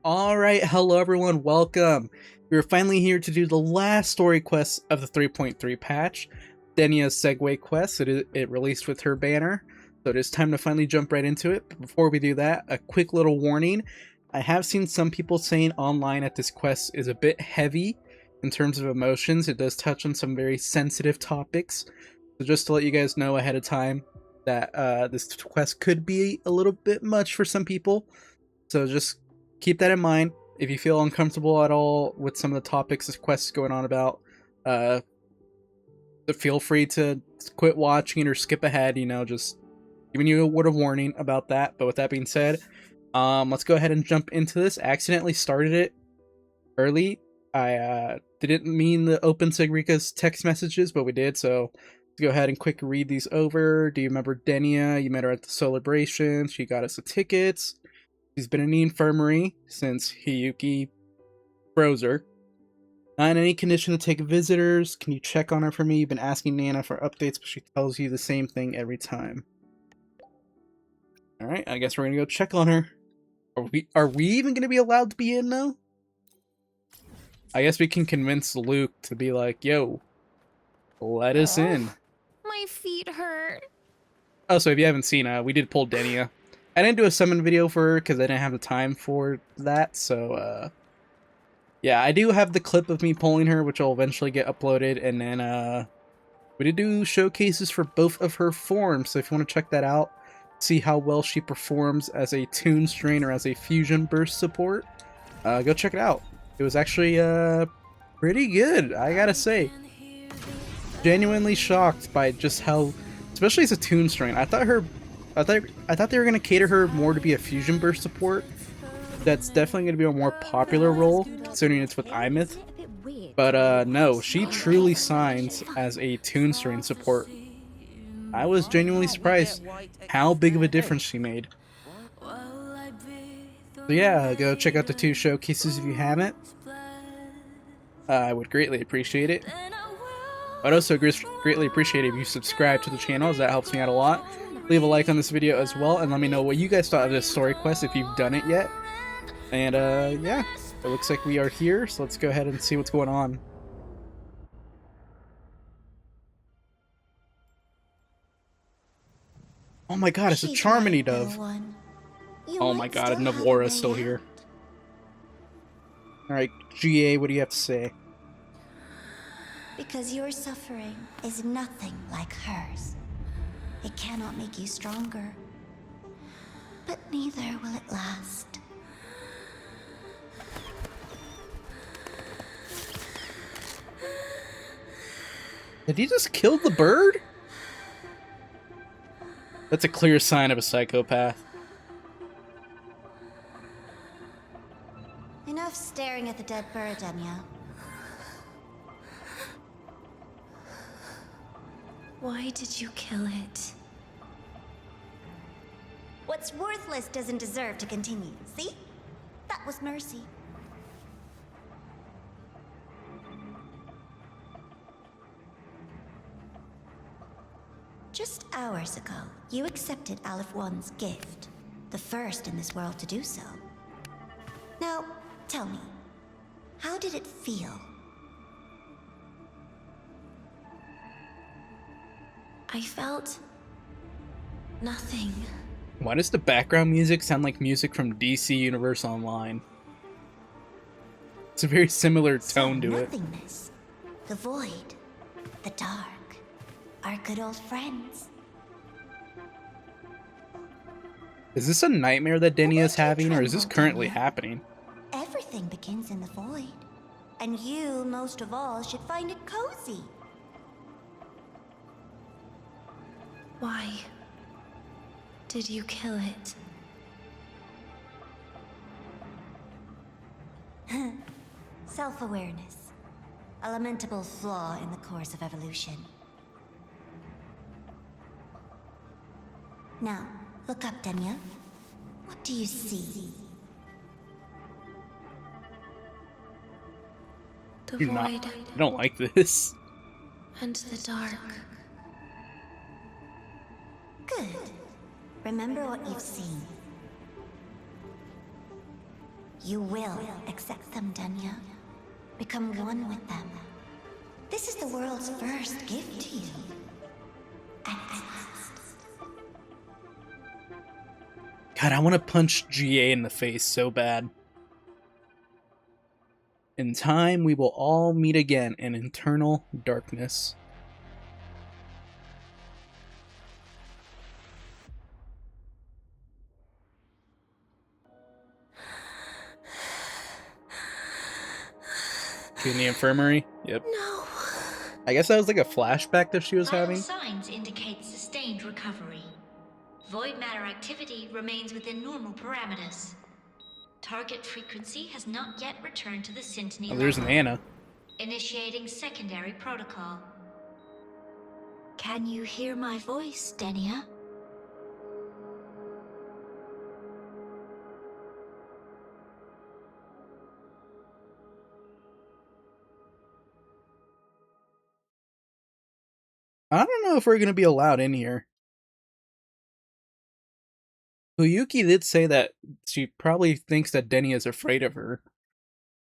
Alright, hello everyone, welcome! We're finally here to do the last story quest of the 3.3 patch, Denia's Segue quest. It released with her banner, so it is time to finally jump right into it. But before we do that, a quick little warning. I have seen some people saying online that this quest is a bit heavy in terms of emotions. It does touch on some very sensitive topics, so just to let you guys know ahead of time that this quest could be a little bit much for some people, so just keep that in mind. If you feel uncomfortable at all with some of the topics this quest is going on about, uh, feel free to quit watching or skip ahead, just giving you a word of warning about that. But with that being said, let's go ahead and jump into this. I accidentally started it early. I didn't mean to open Segrika's text messages, but we did, so let's go ahead and quick read these over. Do you remember Denia? You met her at the celebration. She got us the tickets. She's been in the infirmary since Hiyuki froze her. Not in any condition to take visitors. Can you check on her for me? You've been asking Nana for updates, but she tells you the same thing every time. Alright, I guess we're gonna go check on her. Are we even gonna be allowed to be in though? I guess we can convince Luke to be like, yo, let us in. My feet hurt. Oh, so if you haven't seen, we did pull Denia. I didn't do a summon video for her because I didn't have the time for that, so, yeah, I do have the clip of me pulling her, which will eventually get uploaded, and then, we did do showcases for both of her forms, so if you want to check that out, see how well she performs as a Toon Strain or as a Fusion Burst support, go check it out. It was actually, pretty good, I gotta say. Genuinely shocked by just how, especially as a Toon Strain, I thought they were gonna cater her more to be a Fusion Burst support. That's definitely gonna be a more popular role, considering it's with Imith. But no, she truly signs as a Toon Strain support. I was genuinely surprised how big of a difference she made. So yeah, go check out the two showcases if you haven't. I would greatly appreciate it. I'd also greatly appreciate it if you subscribe to the channel, as that helps me out a lot. Leave a like on this video as well, and let me know what you guys thought of this story quest if you've done it yet. And yeah, it looks like we are here, so let's go ahead and see what's going on. Oh my god, it's a Charmony Dove. Oh my god, Navora's still here. Alright, GA, what do you have to say? Because your suffering is nothing like hers. It cannot make you stronger, but neither will it last. Did he just kill the bird? That's a clear sign of a psychopath. Enough staring at the dead bird, Denia. Why did you kill it? What's worthless doesn't deserve to continue. See? That was mercy. Just hours ago, you accepted Aleph One's gift, the first in this world to do so. Now, tell me, how did it feel? I felt nothing. Why does the background music sound like music from DC Universe Online? It's a very similar tone to it. Nothingness, the void, the dark, our good old friends. Is this a nightmare that Denia is having, or is this currently Denia. happening? Everything begins in the void, and you, most of all, should find it cozy. Why did you kill it? Self-awareness. A lamentable flaw in the course of evolution. Now, look up, Denia. What do you see? The You're void not, I don't like this. and the dark. Good. Remember what you've seen. You will accept them, Denia. Become one with them. This is the world's first gift to you. At last. God, I want to punch GA in the face so bad. In time, we will all meet again in eternal darkness. She in the infirmary? Yep. No. I guess that was like a flashback that she was Vital having. signs indicate sustained recovery. Void matter activity remains within normal parameters. Target frequency has not yet returned to the Syntony Oh, there's an level. Anna. Initiating secondary protocol. Can you hear my voice, Denia? I don't know if we're going to be allowed in here. Huyuki did say that she probably thinks that Denia is afraid of her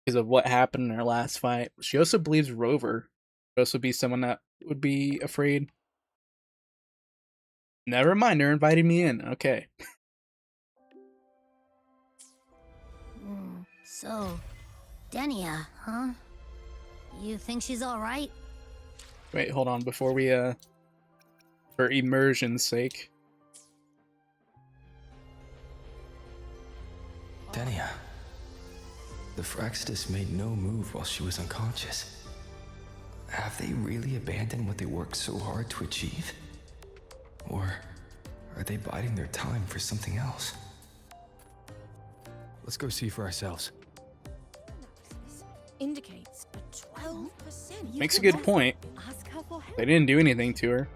because of what happened in her last fight. She also believes Rover would also be someone that would be afraid. Never mind, they're inviting me in. Okay. So, Denia, huh? You think she's alright? Wait, hold on. Before we, for immersion's sake. Denia. The Fraxidus made no move while she was unconscious. Have they really abandoned what they worked so hard to achieve? Or are they biding their time for something else? Let's go see for ourselves. Indicates a 12%. Makes a good point. They didn't do anything to her.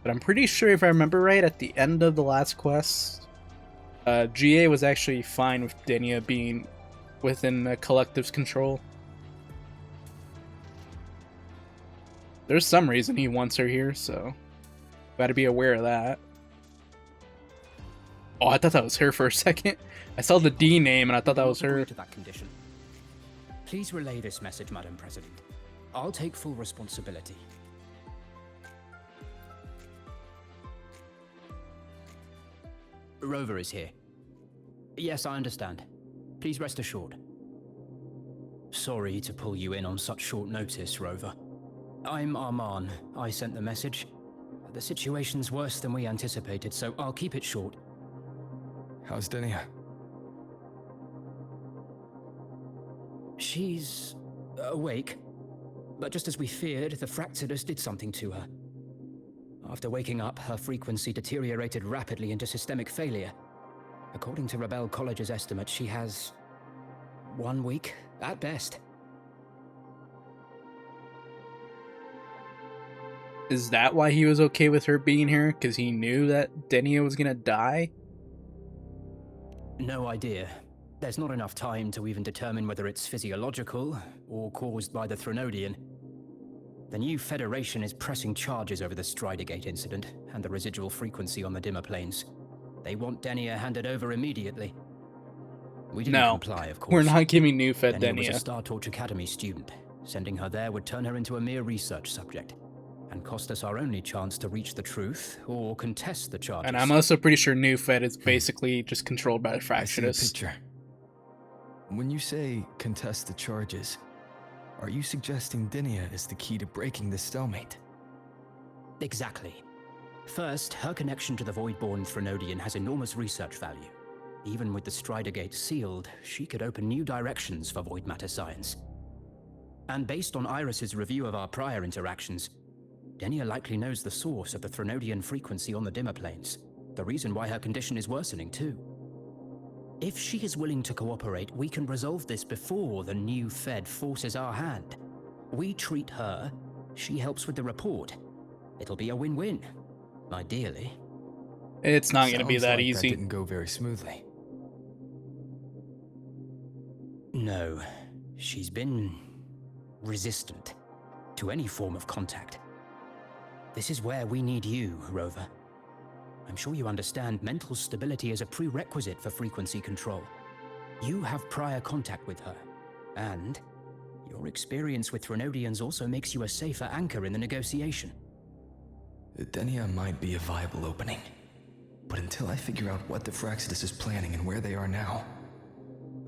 But I'm pretty sure, if I remember right, at the end of the last quest, GA was actually fine with Denia being within the collective's control. There's some reason he wants her here, so gotta be aware of that. Oh, I thought that was her for a second. I saw the D name and I thought that was her. To that condition. Please relay this message, Madam President. I'll take full responsibility. Rover is here. Yes, I understand. Please rest assured. Sorry to pull you in on such short notice, Rover. I'm Arman. I sent the message. The situation's worse than we anticipated, so I'll keep it short. How's Denia? She's awake, but just as we feared, the Fraxidus did something to her. After waking up, her frequency deteriorated rapidly into systemic failure. According to Rebel College's estimate, she has 1 week, at best. Is that why he was okay with her being here? Because he knew that Denia was gonna die? No idea. There's not enough time to even determine whether it's physiological or caused by the Threnodian. The new Federation is pressing charges over the Stridergate incident and the residual frequency on the dimmer planes. They want Denia handed over immediately. We didn't comply, of course. We're not giving new Fed Denia was Denia. a Star Torch Academy student. Sending her there would turn her into a mere research subject and cost us our only chance to reach the truth or contest the charges. And I'm also pretty sure new Fed is basically just controlled by the I see a Fraxidus. picture. When you say contest the charges, are you suggesting Denia is the key to breaking this stalemate? Exactly. First, her connection to the Voidborn Threnodian has enormous research value. Even with the Stridergate sealed, she could open new directions for void matter science. And based on Iris's review of our prior interactions, Denia likely knows the source of the Threnodian frequency on the dimmer planes, the reason why her condition is worsening too. If she is willing to cooperate, we can resolve this before the new Fed forces our hand. We treat her, she helps with the report. It'll be a win-win, ideally. It's not going to be Sounds that like easy. That didn't go very smoothly. No, she's been resistant to any form of contact. This is where we need you, Rover. I'm sure you understand mental stability is a prerequisite for frequency control. You have prior contact with her, and your experience with Threnodians also makes you a safer anchor in the negotiation. Denia might be a viable opening, but until I figure out what the Fraxidus is planning and where they are now,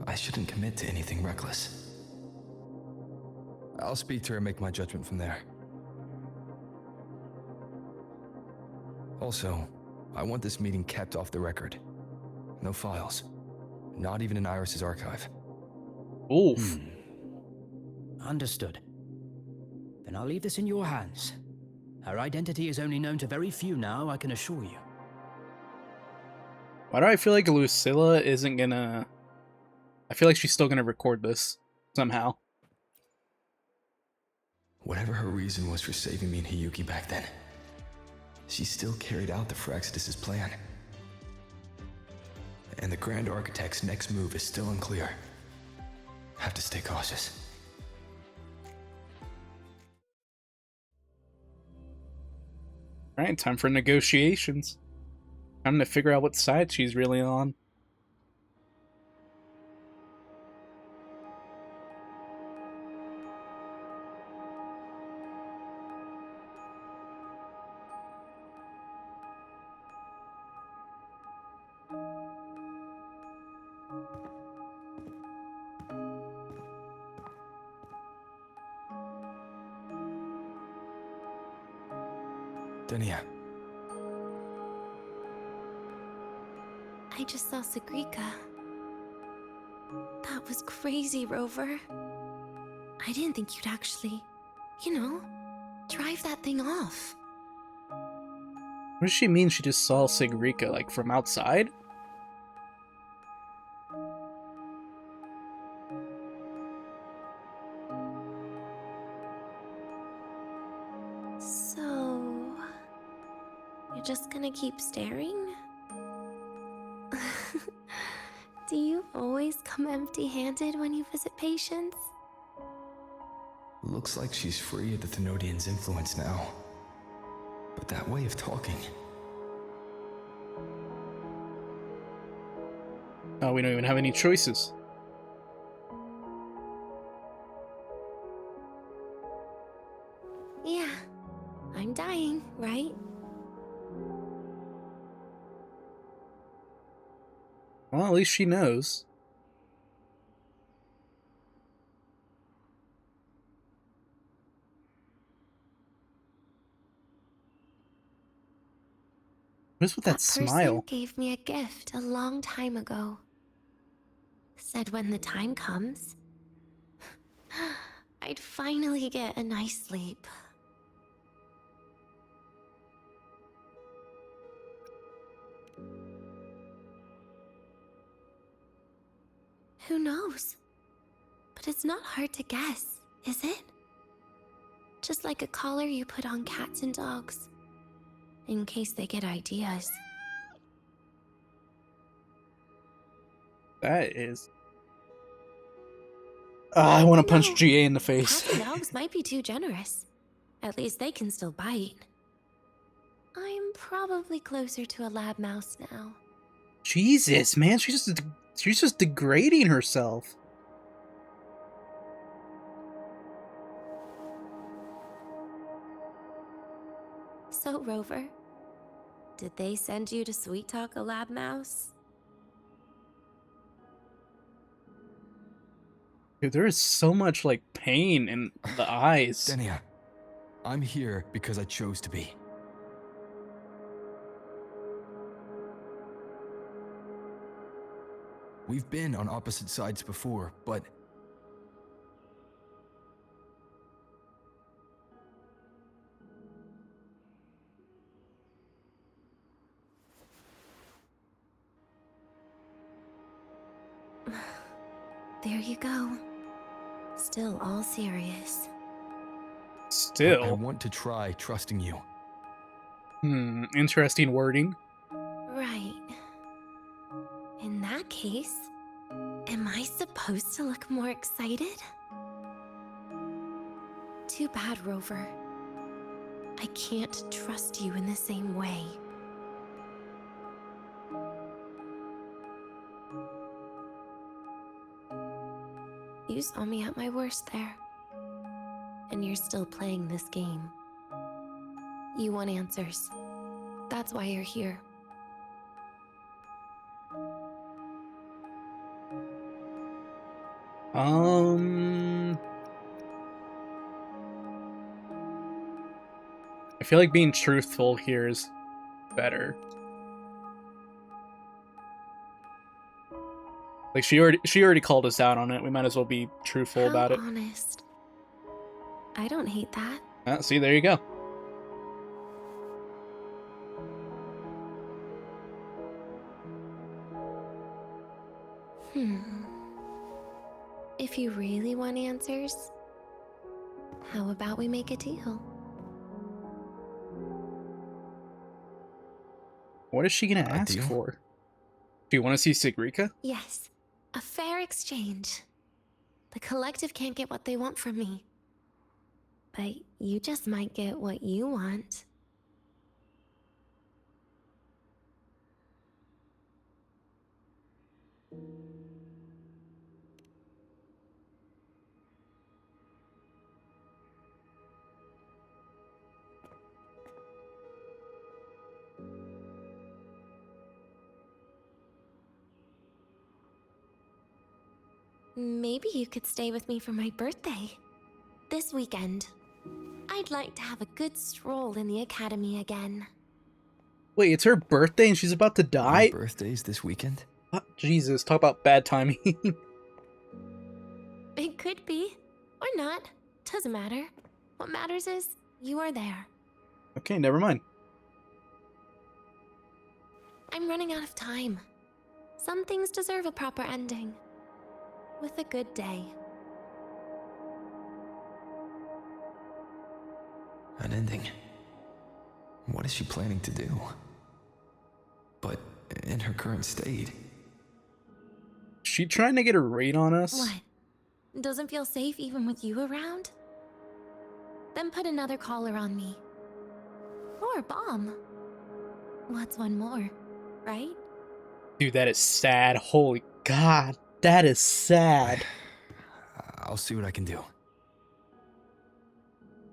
I shouldn't commit to anything reckless. I'll speak to her and make my judgment from there. Also, I want this meeting kept off the record. No files. Not even in Iris's archive. Oof. Understood. Then I'll leave this in your hands. Her identity is only known to very few now, I can assure you. Why do I feel like Lucilla isn't gonna... I feel like she's still gonna record this, somehow. Whatever her reason was for saving me and Hiyuki back then, she still carried out the Fraxidus' plan. And the Grand Architect's next move is still unclear. Have to stay cautious. Alright, time for negotiations. Time to figure out what side she's really on. Denia, I just saw Seque. That was crazy, Rover. I didn't think you'd actually, drive that thing off. What does she mean she just saw Seque, like, from outside? So... you're just gonna keep staring? Do you always come empty-handed when you visit patients? looks like she's free of the Thenodian's influence now. But that way of talking... Oh, we don't even have any choices. Yeah, I'm dying, right? Well, at least she knows. What is with that smile? Person gave me a gift a long time ago. Said when the time comes, I'd finally get a nice sleep. Who knows? But it's not hard to guess, is it? Just like a collar you put on cats and dogs, in case they get ideas. That is... I want to punch No, GA in the face. Cats and dogs might be too generous. At least they can still bite. I'm probably closer to a lab mouse now. Jesus, man, she's just degrading herself. So, Rover, did they send you to sweet talk a lab mouse? Dude, there is so much, like, pain in the eyes. Denia, I'm here because I chose to be. We've been on opposite sides before, but... There you go. Still all serious. I Still. want to try trusting you. Interesting wording. Right. In that case, am I supposed to look more excited? Too bad, Rover. I can't trust you in the same way. You saw me at my worst there. And you're still playing this game. You want answers. That's why you're here. I feel like being truthful here is better. Like she already called us out on it. We might as well be truthful about it. Honest. I don't hate that. See, there you go. If you really want answers, how about we make a deal? What is she gonna ask deal? for? Do you want to see Seque? Yes, a fair exchange. The collective can't get what they want from me. But you just might get what you want. Maybe you could stay with me for my birthday. This weekend. I'd like to have a good stroll in the academy again. Wait, it's her birthday and she's about to die? Your birthday's this weekend? Jesus, talk about bad timing. It could be, or not. Doesn't matter. What matters is you are there. Okay, never mind. I'm running out of time. Some things deserve a proper ending. With a good day. An ending? What is she planning to do? But in her current state... She trying to get a raid on us? What? Doesn't feel safe even with you around? Then put another collar on me. Or a bomb. What's one more, right? Dude, that is sad. Holy God, that is sad. I'll see what I can do.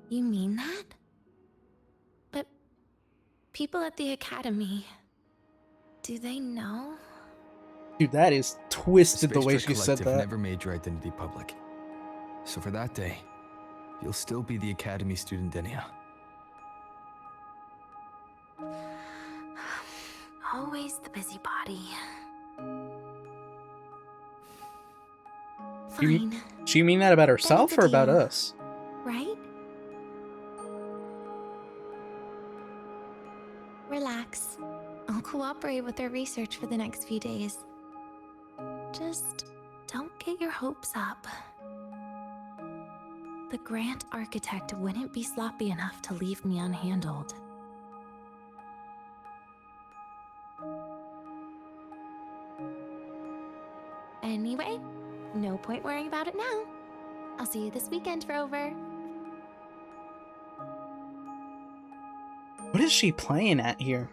You mean that? But people at the academy, do they know? Dude, that is twisted the way she said that. Never made your identity public. So for that day, you'll still be the academy student, Denia. Always the busybody. Fine. She mean that about herself or about deal. us? Right? Relax. I'll cooperate with her research for the next few days. Just don't get your hopes up. The Grand Architect wouldn't be sloppy enough to leave me unhandled. Anyway, no point worrying about it now. I'll see you this weekend, Rover. What is she playing at here?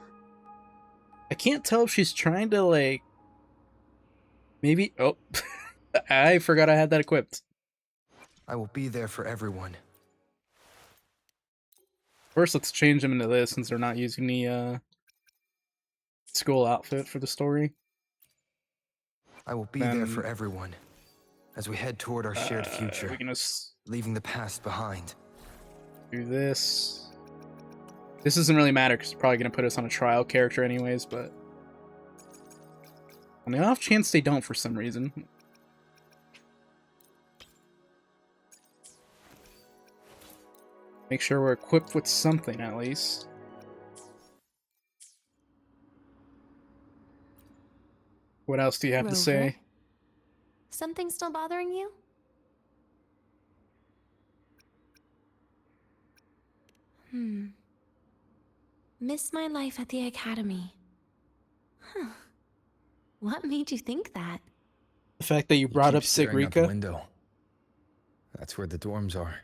I can't tell if she's trying to, like... Maybe... Oh. I forgot I had that equipped. I will be there for everyone. First, let's change them into this since they're not using the, school outfit for the story. I will be there for everyone. As we head toward our shared future. We're gonna leaving the past behind. do this. This doesn't really matter because it's probably going to put us on a trial character anyways, but... on the off chance they don't for some reason. Make sure we're equipped with something at least. What else do you have to say? Something still bothering you? Miss my life at the academy. Huh. What made you think that? The fact that you brought up Staring out the Seque? window. That's where the dorms are.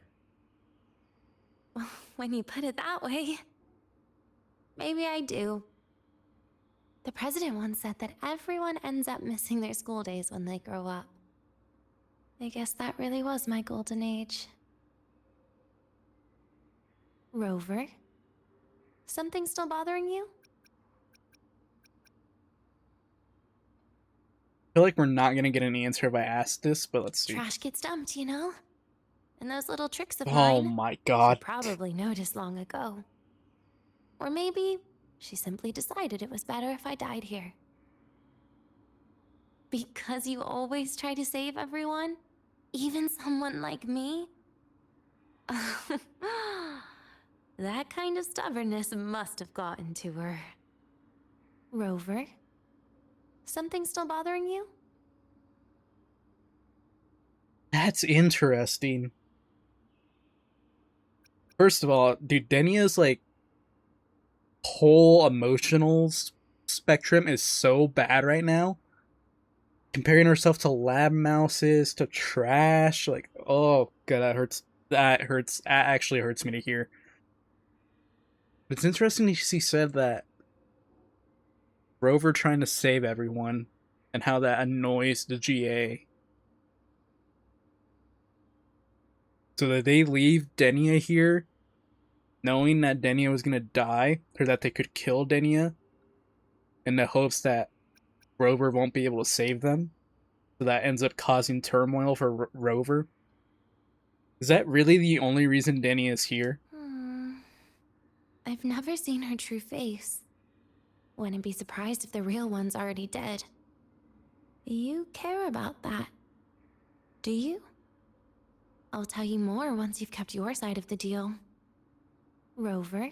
Well, when you put it that way, maybe I do. The president once said that everyone ends up missing their school days when they grow up. I guess that really was my golden age. Rover? Something still bothering you? I feel like we're not gonna get an answer if I ask this, but let's see. Trash gets dumped, you know? And those little tricks of Oh mine. my She god. probably noticed long ago. Or maybe she simply decided it was better if I died here. Because you always try to save everyone? Even someone like me? That kind of stubbornness must have gotten to her. Rover? Something still bothering you? That's interesting. First of all, dude, Denia's like whole emotional spectrum is so bad right now. Comparing herself to lab mouses, to trash, like, oh god, that hurts. That hurts. That actually hurts me to hear. It's interesting she said that Rover trying to save everyone and how that annoys the GA. So that they leave Denia here knowing that Denia was gonna die, or that they could kill Denia in the hopes that Rover won't be able to save them. So that ends up causing turmoil for Rover. Is that really the only reason Denia is here? I've never seen her true face. Wouldn't be surprised if the real one's already dead. You care about that, do you? I'll tell you more once you've kept your side of the deal. Rover?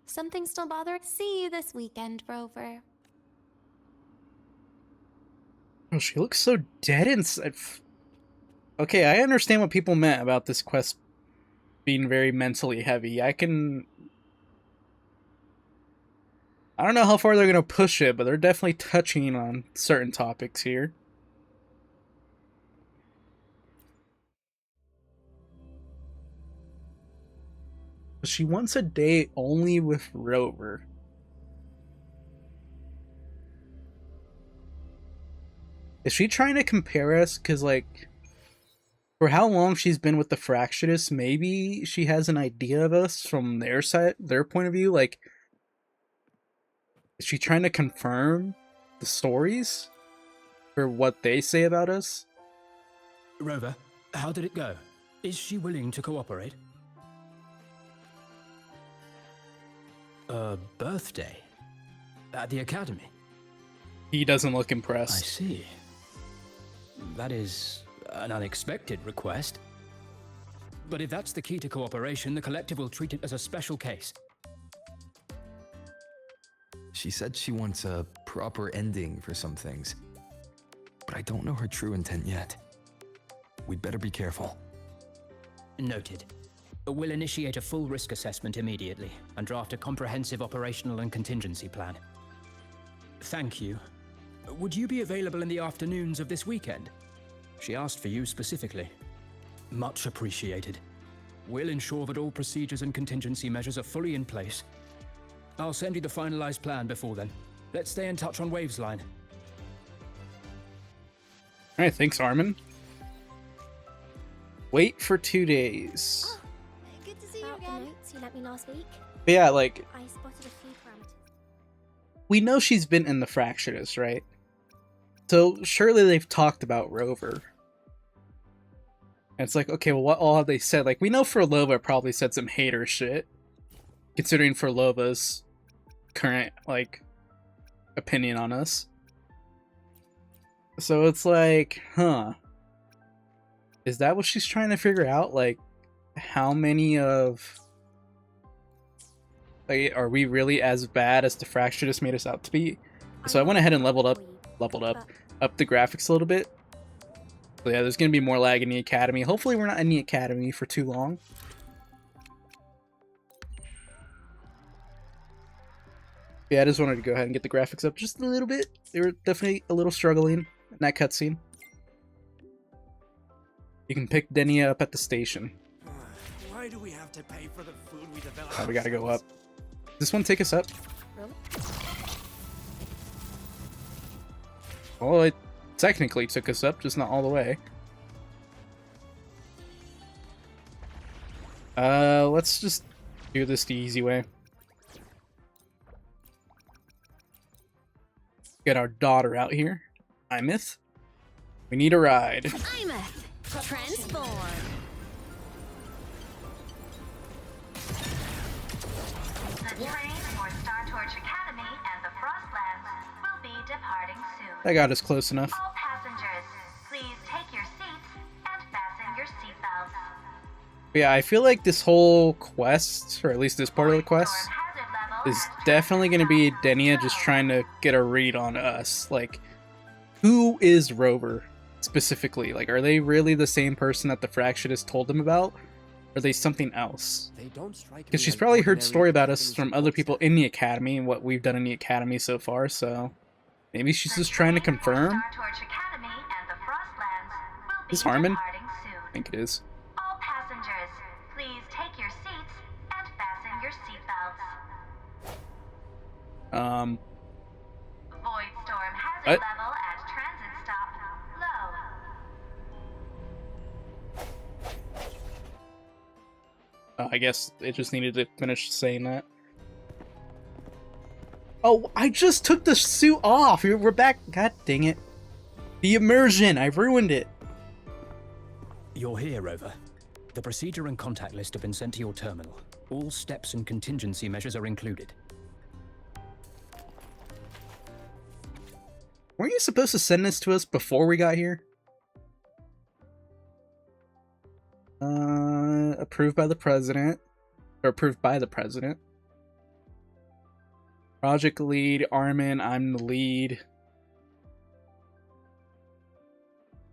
Something still bothering? See you this weekend, Rover. Oh, she looks so dead inside. Okay, I understand what people meant about this quest being very mentally heavy. I don't know how far they're going to push it, but they're definitely touching on certain topics here. She wants a date only with Rover. Is she trying to compare us? Because, like, for how long she's been with the Fractionists, maybe she has an idea of us from their side, their point of view. Like, is she trying to confirm the stories? Or what they say about us? Rover, how did it go? Is she willing to cooperate? A birthday? At the academy? He doesn't look I impressed. see. That is an unexpected request. But if that's the key to cooperation, the collective will treat it as a special case. She said she wants a proper ending for some things. But I don't know her true intent yet. We'd better be careful. Noted. We'll initiate a full risk assessment immediately and draft a comprehensive operational and contingency plan. Thank you. Would you be available in the afternoons of this weekend? She asked for you specifically. Much appreciated. We'll ensure that all procedures and contingency measures are fully in place. I'll send you the finalized plan before then. Let's stay in touch on Waves Line. Alright, thanks, Armin. Wait for 2 days. Oh, good to see you About the again. notes you let me last week? But yeah, like, I spotted a few parameters. we know she's been in the Fractionists, right? So surely they've talked about Rover. And it's like, okay, well, what all have they said? Like, we know Furlova probably said some hater shit, considering Furlova's current, like, opinion on us. So it's like, huh. Is that what she's trying to figure out? Like, how many of... Like, are we really as bad as the Fractionists made us out to be? So I went ahead and leveled up the graphics a little bit. So yeah, there's gonna be more lag in the Academy. Hopefully we're not in the Academy for too long. Yeah, I just wanted to go ahead and get the graphics up just a little bit. They were definitely a little struggling in that cutscene. You can pick Denia up at the station. Why do we have to pay for the food we develop? Oh, we gotta go up. Does this one take us up? Well, it technically took us up, just not all the way. Let's just do this the easy way. Get our daughter out here. Imeth. We need a ride. Imeth, transform. The train for Star Torch Academy and the Frostlands will be departing soon. That got us close enough. All passengers, please take your seats and fasten your seatbelts. Yeah, I feel like this whole quest, or at least this part of the quest, is definitely going to be Denia just trying to get a read on us. Like, who is Rover specifically? Like, are they really the same person that the Fractionist told them about? Or are they something else? Because she's probably heard story about us from other people in the Academy and what we've done in the Academy so far, so maybe she's just trying to confirm? Is Harmon? I think it is. All passengers, please take your seats and fasten your seatbelts. Void storm hazard What? level at transit stop low. I guess it just needed to finish saying that. Oh, I just took the suit off! We're back! God dang it. The immersion! I ruined it! You're here, Rover. The procedure and contact list have been sent to your terminal. All steps and contingency measures are included. Weren't you supposed to send this to us before we got here? Approved by the president. Or approved by the president. Project lead, Armin, I'm the lead.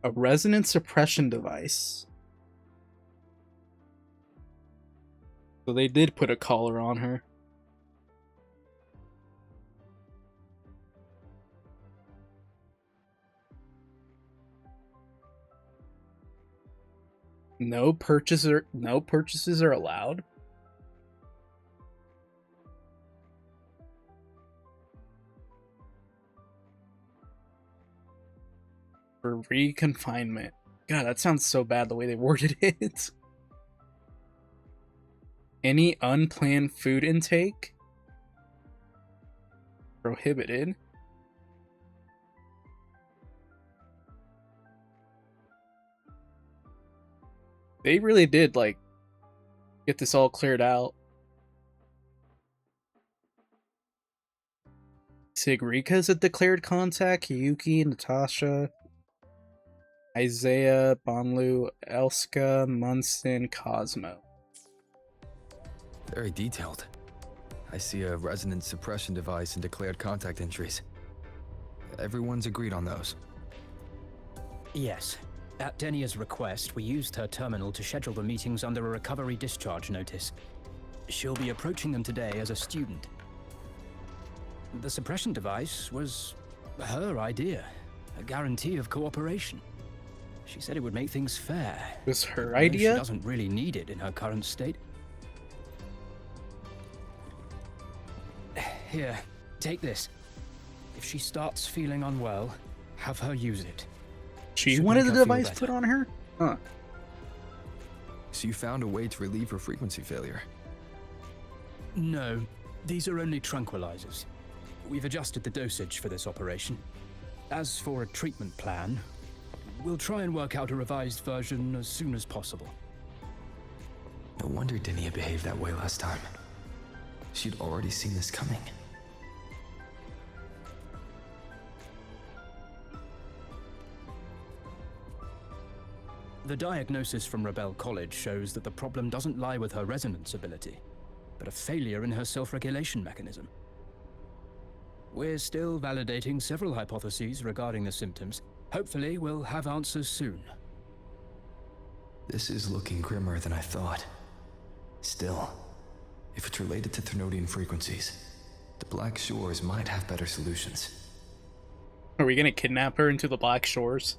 A resonance suppression device. So they did put a collar on her. No purchases are allowed. For reconfinement. God, that sounds so bad the way they worded it. Any unplanned food intake? Prohibited. They really did, like, get this all cleared out. Sigrika's a declared contact. Yuki, Natasha, Isaiah, Bonlu, Elska, Munson, Cosmo. Very detailed. I see a resonance suppression device and declared contact entries. Everyone's agreed on those. Yes. At Denia's request, we used her terminal to schedule the meetings under a recovery discharge notice. She'll be approaching them today as a student. The suppression device was her idea, a guarantee of cooperation. She said it would make things fair. It was her though idea? She doesn't really need it in her current state. Here, take this. If she starts feeling unwell, have her use it. She Should wanted make the her feel device better. put on her? Huh. So you found a way to relieve her frequency failure? No, these are only tranquilizers. We've adjusted the dosage for this operation. As for a treatment plan, we'll try and work out a revised version as soon as possible. No wonder Denia behaved that way last time. She'd already seen this coming. The diagnosis from Rebel College shows that the problem doesn't lie with her resonance ability, but a failure in her self-regulation mechanism. We're still validating several hypotheses regarding the symptoms. Hopefully, we'll have answers soon. This is looking grimmer than I thought. Still, if it's related to Thermodian frequencies, the Black Shores might have better solutions. Are we gonna kidnap her into the Black Shores?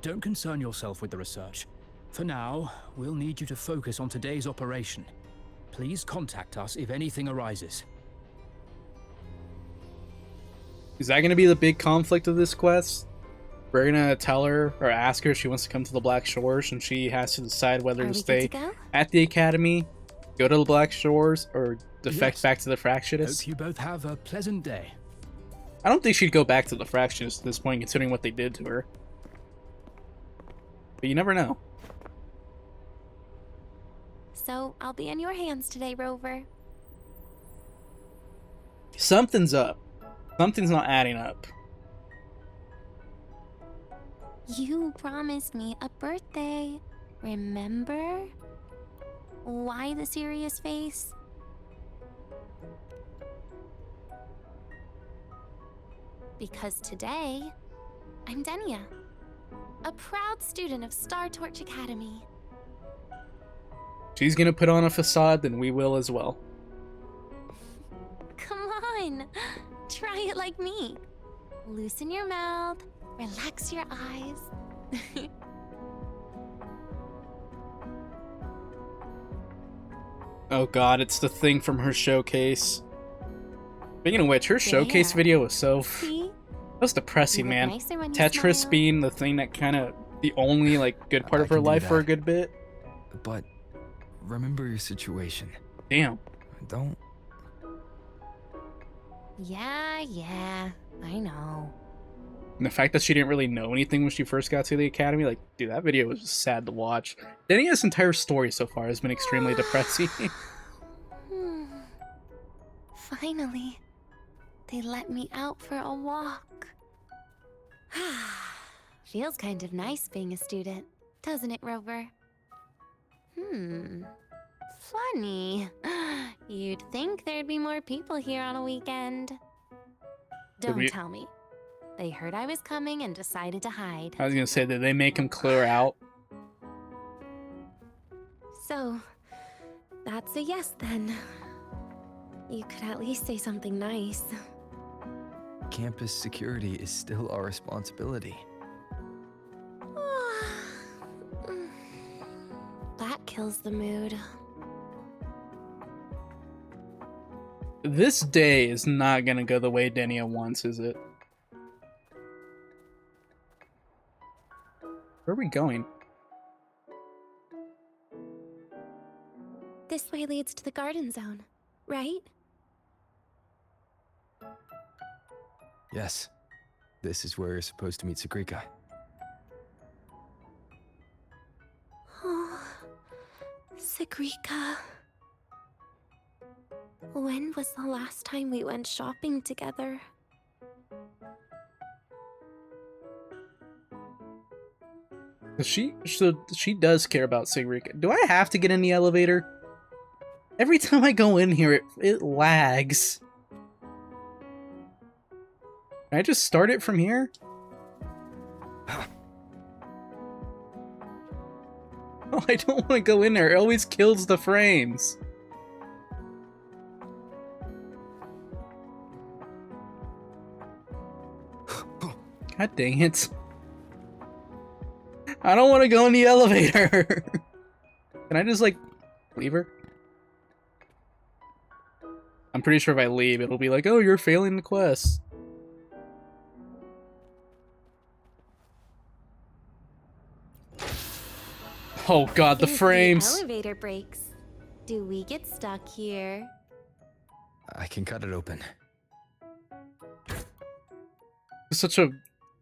Don't concern yourself with the research. For now, we'll need you to focus on today's operation. Please contact us if anything arises. Is that gonna be the big conflict of this quest? We're gonna tell her or ask her if she wants to come to the Black Shores, and she has to decide whether Are to we good stay to go? at the academy, go to the Black Shores, or defect Yes. back to the Fractionists. Hope you both have a pleasant day. I don't think she'd go back to the Fractionists at this point, considering what they did to her. But you never know. So I'll be in your hands today, Rover. Something's up. Something's not adding up. You promised me a birthday. Remember? Why the serious face? Because today, I'm Denia, a proud student of Star Torch Academy. She's gonna put on a facade, then we will as well. Come on, try it like me. Loosen your mouth, relax your eyes. Oh god, it's the thing from her showcase. Speaking of which, her showcase There. video was so... See? That was depressing, You look man. nicer when you Tetris smile. being the thing that kind of... the only, like, good part I of her can do life for a that. good bit. But remember your situation. Damn. Don't. Yeah, I know. And the fact that she didn't really know anything when she first got to the academy, like, dude, that video was just sad to watch. Denia's entire story so far has been extremely depressing. Finally, they let me out for a walk. Feels kind of nice being a student, doesn't it, Rover? Funny. You'd think there'd be more people here on a weekend. Don't we- tell me. They heard I was coming and decided to hide. I was gonna say, did they make him clear out? So, that's a yes then. You could at least say something nice. Campus security is still our responsibility. That kills the mood. This day is not gonna go the way Denia wants, is it? Where are we going? This way leads to the garden zone, right? Yes. This is where you're supposed to meet Seque. Oh, Seque. When was the last time we went shopping together? She does care about Seque. Do I have to get in the elevator? Every time I go in here, it lags. Can I just start it from here? Oh, I don't want to go in there. It always kills the frames. God dang it. I don't want to go in the elevator. Can I just, like, leave her? I'm pretty sure if I leave, it'll be like, oh, you're failing the quest. Oh god, the If frames. The elevator breaks. Do we get stuck here? I can cut it open. Such a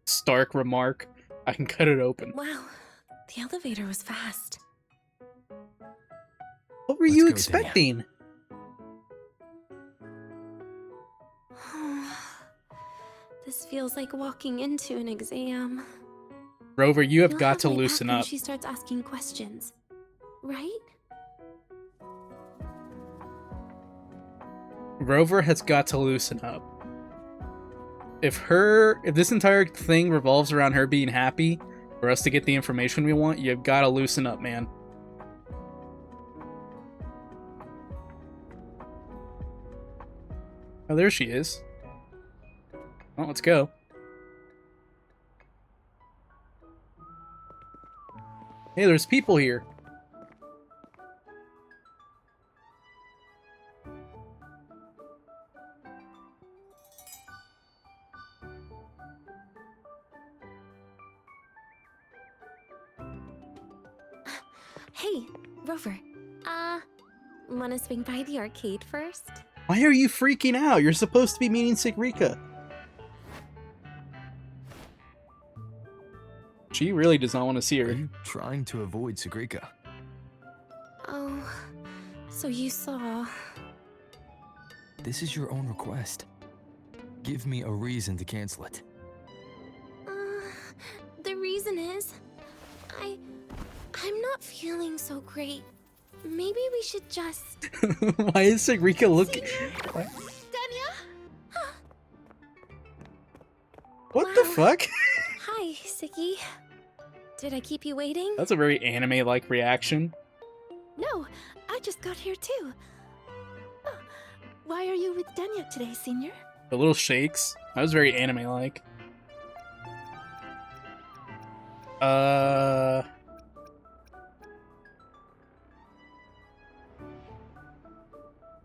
stark remark. I can cut it open. Wow, the elevator was fast. What were Let's you go, expecting? This feels like walking into an exam. Rover, you have You'll got to my back loosen when up. she starts asking questions, right? Rover has got to loosen up. If this entire thing revolves around her being happy for us to get the information we want, you've got to loosen up, man. Oh, there she is. Well, let's go. Hey, there's people here. Hey, Rover. Wanna swing by the arcade first? Why are you freaking out? You're supposed to be meeting Sigrika. She really does not want to see Are her. you trying to avoid Sigrika? Oh, so you saw... This is your own request. Give me a reason to cancel it. The reason is... I'm not feeling so great. Maybe we should just... Why is Sigrika looking... What, what Wow. the fuck? Hi, Seque. Did I keep you waiting? That's a very anime-like reaction. No, I just got here too. Oh, why are you with Denia today, Senior? The little shakes. That was very anime-like.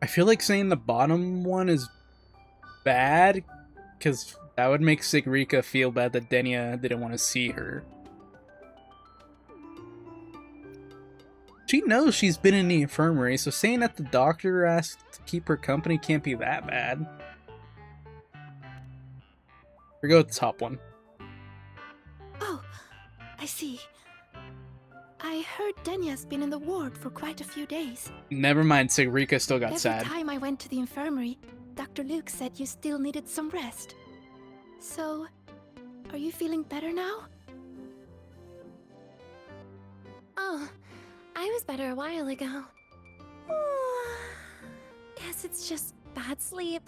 I feel like saying the bottom one is bad, because that would make Sigrika feel bad that Denia didn't want to see her. She knows she's been in the infirmary, so saying that the doctor asked to keep her company can't be that bad. We go with the top one. Oh, I see. I heard Denia's been in the ward for quite a few days. Never mind, Sigrika still got Every sad. time I went to the infirmary, Dr. Luke said you still needed some rest. So, are you feeling better now? Oh, I was better a while ago. Guess it's just bad sleep.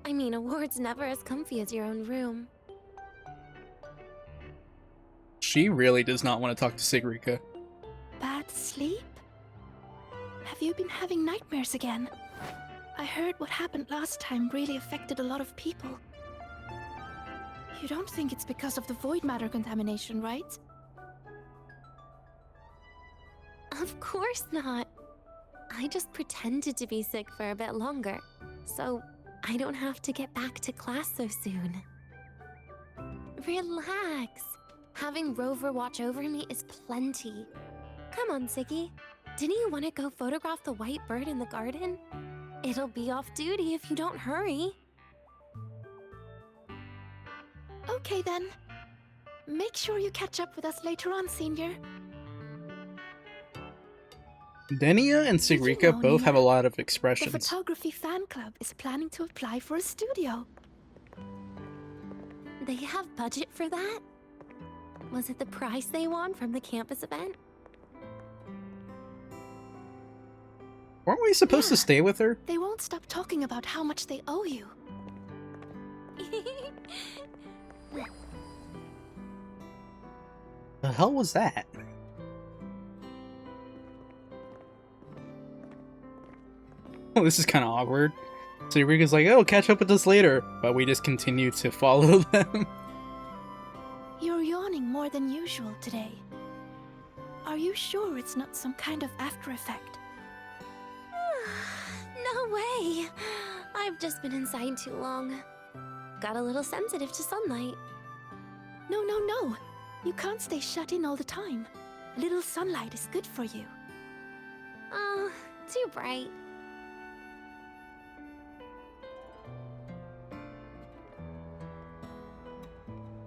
I mean, a ward's never as comfy as your own room. She really does not want to talk to Sigrika. Bad sleep? Have you been having nightmares again? I heard what happened last time really affected a lot of people. You don't think it's because of the void matter contamination, right? Of course not. I just pretended to be sick for a bit longer, so I don't have to get back to class so soon. Relax. Having Rover watch over me is plenty. Come on, Seque. Didn't you want to go photograph the white bird in the garden? It'll be off duty if you don't hurry. Okay then. Make sure you catch up with us later on, Senior. Denia and Did you Sigrika know, both Nia, have a lot of The expressions. photography fan club is planning to apply for a studio. They have budget for that? Was it the prize they won from the campus event? Weren't we supposed to Yeah. stay with her? They won't stop talking about how much they owe you. The hell was that? Oh, this is kind of awkward. Sigrika's like, oh, catch up with us later. But we just continue to follow them. You're yawning more than usual today. Are you sure it's not some kind of after effect? No way! I've just been inside too long. Got a little sensitive to sunlight. No, no, no. You can't stay shut in all the time. A little sunlight is good for you. Oh, too bright.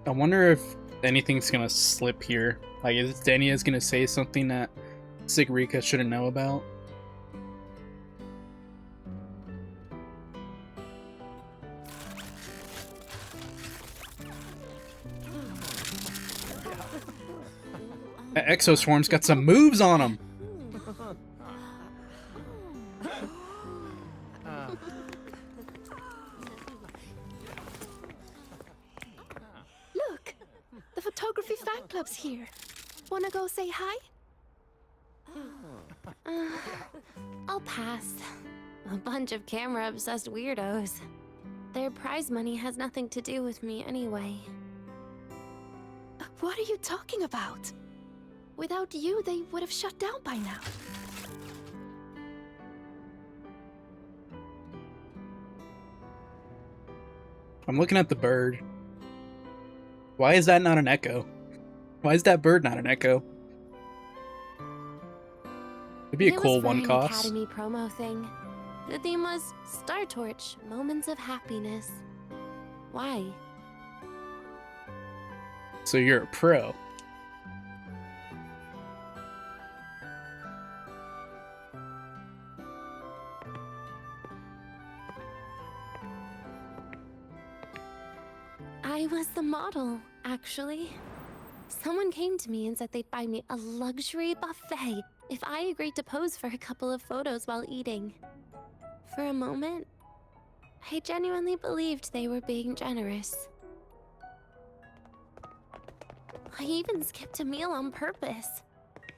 I wonder if anything's gonna slip here. Like, is Denia's gonna say something that Sigrika shouldn't know about? That Exoswarm's got some moves on him! Look! The photography fan club's here. Wanna go say hi? I'll pass. A bunch of camera-obsessed weirdos. Their prize money has nothing to do with me anyway. What are you talking about? Without you, they would have shut down by now. I'm looking at the bird. Why is that not an echo? Why is that bird not an echo? It'd be a It cool was for one an cost. Academy promo thing. The theme was Star Torch, Moments of Happiness. Why? So you're a pro. I was the model, actually. Someone came to me and said they'd buy me a luxury buffet if I agreed to pose for a couple of photos while eating. For a moment, I genuinely believed they were being generous. I even skipped a meal on purpose.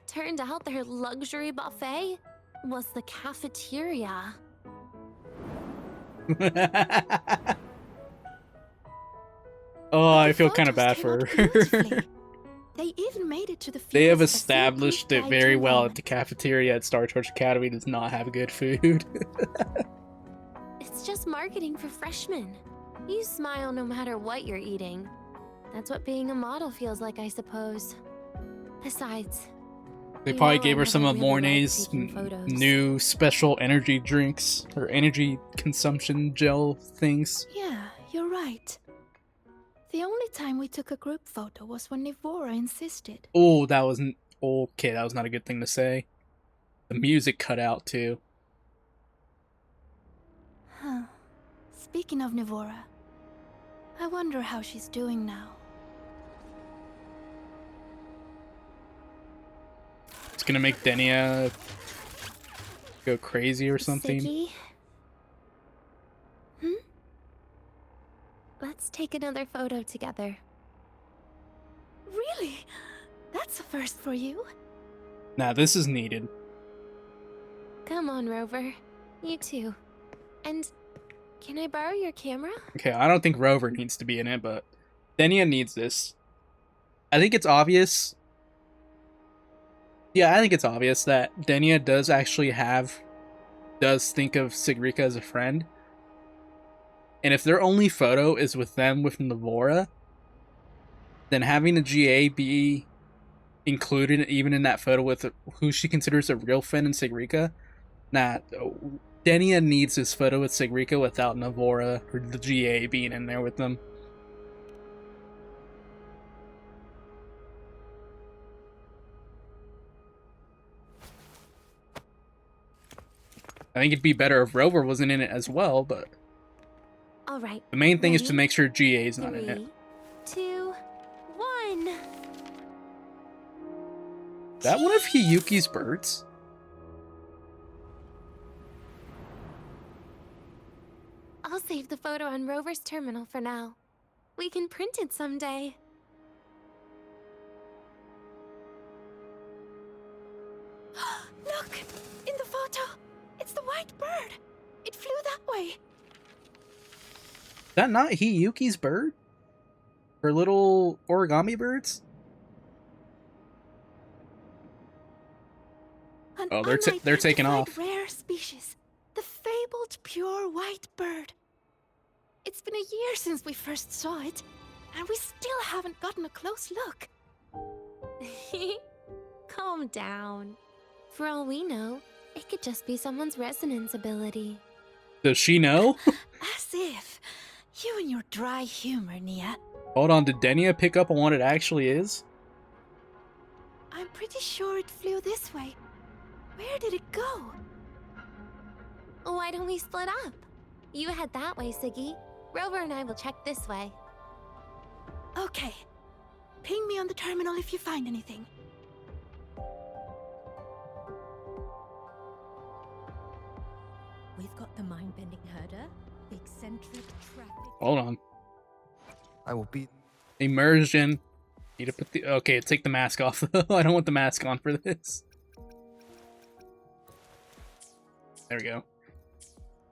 Turned out their luxury buffet was the cafeteria. Oh, I feel kind of photos bad came for out her. beautifully. They even made it to the They have fields as a established foolproof it guide very to well at the enrollment. cafeteria at Star Torch Academy does not have good food. It's just marketing for freshmen. You smile no matter what you're eating. That's what being a model feels like, I suppose. Besides, They you probably know gave I her some never of really liked Mornay's taking photos. new special energy drinks or energy consumption gel things. Yeah, you're right. The only time we took a group photo was when Nivora insisted. Oh, that wasn't okay. That was not a good thing to say. The music cut out too. Huh. Speaking of Nivora, I wonder how she's doing now. It's gonna make Denia go crazy or something. Seque? Let's take another photo together. Really? That's a first for you. Nah, this is needed. Come on, Rover. You too. And can I borrow your camera? Okay, I don't think Rover needs to be in it, but Denia needs this. I think it's obvious. Yeah, I think it's obvious that Denia does think of Sigrika as a friend. And if their only photo is with them with Nivora, then having a GA be included even in that photo with who she considers a real friend in Sigrika, nah, Denia needs this photo with Sigrika without Nivora or the GA being in there with them. I think it'd be better if Rover wasn't in it as well, but All right. the main thing is to Ready? make sure GA's not in it. 3, 2, 1. Is that one of Hiyuki's birds? I'll save the photo on Rover's terminal for now. We can print it someday. Look! In the photo! It's the white bird! It flew that way! Is that not Hiyuki's bird? Her little origami birds? An Oh, they're taking off. rare species. The fabled pure white bird. It's been a year since we first saw it, and we still haven't gotten a close look. Calm down. For all we know, it could just be someone's resonance ability. Does she know? As if. You and your dry humor, Nia. Hold on, did Denia pick up on what it actually is? I'm pretty sure it flew this way. Where did it go? Why don't we split up? You head that way, Siggy. Rover and I will check this way. Okay. Ping me on the terminal if you find anything. We've got the mind-bending herder, the eccentric traffic... Hold on. I will be... Immersion. Need to put the... Okay, take the mask off. I don't want the mask on for this. There we go.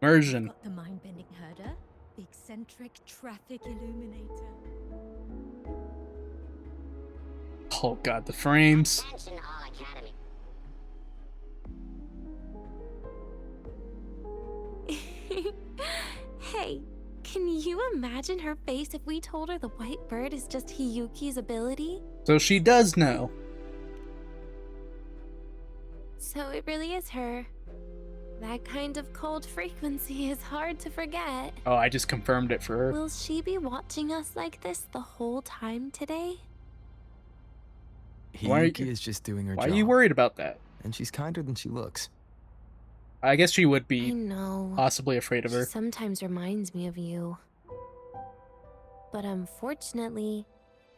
Immersion. Got the mind-bending herder, the eccentric traffic illuminator. Oh god, the frames. Attention all Academy. Hey, can you imagine her face if we told her the white bird is just Hiyuki's ability? So she does know. So it really is her. That kind of cold frequency is hard to forget. Oh, I just confirmed it for her. Will she be watching us like this the whole time today? Hiyuki is just doing her job. Why are you worried about that? And she's kinder than she looks. I guess she would be I know. possibly afraid of her. She sometimes reminds me of you. But unfortunately,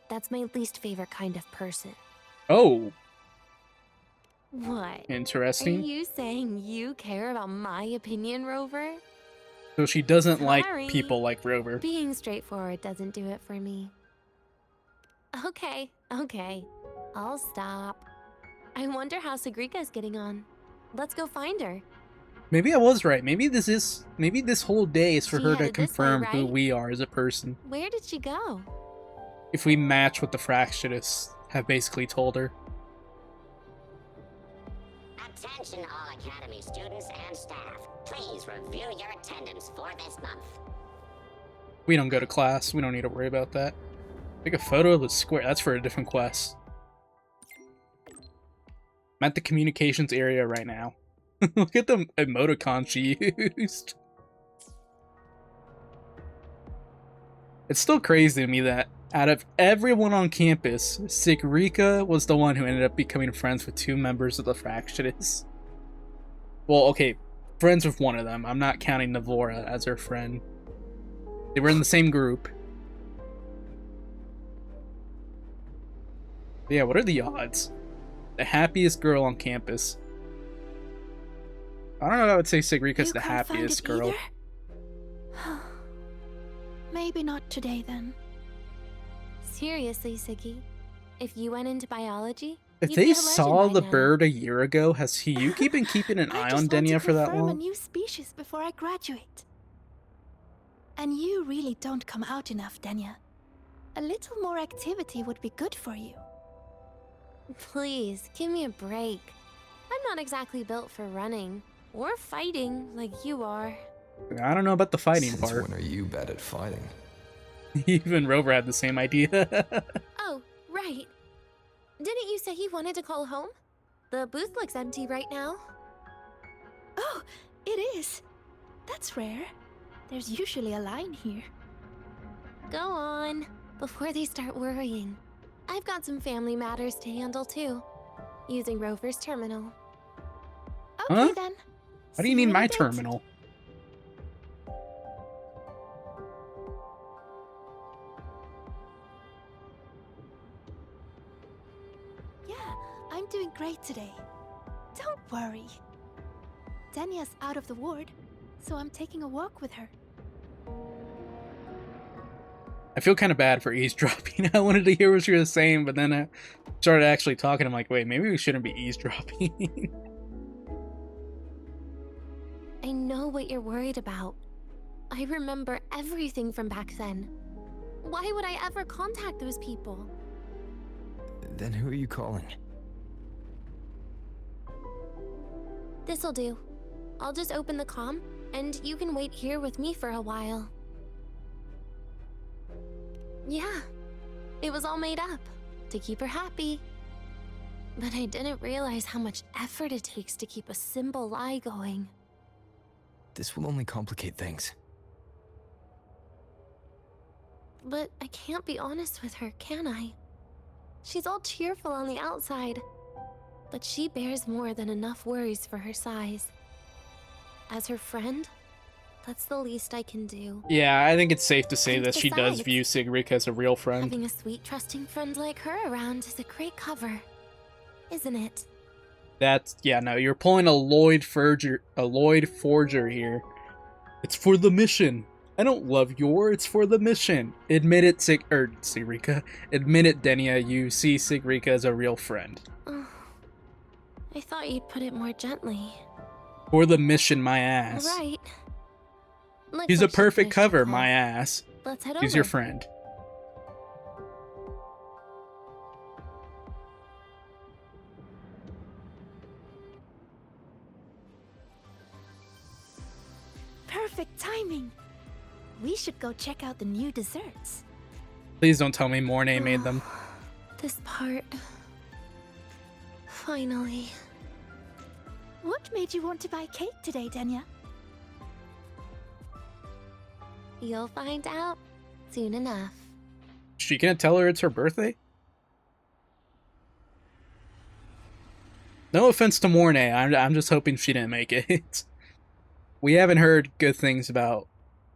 that's my least favorite kind of person. Oh. What? Interesting. Are you saying you care about my opinion, Rover? So she doesn't like Sorry. people like Rover. Being straightforward doesn't do it for me. Okay. I'll stop. I wonder how Sagrika's getting on. Let's go find her. Maybe I was right. Maybe this whole day is for She her to headed this way, confirm who right? we are as a person. Where did she go? If we match what the Fractionists have basically told her. Attention all Academy students and staff. Please review your attendance for this month. We don't go to class. We don't need to worry about that. Take a photo of the square. That's for a different quest. I'm at the communications area right now. Look at the emoticon she used. It's still crazy to me that out of everyone on campus, Sagrika was the one who ended up becoming friends with 2 members of the Fractionists. Well, okay, friends with one of them. I'm not counting Navora as her friend. They were in the same group. Yeah, what are the odds? The happiest girl on campus. I don't know if I would say Sagrika's the happiest girl. Maybe not today then. Seriously, Seque, if you went into biology, If you'd they be a legend saw by the now. bird a year ago, has Hiyuki been keeping an eye on Denia for that confirm a long? new species before I graduate. And you really don't come out enough, Denia. A little more activity would be good for you. Please, give me a break. I'm not exactly built for running or fighting like you are. I don't know about the fighting Since part. when are you bad at fighting? Even Rover had the same idea. Oh, right. Didn't you say you wanted to call home? The booth looks empty right now. Oh, it is. That's rare. There's usually a line here. Go on, before they start worrying. I've got some family matters to handle too, using Rover's terminal. Okay Huh? then. What do you mean my terminal? Yeah, I'm doing great today. Don't worry. Denia's out of the ward, so I'm taking a walk with her. I feel kind of bad for eavesdropping. I wanted to hear what she was saying, but then I started actually talking. I'm like, wait, maybe we shouldn't be eavesdropping. I know what you're worried about. I remember everything from back then. Why would I ever contact those people? Then who are you calling? This'll do. I'll just open the comm, and you can wait here with me for a while. Yeah, it was all made up to keep her happy. But I didn't realize how much effort it takes to keep a simple lie going. This will only complicate things. But I can't be honest with her, can I? She's all cheerful on the outside, but she bears more than enough worries for her size. As her friend, that's the least I can do. Yeah, I think it's safe to say And that she does besides, view Sagrika as a real friend. Having a sweet, trusting friend like her around is a great cover, isn't it? That's, yeah, no, you're pulling a Lloyd Forger here. It's for the mission. I don't love your, it's for the mission. Admit it, Sagrika. Admit it, Denia, you see Sagrika as a real friend. I thought you'd put it more gently. For the mission, my ass. Right. Looks She's like a perfect finished her cover, class. my ass. Let's head She's over. your friend. Perfect timing. We should go check out the new desserts. Please don't tell me Mornay made them. This part. Finally. What made you want to buy cake today, Denia? You'll find out soon enough. She can't tell her it's her birthday? No offense to Mornay, I'm just hoping she didn't make it. We haven't heard good things about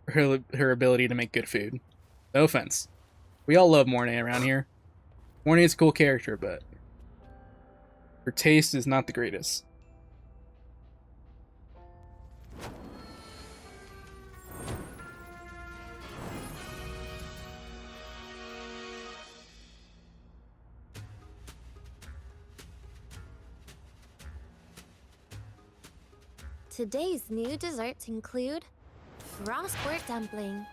her ability to make good food. No offense. We all love Mornay around here. Mornay's a cool character, but her taste is not the greatest. Today's new desserts include frostwort dumpling,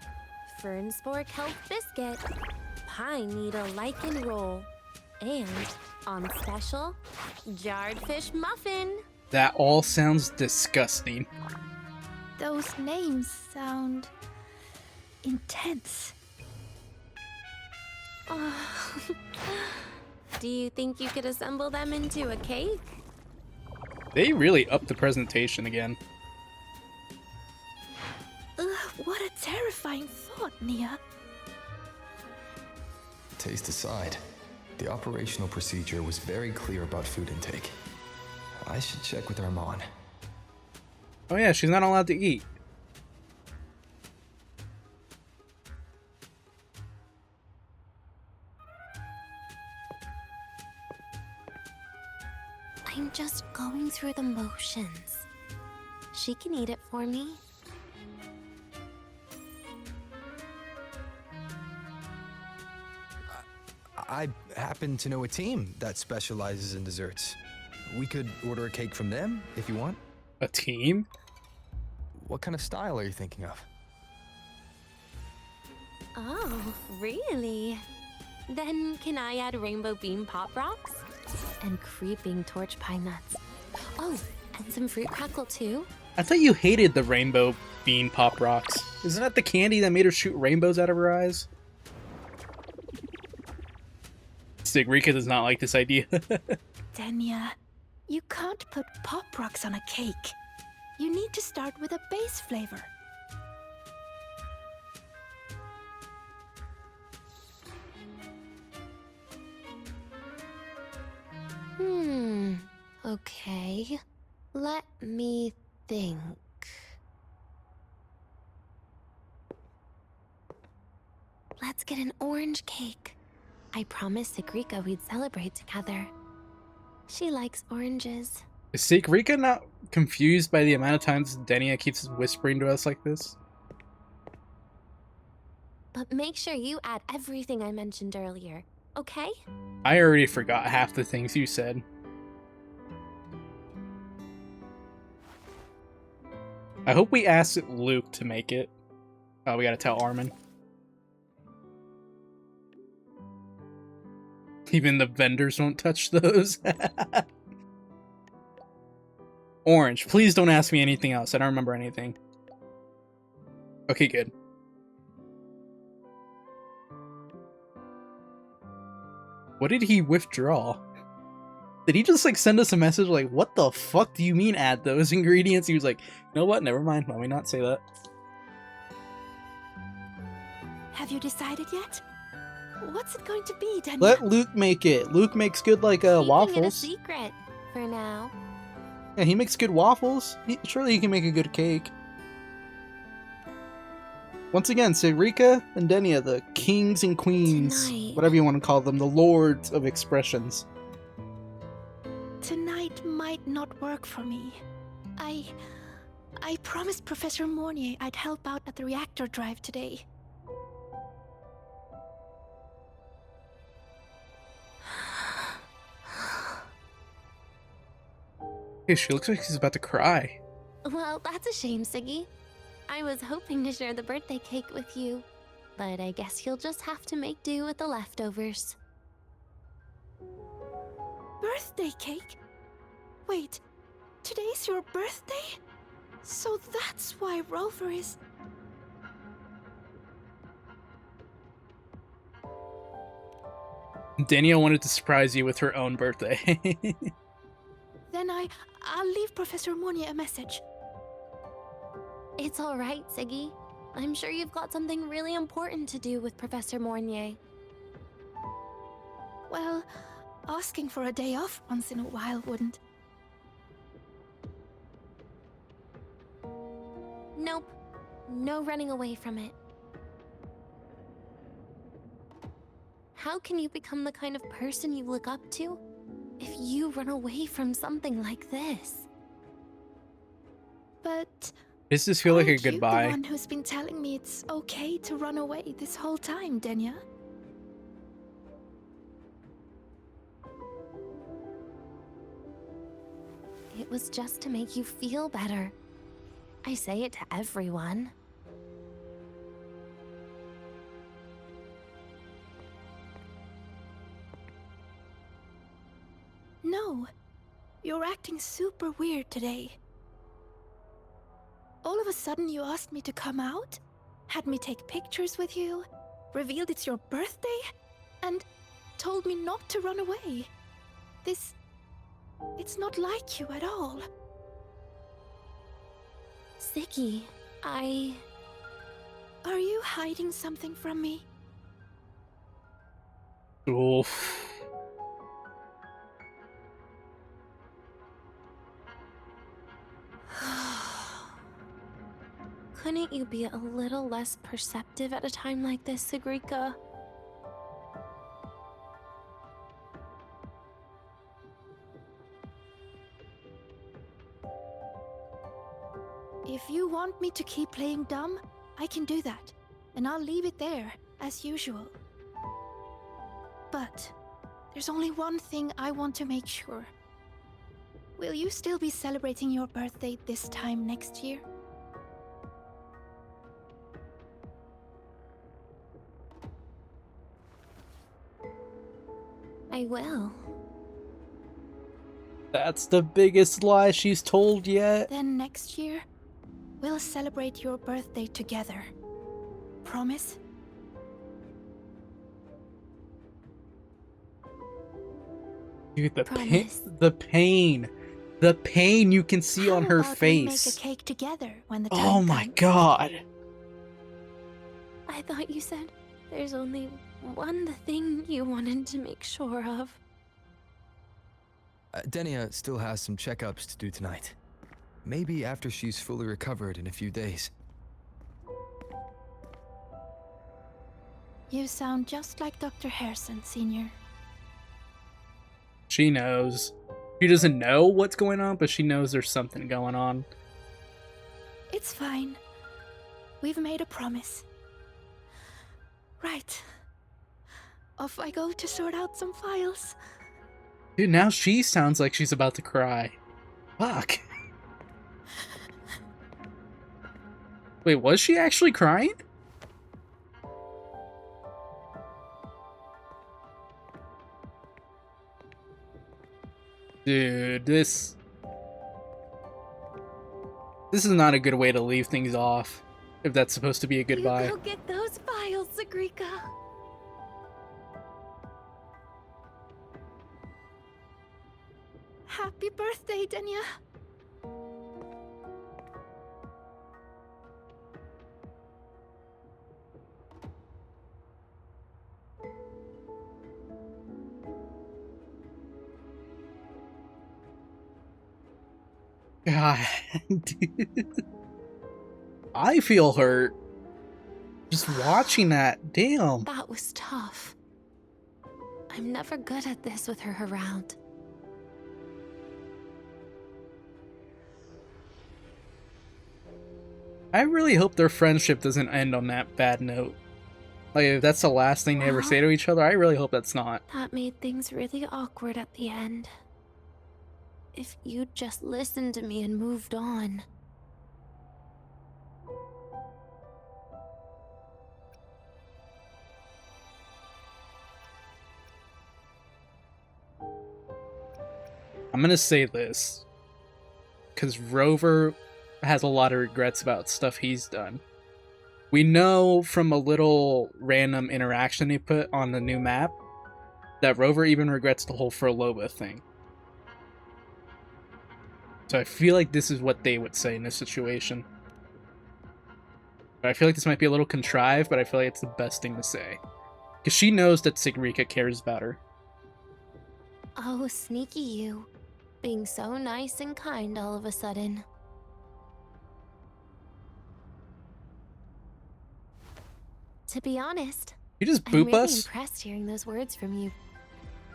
fern spore kelp biscuit, pine needle lichen roll, and, on special, jarred fish muffin. That all sounds disgusting. Those names sound intense. Do you think you could assemble them into a cake? They really upped the presentation again. Ugh, what a terrifying thought, Nia. Taste aside, the operational procedure was very clear about food intake. I should check with Armand. Oh yeah, she's not allowed to eat. I'm just going through the motions. She can eat it for me. I happen to know a team that specializes in desserts. We could order a cake from them if you want. A team? What kind of style are you thinking of? Oh, really? Then can I add rainbow bean pop rocks? And creeping torch pine nuts. Oh, and some fruit crackle too? I thought you hated the rainbow bean pop rocks. Isn't that the candy that made her shoot rainbows out of her eyes? Sigrika does not like this idea. Denia, you can't put pop rocks on a cake. You need to start with a base flavor. Okay. Let me think. Let's get an orange cake. I promised Sigrika we'd celebrate together. She likes oranges. Is Sigrika not confused by the amount of times Denia keeps whispering to us like this? But make sure you add everything I mentioned earlier, okay? I already forgot half the things you said. I hope we asked Luke to make it. Oh, we gotta tell Armin. Even the vendors won't touch those. Orange, please don't ask me anything else. I don't remember anything. Okay, good. What did he withdraw? Did he just like send us a message like, what the fuck do you mean add those ingredients? He was like, you know what, never mind, let me not say that. Have you decided yet? What's it going to be, Denia? Let Luke make it. Luke makes good like waffles. Keeping it a secret for now. Yeah, he makes good waffles. Surely he can make a good cake. Once again, Sigrika and Denia, the kings and queens, Tonight. whatever you want to call them, the lords of expressions. Tonight might not work for me. I promised Professor Mornier I'd help out at the reactor drive today. Hey, she looks like she's about to cry. Well, that's a shame, Siggy. I was hoping to share the birthday cake with you, but I guess you'll just have to make do with the leftovers. Birthday cake? Wait, today's your birthday? So that's why Rover is... Denia wanted to surprise you with her own birthday. Then I'll leave Professor Monia a message. It's all right, Seque. I'm sure you've got something really important to do with Professor Mornier. Well, asking for a day off once in a while wouldn't. Nope. No running away from it. How can you become the kind of person you look up to if you run away from something like this? But Does this feel like a aren't you goodbye? the one who's been telling me it's okay to run away this whole time, Denia? It was just to make you feel better. I say it to everyone. No, you're acting super weird today. All of a sudden you asked me to come out, had me take pictures with you, revealed it's your birthday, and told me not to run away. It's not like you at all. Seque, Are you hiding something from me? Oof. Couldn't you be a little less perceptive at a time like this, Sagrika? If you want me to keep playing dumb, I can do that, and I'll leave it there, as usual. But there's only one thing I want to make sure. Will you still be celebrating your birthday this time next year? I will. That's the biggest lie she's told yet. Then next year, we'll celebrate your birthday together. Promise? Dude, the Promise. the pain you can see on her How about we face. make a cake together when the time Oh my comes? god. I thought you said there's only one thing you wanted to make sure of. Denia still has some checkups to do tonight. Maybe after she's fully recovered in a few days. You sound just like Dr. Harrison, Senior. She knows. She doesn't know what's going on, but she knows there's something going on. It's fine. We've made a promise. Right. Off I go to sort out some files. Dude, now she sounds like she's about to cry. Fuck. Wait, was she actually crying? Dude, this is not a good way to leave things off, if that's supposed to be a goodbye. You go get those files, Sagrika. Happy birthday, Denia. God, dude. I feel hurt. Just watching that. Damn. That was tough. I'm never good at this with her around. I really hope their friendship doesn't end on that bad note. Like, if that's the last thing they ever say to each other, I really hope that's not. That made things really awkward at the end. If you'd just listened to me and moved on. I'm gonna say this, because Rover has a lot of regrets about stuff he's done. We know from a little random interaction he put on the new map that Rover even regrets the whole Furloba thing. So I feel like this is what they would say in this situation. I feel like this might be a little contrived, but I feel like it's the best thing to say. Because she knows that Seque cares about her. Oh, sneaky you. Being so nice and kind all of a sudden. To be honest, You just I'm boop really us? impressed hearing those words from you.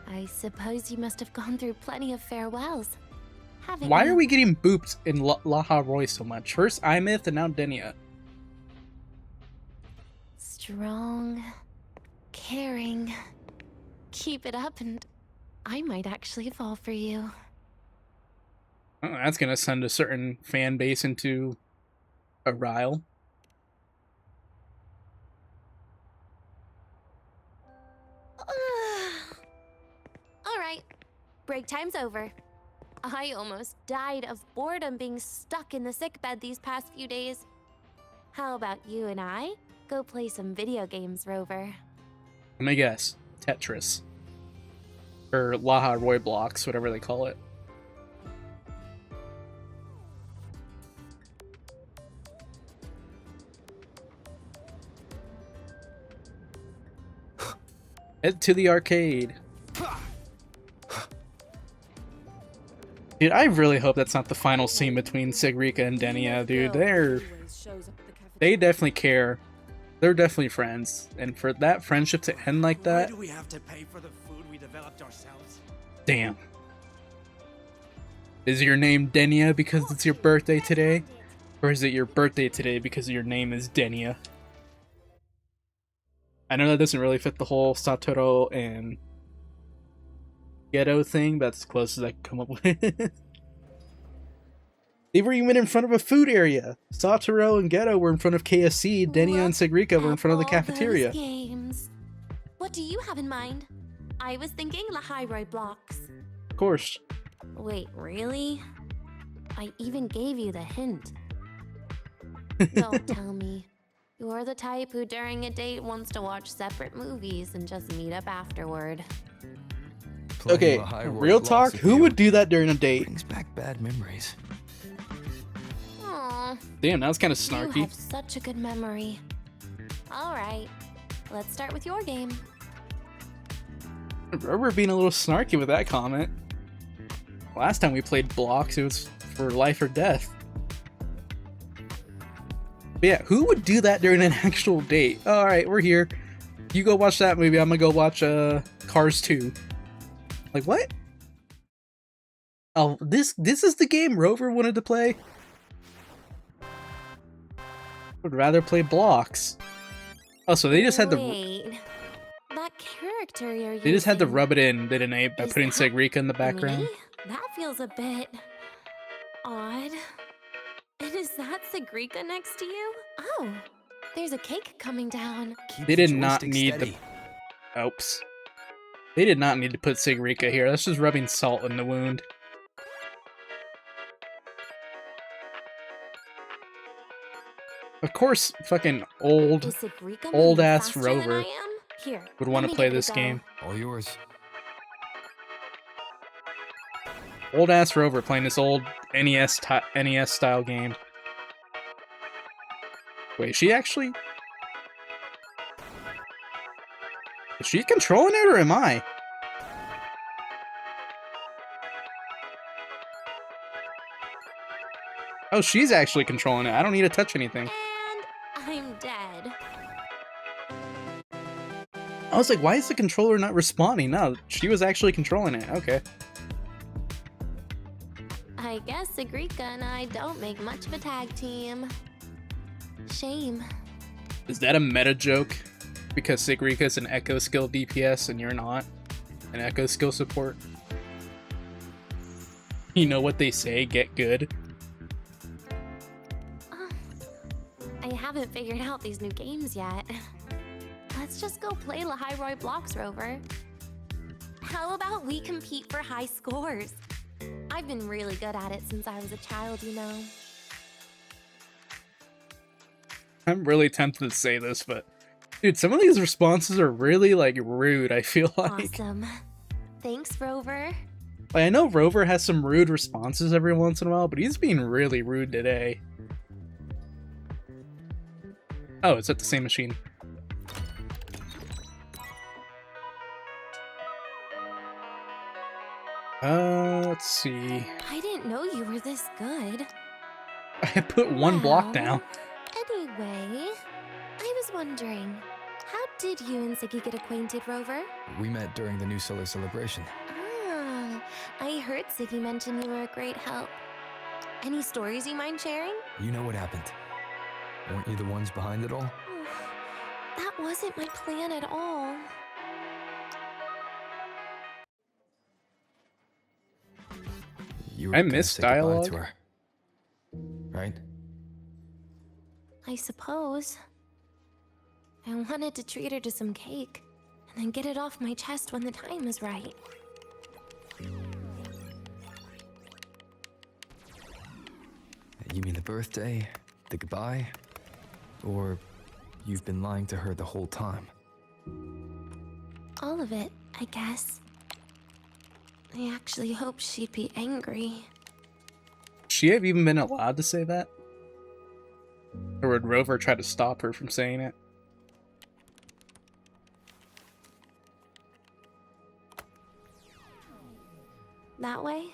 I suppose you must have gone through plenty of farewells, haven't Why you? are we getting booped in Lahai-Roi so much? First Imyth and now Denia. Strong, caring. Keep it up and I might actually fall for you. Oh, that's gonna send a certain fan base into a rile. Alright, break time's over. I almost died of boredom being stuck in the sickbed these past few days. How about you and I go play some video games, Rover? Let me guess. Tetris. Or Lahai-Roi blocks, whatever they call it. Head to the arcade. Dude, I really hope that's not the final scene between Seque and Denia, dude. They definitely care. They're definitely friends. And for that friendship to end like that... Why do we have to pay for the food we developed ourselves? Damn. Is your name Denia because it's your birthday today? Or is it your birthday today because your name is Denia? I know that doesn't really fit the whole Satoru and Ghetto thing, but that's as close as I can come up with. They were even in front of a food area. Satoru and Ghetto were in front of KFC, Denia and Seque were in front of the cafeteria. Games. What do you have in mind? I was thinking Lahai-Roi blocks. Of course. Wait, really? I even gave you the hint. Don't tell me. You're the type who during a date wants to watch separate movies and just meet up afterward. Okay, real talk, who would do that during a date? Brings back bad memories. Aww. Damn, that was kind of You snarky. have such a good memory. Alright, let's start with your game. Rover being a little snarky with that comment. Last time we played blocks, it was for life or death. But yeah, who would do that during an actual date? Alright, we're here. You go watch that movie, I'm gonna go watch Cars 2. Like, what? Oh, this is the game Rover wanted to play? Would rather play blocks. Oh, so they just had to... Wait, that character you're They just had to using, rub it in, didn't they? By putting Seque in the background. me? That feels a bit odd. And is that Seque next to you? Oh, there's a cake coming down. They did not need to... Oops. They did not need to put Seque here. That's just rubbing salt in the wound. Of course, fucking old ass Rover would want to play this game. All yours. Old ass Rover playing this old NES style game. Wait, is she actually? Is she controlling it or am I? Oh, she's actually controlling it. I don't need to touch anything. I'm dead. I was like, why is the controller not responding? No, she was actually controlling it. Okay. I guess Seque and I don't make much of a tag team. Shame. Is that a meta joke? Because Seque is an echo skill DPS and you're not an echo skill support? You know what they say, get good. I haven't figured out these new games yet. Let's just go play Lahai-Roi blocks, Rover. How about we compete for high scores? I've been really good at it since I was a child, you know. I'm really tempted to say this, but dude, some of these responses are really like rude, I feel like. Awesome. Thanks, Rover. Like, I know Rover has some rude responses every once in a while, but he's being really rude today. Oh, it's at the same machine. Let's see. I didn't know you were this good. I put one block down. Anyway, I was wondering, how did you and Seque get acquainted, Rover? We met during the New Solar celebration. Ah, I heard Seque mention you were a great help. Any stories you mind sharing? You know what happened. Weren't you the ones behind it all? That wasn't my plan at all. You were I gonna missed say goodbye dialogue. to her, right? I suppose. I wanted to treat her to some cake, and then get it off my chest when the time is right. You mean the birthday, the goodbye, or you've been lying to her the whole time? All of it, I guess. I actually hoped she'd be angry. She have even been allowed to say that? Or would Rover try to stop her from saying it? That way,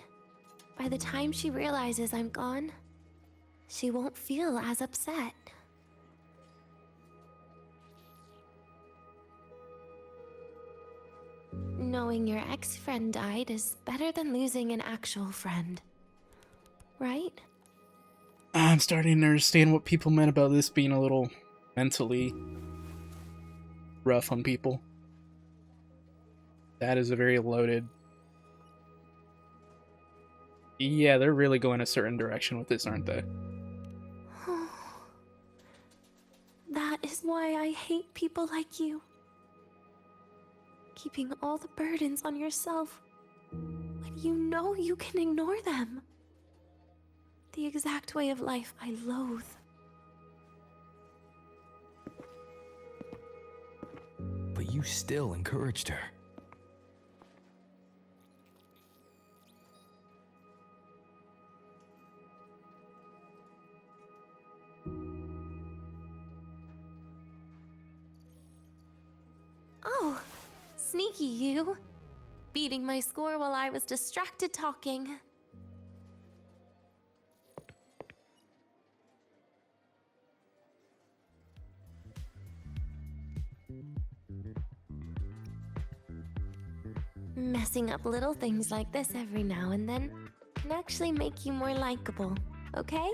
by the time she realizes I'm gone, she won't feel as upset. Knowing your ex-friend died is better than losing an actual friend. Right? I'm starting to understand what people meant about this being a little mentally rough on people. That is a very loaded... Yeah, they're really going a certain direction with this, aren't they? That is why I hate people like you. Keeping all the burdens on yourself when you know you can ignore them. The exact way of life I loathe. But you still encouraged her. Oh, sneaky you. Beating my score while I was distracted talking. Messing up little things like this every now and then can actually make you more likable, okay?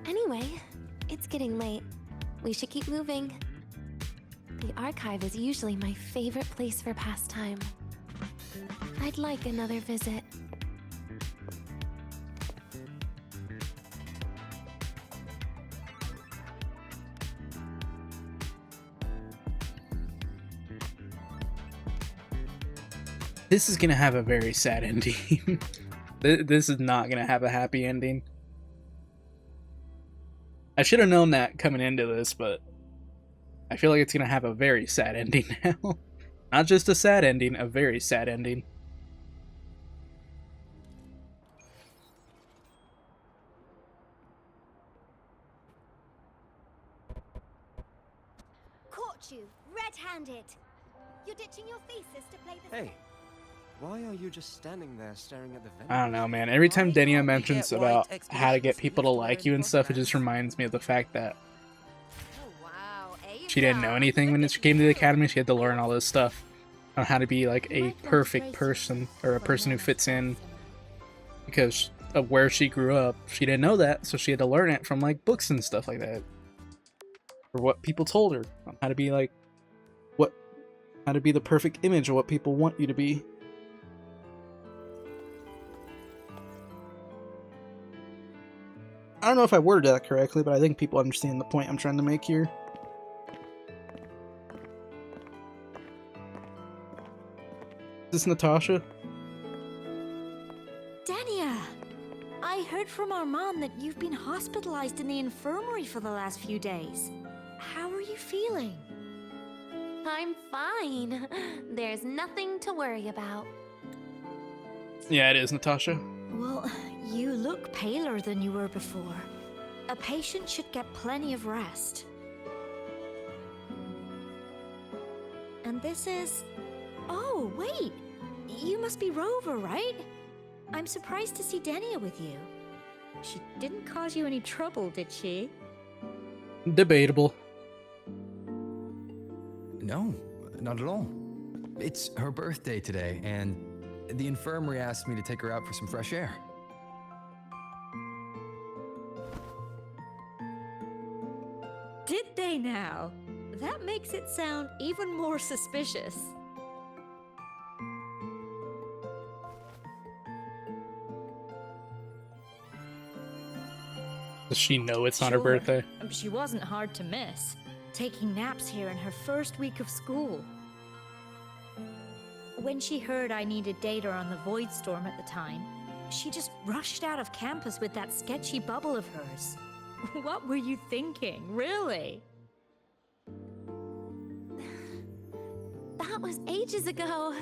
Anyway, it's getting late. We should keep moving. The archive is usually my favorite place for pastime. I'd like another visit. This is gonna have a very sad ending. This is not gonna have a happy ending. I should have known that coming into this, but I feel like it's gonna have a very sad ending now. Not just a sad ending, a very sad ending. Caught you, red-handed. You're ditching your thesis to play the... Hey, why are you just standing there staring at the vent? I don't know, man. Every time Denia mentions about how to get people to like you and stuff, it just reminds me of the fact that she didn't know anything when she came to the academy. She had to learn all this stuff on how to be like a perfect person, or a person who fits in, because of where she grew up. She didn't know that, so she had to learn it from like books and stuff like that, or what people told her on how to be like how to be the perfect image of what people want you to be. I don't know if I worded that correctly, but I think people understand the point I'm trying to make here. Is this Natasha? Denia! I heard from our mom that you've been hospitalized in the infirmary for the last few days. How are you feeling? I'm fine. There's nothing to worry about. Yeah, it is, Natasha. Well, you look paler than you were before. A patient should get plenty of rest. And this is... Oh, wait! You must be Rover, right? I'm surprised to see Denia with you. She didn't cause you any trouble, did she? Debatable. No, not at all. It's her birthday today, and the infirmary asked me to take her out for some fresh air. Did they now? That makes it sound even more suspicious. Does she know it's not her birthday? She wasn't hard to miss, taking naps here in her first week of school. When she heard I needed data on the Void Storm at the time, she just rushed out of campus with that sketchy bubble of hers. What were you thinking, really? That was ages ago.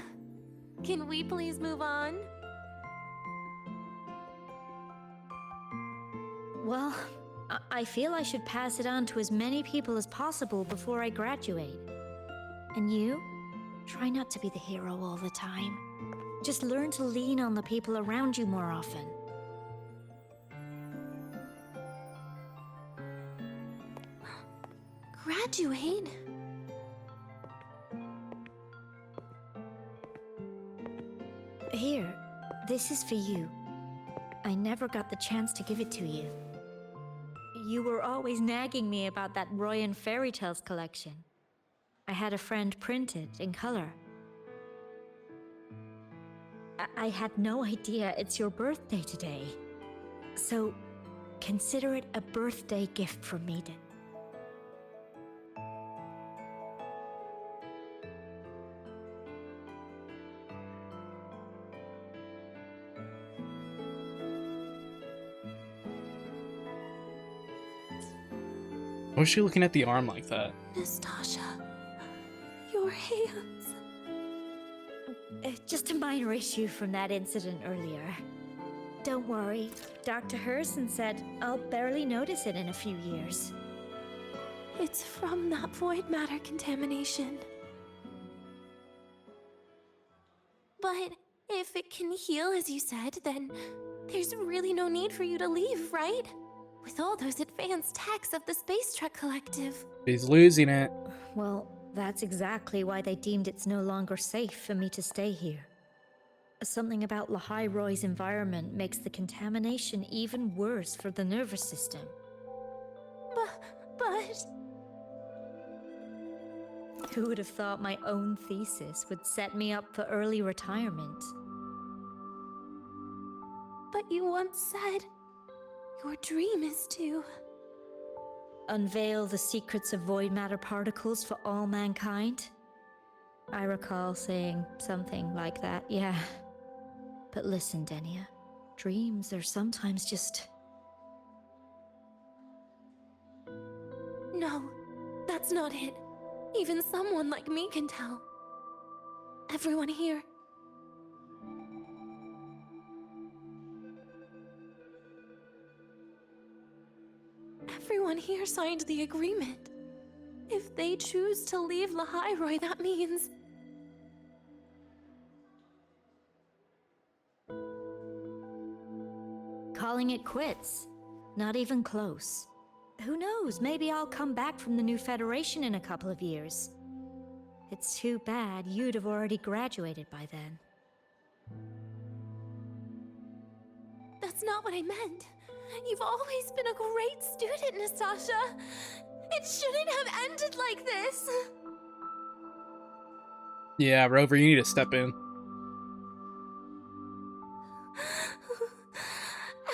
Can we please move on? Well, I feel I should pass it on to as many people as possible before I graduate. And you? Try not to be the hero all the time. Just learn to lean on the people around you more often. Graduate? Here, this is for you. I never got the chance to give it to you. You were always nagging me about that Roy and Fairy Tales collection. I had a friend print it in color. I had no idea it's your birthday today. So, consider it a birthday gift from me, then. Why was she looking at the arm like that? Nastasha, your hands. Just a minor issue from that incident earlier. Don't worry, Dr. Herson said I'll barely notice it in a few years. It's from that void matter contamination. But if it can heal, as you said, then there's really no need for you to leave, right? With all those advanced techs of the Space Trek Collective. She's losing it. Well, that's exactly why they deemed it's no longer safe for me to stay here. Something about Lahai-Roi's environment makes the contamination even worse for the nervous system. But... Who would have thought my own thesis would set me up for early retirement? But you once said... your dream is to... unveil the secrets of void matter particles for all mankind? I recall saying something like that, yeah. But listen, Denia, dreams are sometimes just... No, that's not it. Even someone like me can tell. Everyone here... everyone here signed the agreement. If they choose to leave Lahai-Roi, that means... calling it quits. Not even close. Who knows, maybe I'll come back from the new Federation in a couple of years. It's too bad you'd have already graduated by then. That's not what I meant. You've always been a great student, Nastasha. It shouldn't have ended like this. Yeah, Rover, you need to step in.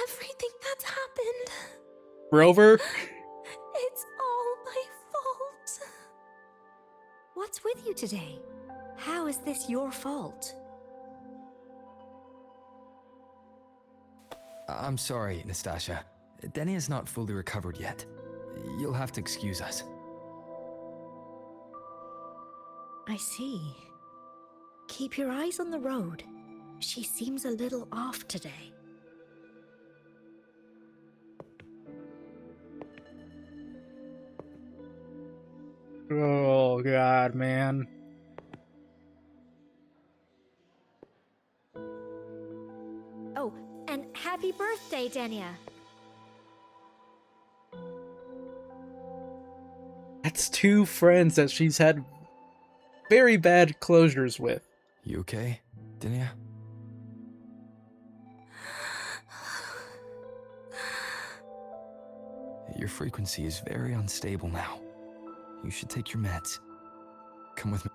Everything that's happened... Rover? It's all my fault. What's with you today? How is this your fault? I'm sorry, Nastasha. Denia's not fully recovered yet. You'll have to excuse us. I see. Keep your eyes on the road. She seems a little off today. Oh god, man. Oh, and happy birthday, Denia. That's two friends that she's had very bad closures with. You okay, Denia? Your frequency is very unstable now. You should take your meds. Come with me.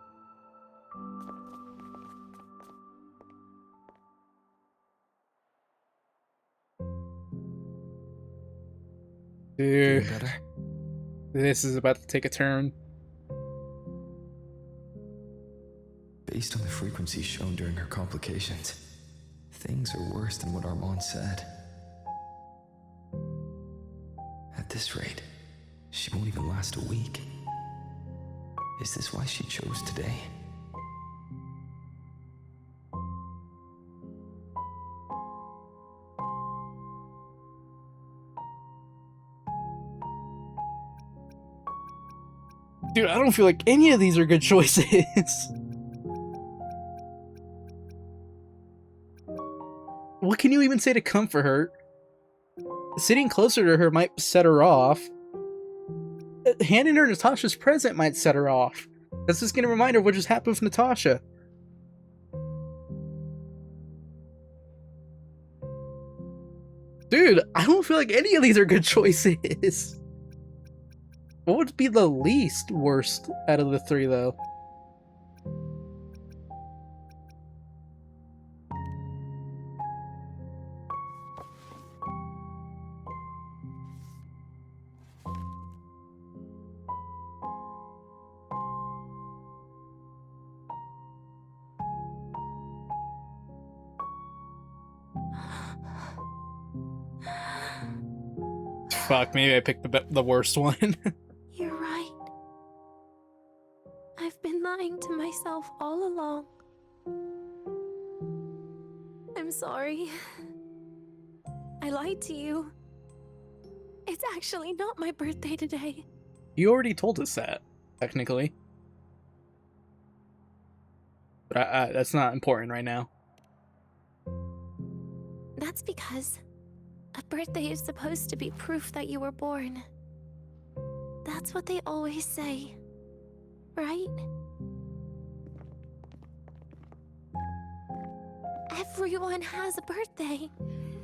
Dude, Feeling better? this is about to take a turn. Based on the frequency shown during her complications, things are worse than what Armand said. At this rate, she won't even last a week. Is this why she chose today? Dude, I don't feel like any of these are good choices. What can you even say to comfort her? Sitting closer to her might set her off. Handing her Natasha's present might set her off. That's just gonna remind her what just happened with Natasha. Dude, I don't feel like any of these are good choices. What would be the least worst out of the three, though? Fuck, maybe I picked the worst one. You're right. I've been lying to myself all along. I'm sorry. I lied to you. It's actually not my birthday today. You already told us that, technically. But that's not important right now. That's because a birthday is supposed to be proof that you were born. That's what they always say, right? Everyone has a birthday.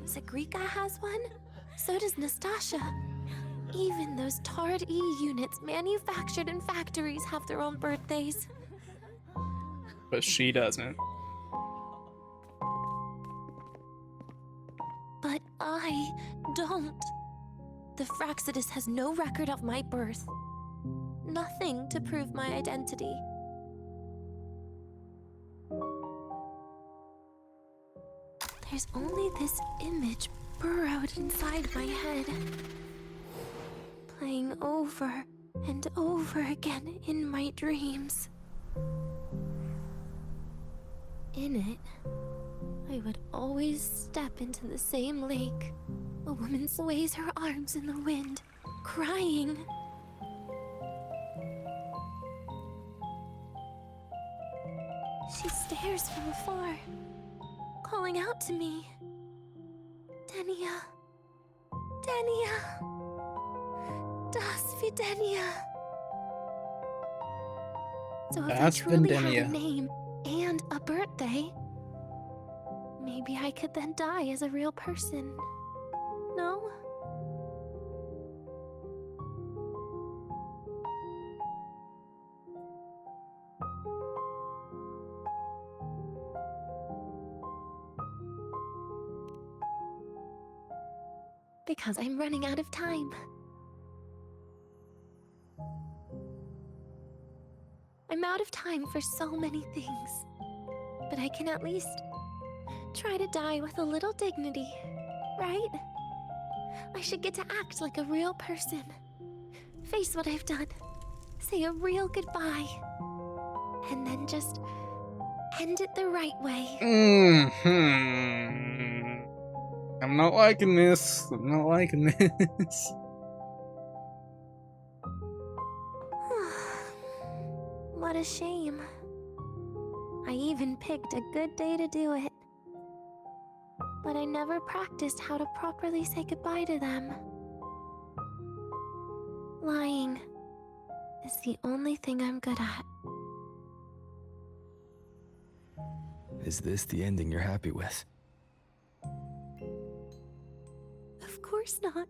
Seque has one, so does Nastasha. Even those tarred E units manufactured in factories have their own birthdays. But she doesn't. But I don't. The Fraxidus has no record of my birth. Nothing to prove my identity. There's only this image burrowed inside my head, playing over and over again in my dreams. In it, I would always step into the same lake. A woman sways her arms in the wind, crying. She stares from afar, calling out to me. Denia. Denia. Das wie Denia. So if I truly had a name and a birthday, maybe I could then die as a real person. No? Because I'm running out of time. I'm out of time for so many things, but I can at least try to die with a little dignity, right? I should get to act like a real person. Face what I've done. Say a real goodbye. and then just end it the right way. I'm not liking this. I'm not liking this. What a shame. I even picked a good day to do it. But I never practiced how to properly say goodbye to them. Lying is the only thing I'm good at. Is this the ending you're happy with? Of course not.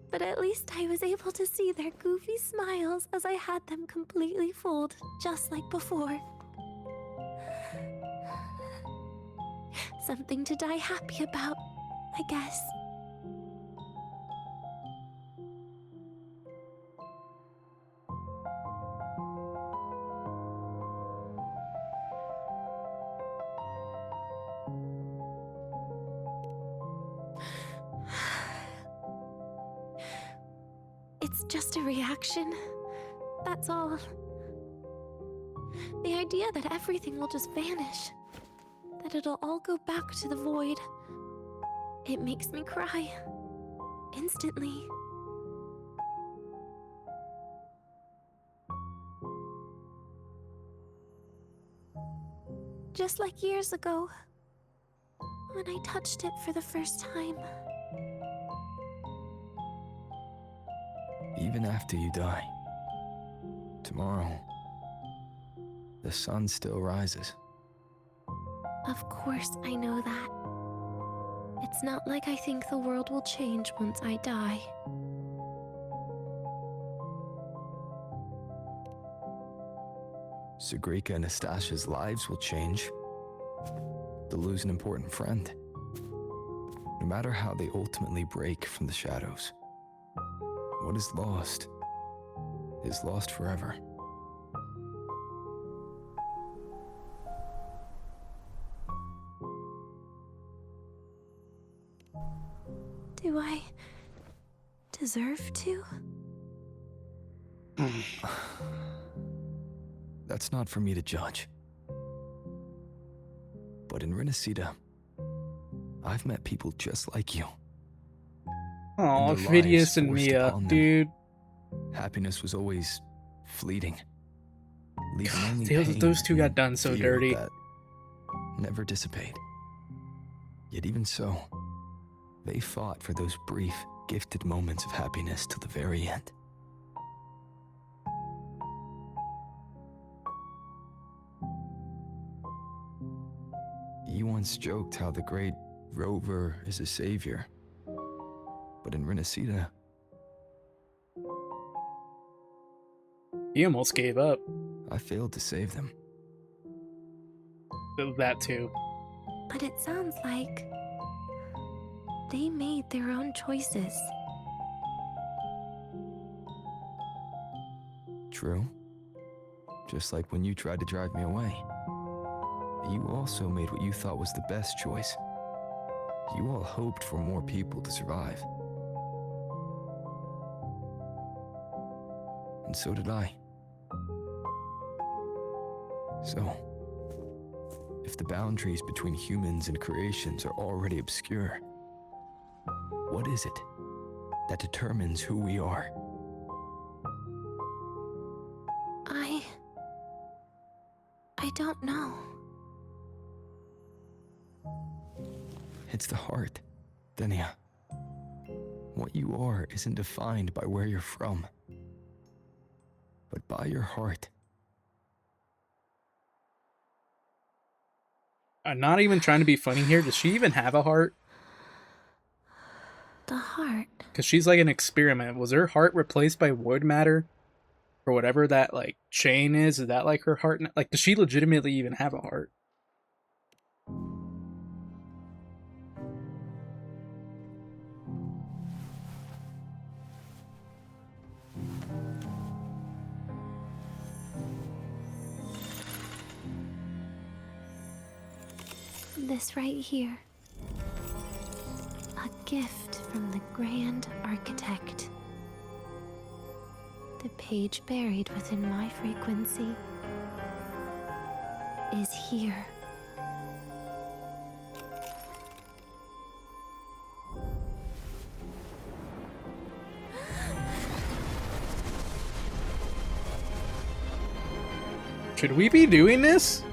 But at least I was able to see their goofy smiles as I had them completely fooled, just like before. Something to die happy about, I guess. It's just a reaction. That's all. The idea that everything will just vanish, that it'll all go back to the void, it makes me cry. Instantly. Just like years ago, when I touched it for the first time. Even after you die, tomorrow, the sun still rises. Of course I know that. It's not like I think the world will change once I die. Segrika and Nastasha's lives will change. They'll lose an important friend. No matter how they ultimately break from the shadows, what is lost forever. Do I deserve to? That's not for me to judge. But in Renacida, I've met people just like you. Aw, Phidias and Mia, dude. Happiness was always fleeting. Leaving only Those two pain got and done so fear dirty. that never dissipate. Yet even so, they fought for those brief, gifted moments of happiness till the very end. You once joked how the great Rover is a savior. But in Renacida, He almost gave up. I failed to save them. That too. But it sounds like they made their own choices. True. Just like when you tried to drive me away. You also made what you thought was the best choice. You all hoped for more people to survive. And so did I. So, if the boundaries between humans and creations are already obscure, what is it that determines who we are? I don't know. It's the heart, Denia. What you are isn't defined by where you're from, but by your heart. I'm not even trying to be funny here. Does she even have a heart? The heart. Because she's like an experiment. Was her heart replaced by void matter? Or whatever that, like, chain is? Is that like her heart? Like, does she legitimately even have a heart? This right here. A gift from the Grand Architect. The page buried within my frequency is here. Should we be doing this?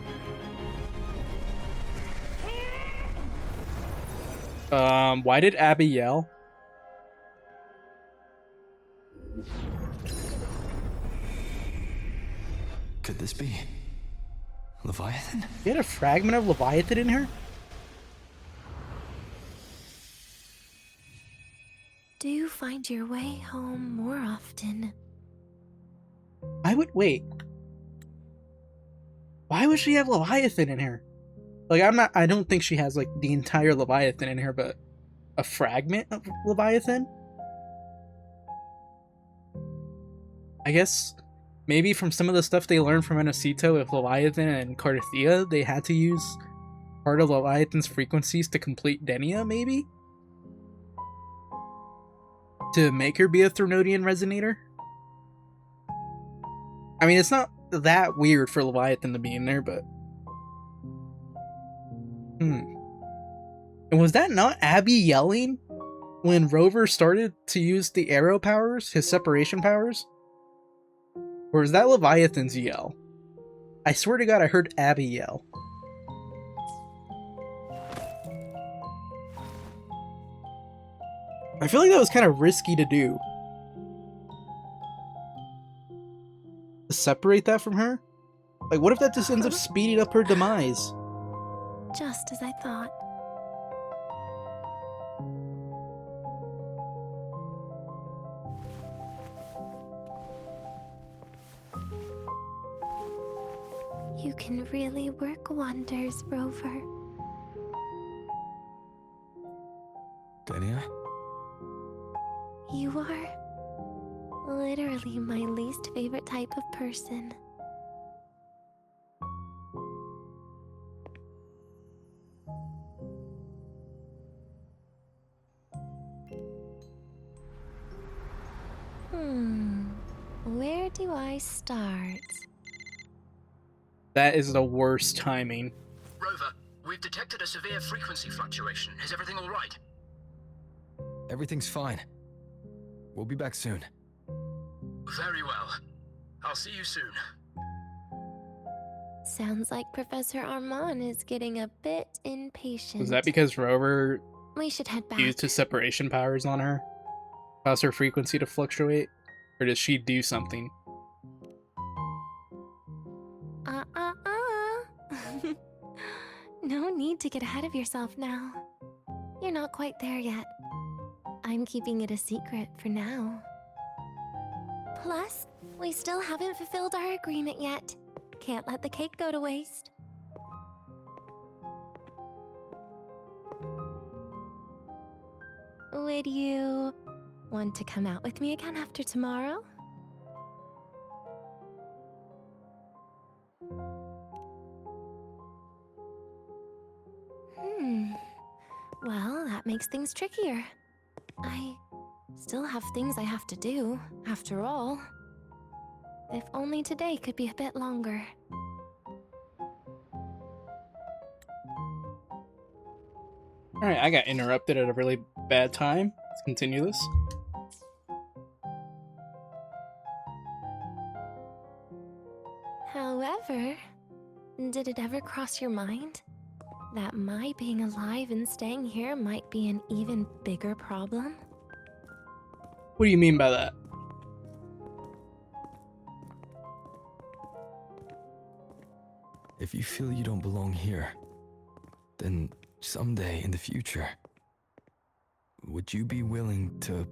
Why did Abby yell? Could this be Leviathan? You had a fragment of Leviathan in her? Do you find your way home more often? I would wait. Why would she have Leviathan in her? Like, I don't think she has like the entire Leviathan in her, but a fragment of Leviathan? I guess maybe from some of the stuff they learned from Anacito with Leviathan and Cardathea, they had to use part of Leviathan's frequencies to complete Denia, maybe? To make her be a Threnodian resonator? I mean, it's not that weird for Leviathan to be in there, but... And was that not Abby yelling when Rover started to use the arrow powers, his separation powers? Or is that Leviathan's yell? I swear to God I heard Abby yell. I feel like that was kind of risky to do. To separate that from her? Like, what if that just ends up speeding up her demise? Just as I thought. You can really work wonders, Rover. Denia? You are literally my least favorite type of person. Where do I start? That is the worst timing. Rover, we've detected a severe frequency fluctuation. Is everything all right? Everything's fine. We'll be back soon. Very well. I'll see you soon. Sounds like Professor Armand is getting a bit impatient. Was that because Rover We should head back. used his separation powers on her? Cause her frequency to fluctuate? Or does she do something? No need to get ahead of yourself now. You're not quite there yet. I'm keeping it a secret for now. Plus, we still haven't fulfilled our agreement yet. Can't let the cake go to waste. Would you want to come out with me again after tomorrow? Well, that makes things trickier. I still have things I have to do, after all. If only today could be a bit longer. Alright, I got interrupted at a really bad time. Let's continue this. However, did it ever cross your mind that my being alive and staying here might be an even bigger problem? What do you mean by that? If you feel you don't belong here, then someday in the future, would you be willing to...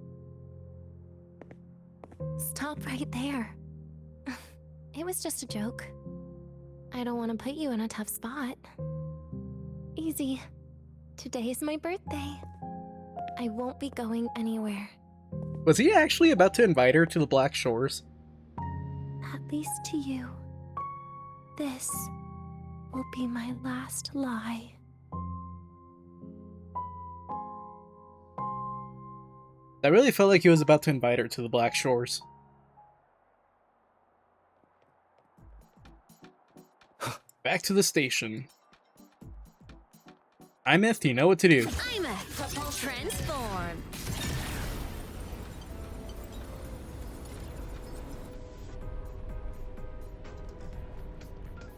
Stop right there. It was just a joke. I don't want to put you in a tough spot. Easy. Today is my birthday. I won't be going anywhere. Was he actually about to invite her to the Black Shores? At least to you. This will be my last lie. I really felt like he was about to invite her to the Black Shores. Back to the station. Imeth, you know what to do. Imeth, transform.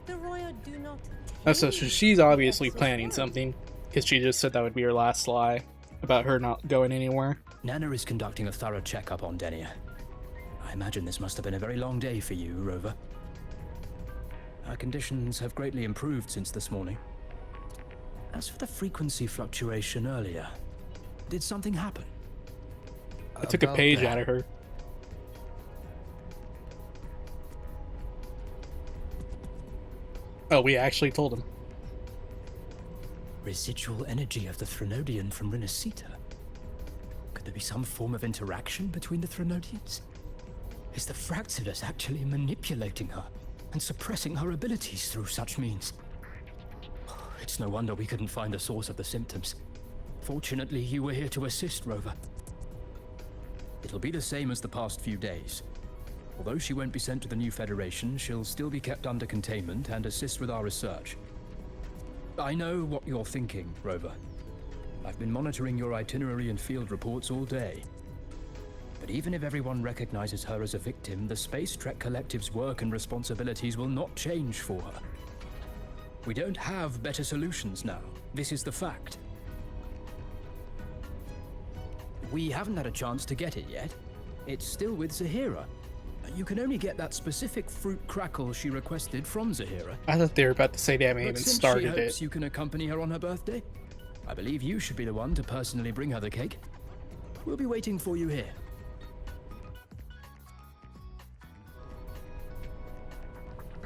The Royal do not. Oh, so she's obviously planning something, because she just said that would be her last lie about her not going anywhere. Nana is conducting a thorough checkup on Denia. I imagine this must have been a very long day for you, Rover. Her conditions have greatly improved since this morning. As for the frequency fluctuation earlier, did something happen? I took a page out of her. Oh, we actually told him. Residual energy of the Threnodian from Renacita. Could there be some form of interaction between the Threnodians? Is the Fraxidus actually manipulating her and suppressing her abilities through such means? It's no wonder we couldn't find the source of the symptoms. Fortunately, you were here to assist, Rover. It'll be the same as the past few days. Although she won't be sent to the new Federation, she'll still be kept under containment and assist with our research. I know what you're thinking, Rover. I've been monitoring your itinerary and field reports all day. But even if everyone recognizes her as a victim, the Space Trek Collective's work and responsibilities will not change for her. We don't have better solutions now. This is the fact. We haven't had a chance to get it yet. It's still with Zahira. You can only get that specific fruit crackle she requested from Zahira. I thought they were about to say they haven't even started she hopes it. You can accompany her on her birthday. I believe you should be the one to personally bring her the cake. We'll be waiting for you here.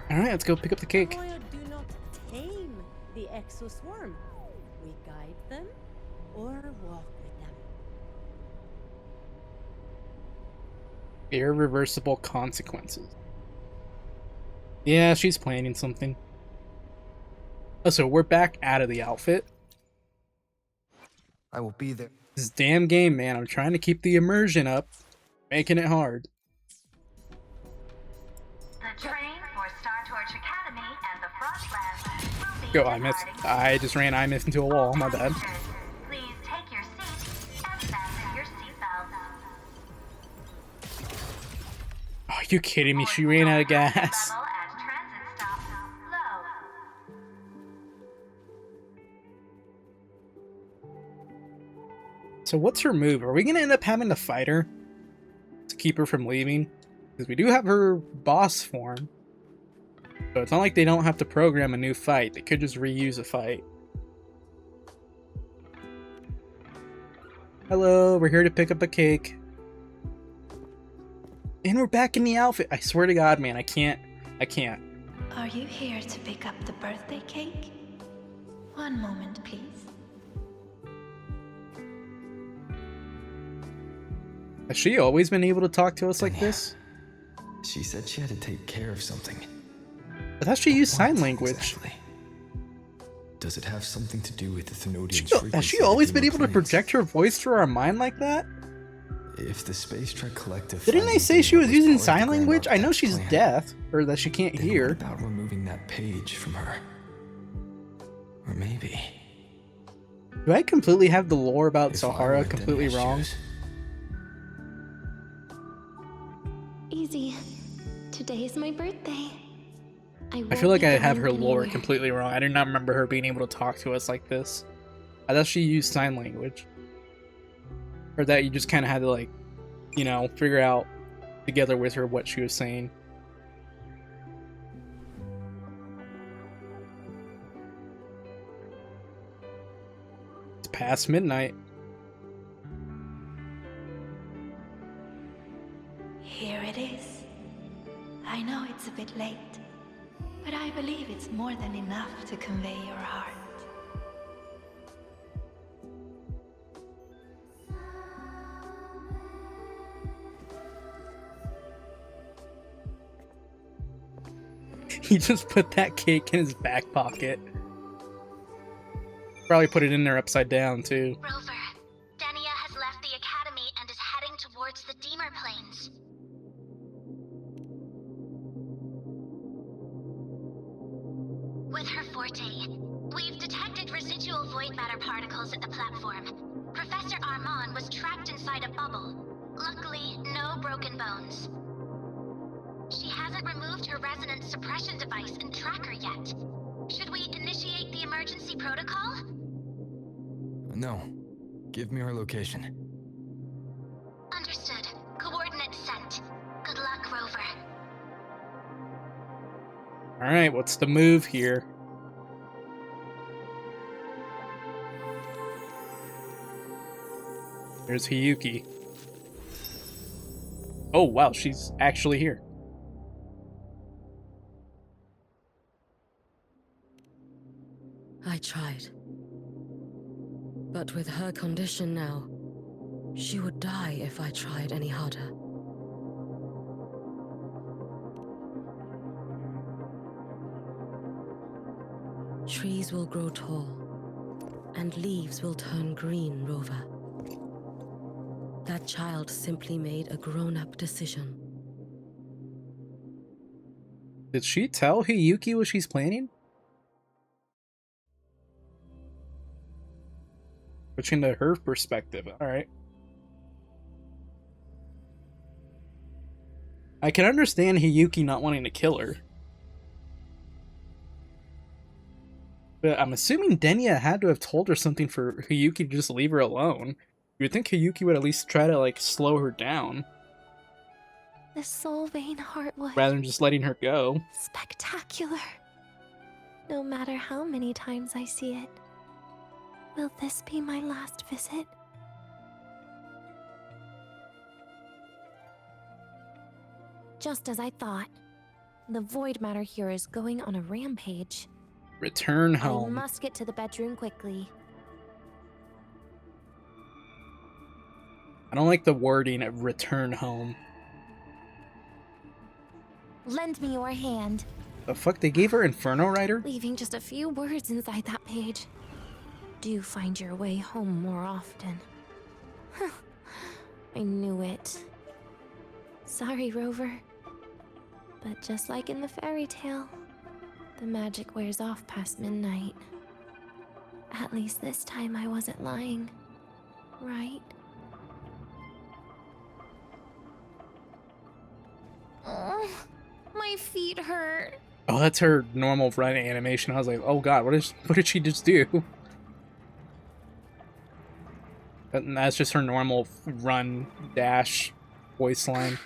Alright, let's go pick up the cake. Royal do not tame the exoswarm. We guide them or walk with them. Irreversible consequences. Yeah, she's planning something. Oh, so we're back out of the outfit. I will be there. This damn game, man. I'm trying to keep the immersion up. Making it hard. The train for Star Torch Academy and the Frostlands will be Go, I just ran Imeth into a wall. My bad. Please take your seats and fasten your seatbelts. Are you kidding me? She ran out of gas. So what's her move? Are we gonna end up having to fight her to keep her from leaving? Because we do have her boss form. So it's not like they don't have to program a new fight. They could just reuse a fight. Hello, we're here to pick up a cake. And we're back in the outfit. I swear to God, man, I can't. Are you here to pick up the birthday cake? One moment, please. Has she always been able to talk to us like this? She said she had to take care of something. I thought she used sign language. Exactly. Does it have something to do with the Thenodian frequency? Has she always been able to project her voice through our mind like that? If the Space Trek Collective... Didn't they say she was using sign language? I know she's deaf, or that she can't hear. What about removing that page from her? Or maybe... Do I completely have the lore about Sahara completely wrong? Easy. Today is my birthday. I feel like I have her lore completely wrong. I do not remember her being able to talk to us like this. I thought she used sign language. Or that you just kind of had to, like, you know, figure out together with her what she was saying. It's past midnight. Here it is. I know it's a bit late, but I believe it's more than enough to convey your heart. He just put that cake in his back pocket. Probably put it in there upside down, too. Rover, Denia has left the academy and is heading towards the Deemer Plains. With her forte, we've detected residual void matter particles at the platform. Professor Armand was trapped inside a bubble. Luckily, no broken bones. She hasn't removed her resonance suppression device and tracker yet. Should we initiate the emergency protocol? No. Give me her location. Understood. Coordinates sent. Good luck, Rover. Alright, what's the move here? There's Hiyuki. Oh wow, she's actually here. I tried. But with her condition now, she would die if I tried any harder. Trees will grow tall, and leaves will turn green, Rover. That child simply made a grown-up decision. Did she tell Hiyuki what she's planning? Switching to her perspective, alright. I can understand Hiyuki not wanting to kill her. But I'm assuming Denia had to have told her something for Hiyuki to just leave her alone. You would think Hiyuki would at least try to, like, slow her down. The soul vein heartwood. Rather than just letting her go. Spectacular. No matter how many times I see it. Will this be my last visit? Just as I thought. The void matter here is going on a rampage. Return home. I must get to the bedroom quickly. I don't like the wording of return home. Lend me your hand. The fuck, they gave her Inferno Rider? Leaving just a few words inside that page. Do find your way home more often. I knew it. Sorry, Rover. But just like in the fairy tale, the magic wears off past midnight. At least this time I wasn't lying, right? Oh, my feet hurt. Oh, that's her normal run animation. I was like, oh god, what did she just do? And that's just her normal run, dash, voice line.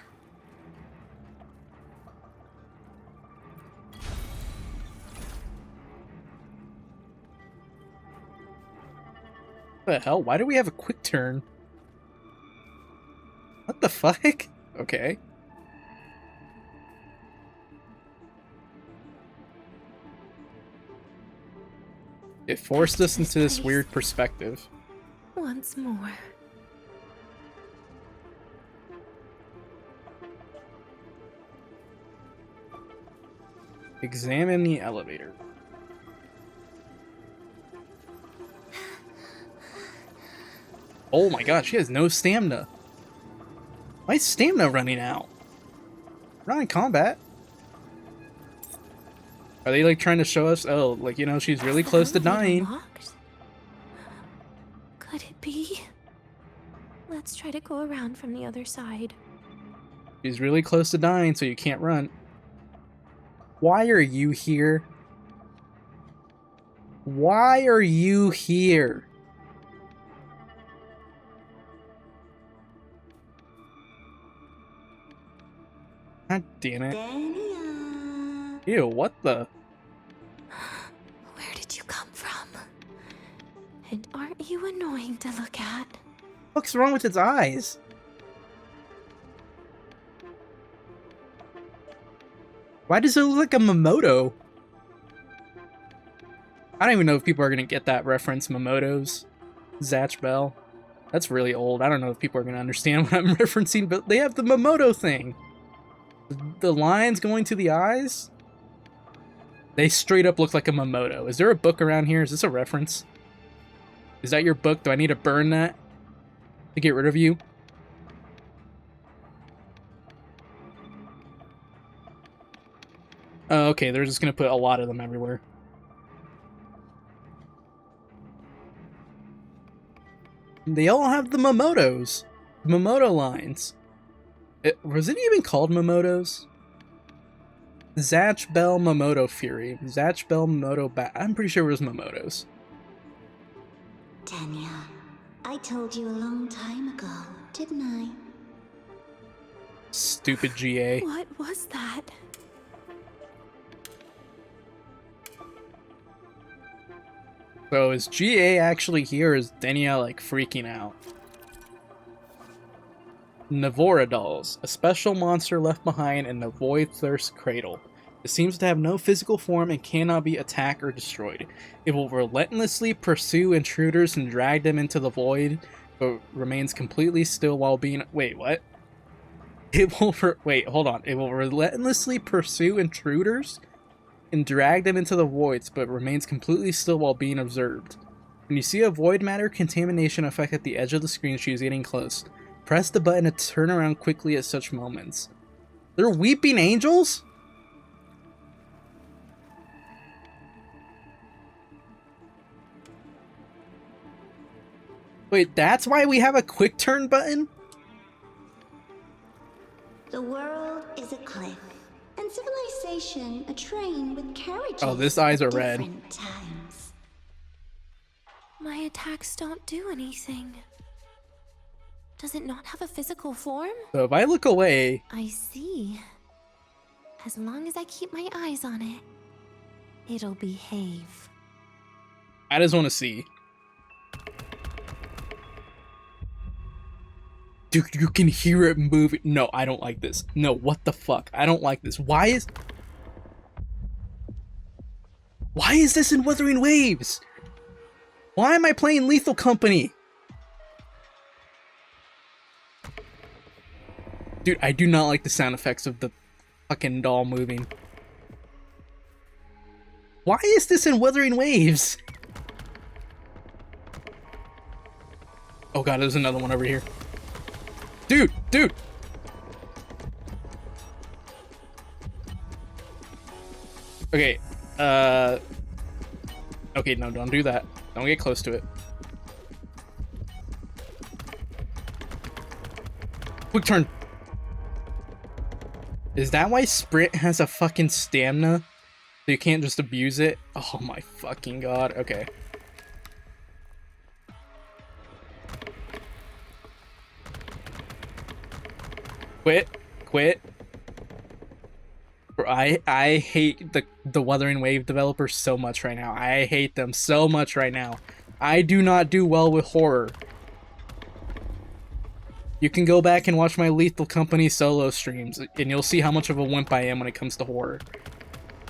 What the hell? Why do we have a quick turn? What the fuck? Okay. It forced us into this weird perspective. Once more. Examine the elevator. Oh my god, she has no stamina. Why is stamina running out? We're not in combat. Are they like trying to show us, oh, like, you know, she's really close to dying. Could it be? Let's try to go around from the other side. She's really close to dying, so you can't run. Why are you here? Why are you here? God damn it. Denia. Ew, what the? Where did you come from? And aren't you annoying to look at? What's wrong with its eyes? Why does it look like a Momoto? I don't even know if people are gonna get that reference, Momotos. Zatch Bell. That's really old. I don't know if people are gonna understand what I'm referencing, but they have the Momoto thing. The lines going to the eyes? They straight up look like a Momoto. Is there a book around here? Is this a reference? Is that your book? Do I need to burn that to get rid of you? Oh, okay, they're just gonna put a lot of them everywhere. They all have the Momotos. Momoto lines. Was it even called Momotos? Zatch Bell Momoto Fury. Zatch Bell Momoto I'm pretty sure it was Momotos. Denia, I told you a long time ago, didn't I? Stupid GA. What was that? So is GA actually here, or is Denia like freaking out? Navora dolls, a special monster left behind in the Void Thirst Cradle. It seems to have no physical form and cannot be attacked or destroyed. It will relentlessly pursue intruders and drag them into the void, but remains completely still while being— wait, what? It will— wait, hold on. It will relentlessly pursue intruders and drag them into the voids, but remains completely still while being observed. When you see a void matter contamination effect at the edge of the screen, she is getting close. Press the button to turn around quickly at such moments. They're weeping angels? Wait, that's why we have a quick turn button? The world is a cliff, and civilization a train with carriages. Oh, this eyes are red. Times. My attacks don't do anything. Does it not have a physical form? So if I look away... I see. As long as I keep my eyes on it, it'll behave. I just want to see. Dude, you can hear it moving. No, I don't like this. No, what the fuck? I don't like this. Why is this in Wuthering Waves? Why am I playing Lethal Company? Dude, I do not like the sound effects of the fucking doll moving. Why is this in Wuthering Waves? Oh god, there's another one over here. Dude! Okay, okay, no, don't do that. Don't get close to it. Quick turn! Is that why Sprint has a fucking stamina? So you can't just abuse it? Oh my fucking god, okay. Quit. Bro, I hate the Wuthering Wave developers so much right now. I hate them so much right now. I do not do well with horror. You can go back and watch my Lethal Company solo streams, and you'll see how much of a wimp I am when it comes to horror.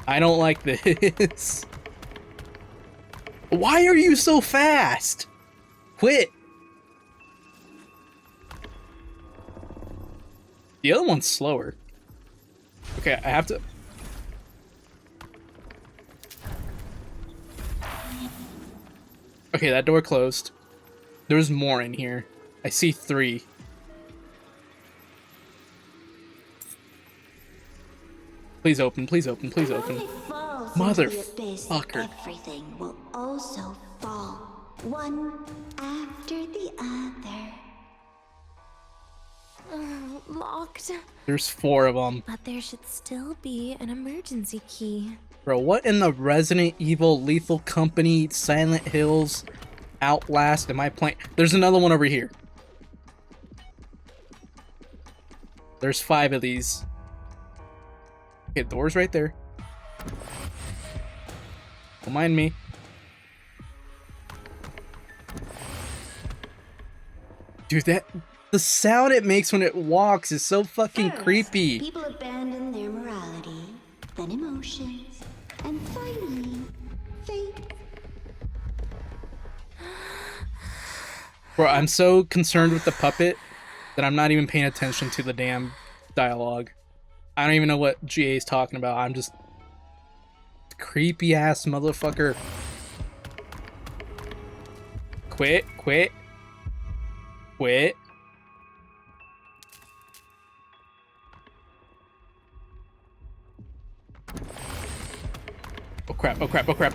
I don't like this. Why are you so fast? Quit. The other one's slower. Okay, I have to... Okay, that door closed. There's more in here. I see 3. Please open, please open, please open. Motherfucker. Everything will also fall, one after the other. Locked. There's 4 of them. But there should still be an emergency key. Bro, what in the Resident Evil, Lethal Company, Silent Hills, Outlast am I playing? There's another one over here. There's 5 of these. Okay, door's right there. Don't mind me. Dude, the sound it makes when it walks is so fucking creepy. People abandon their morality, then emotions, and finally, fate. Bro, I'm so concerned with the puppet that I'm not even paying attention to the damn dialogue. I don't even know what GA is talking about. I'm just... creepy ass motherfucker. Quit. Oh crap.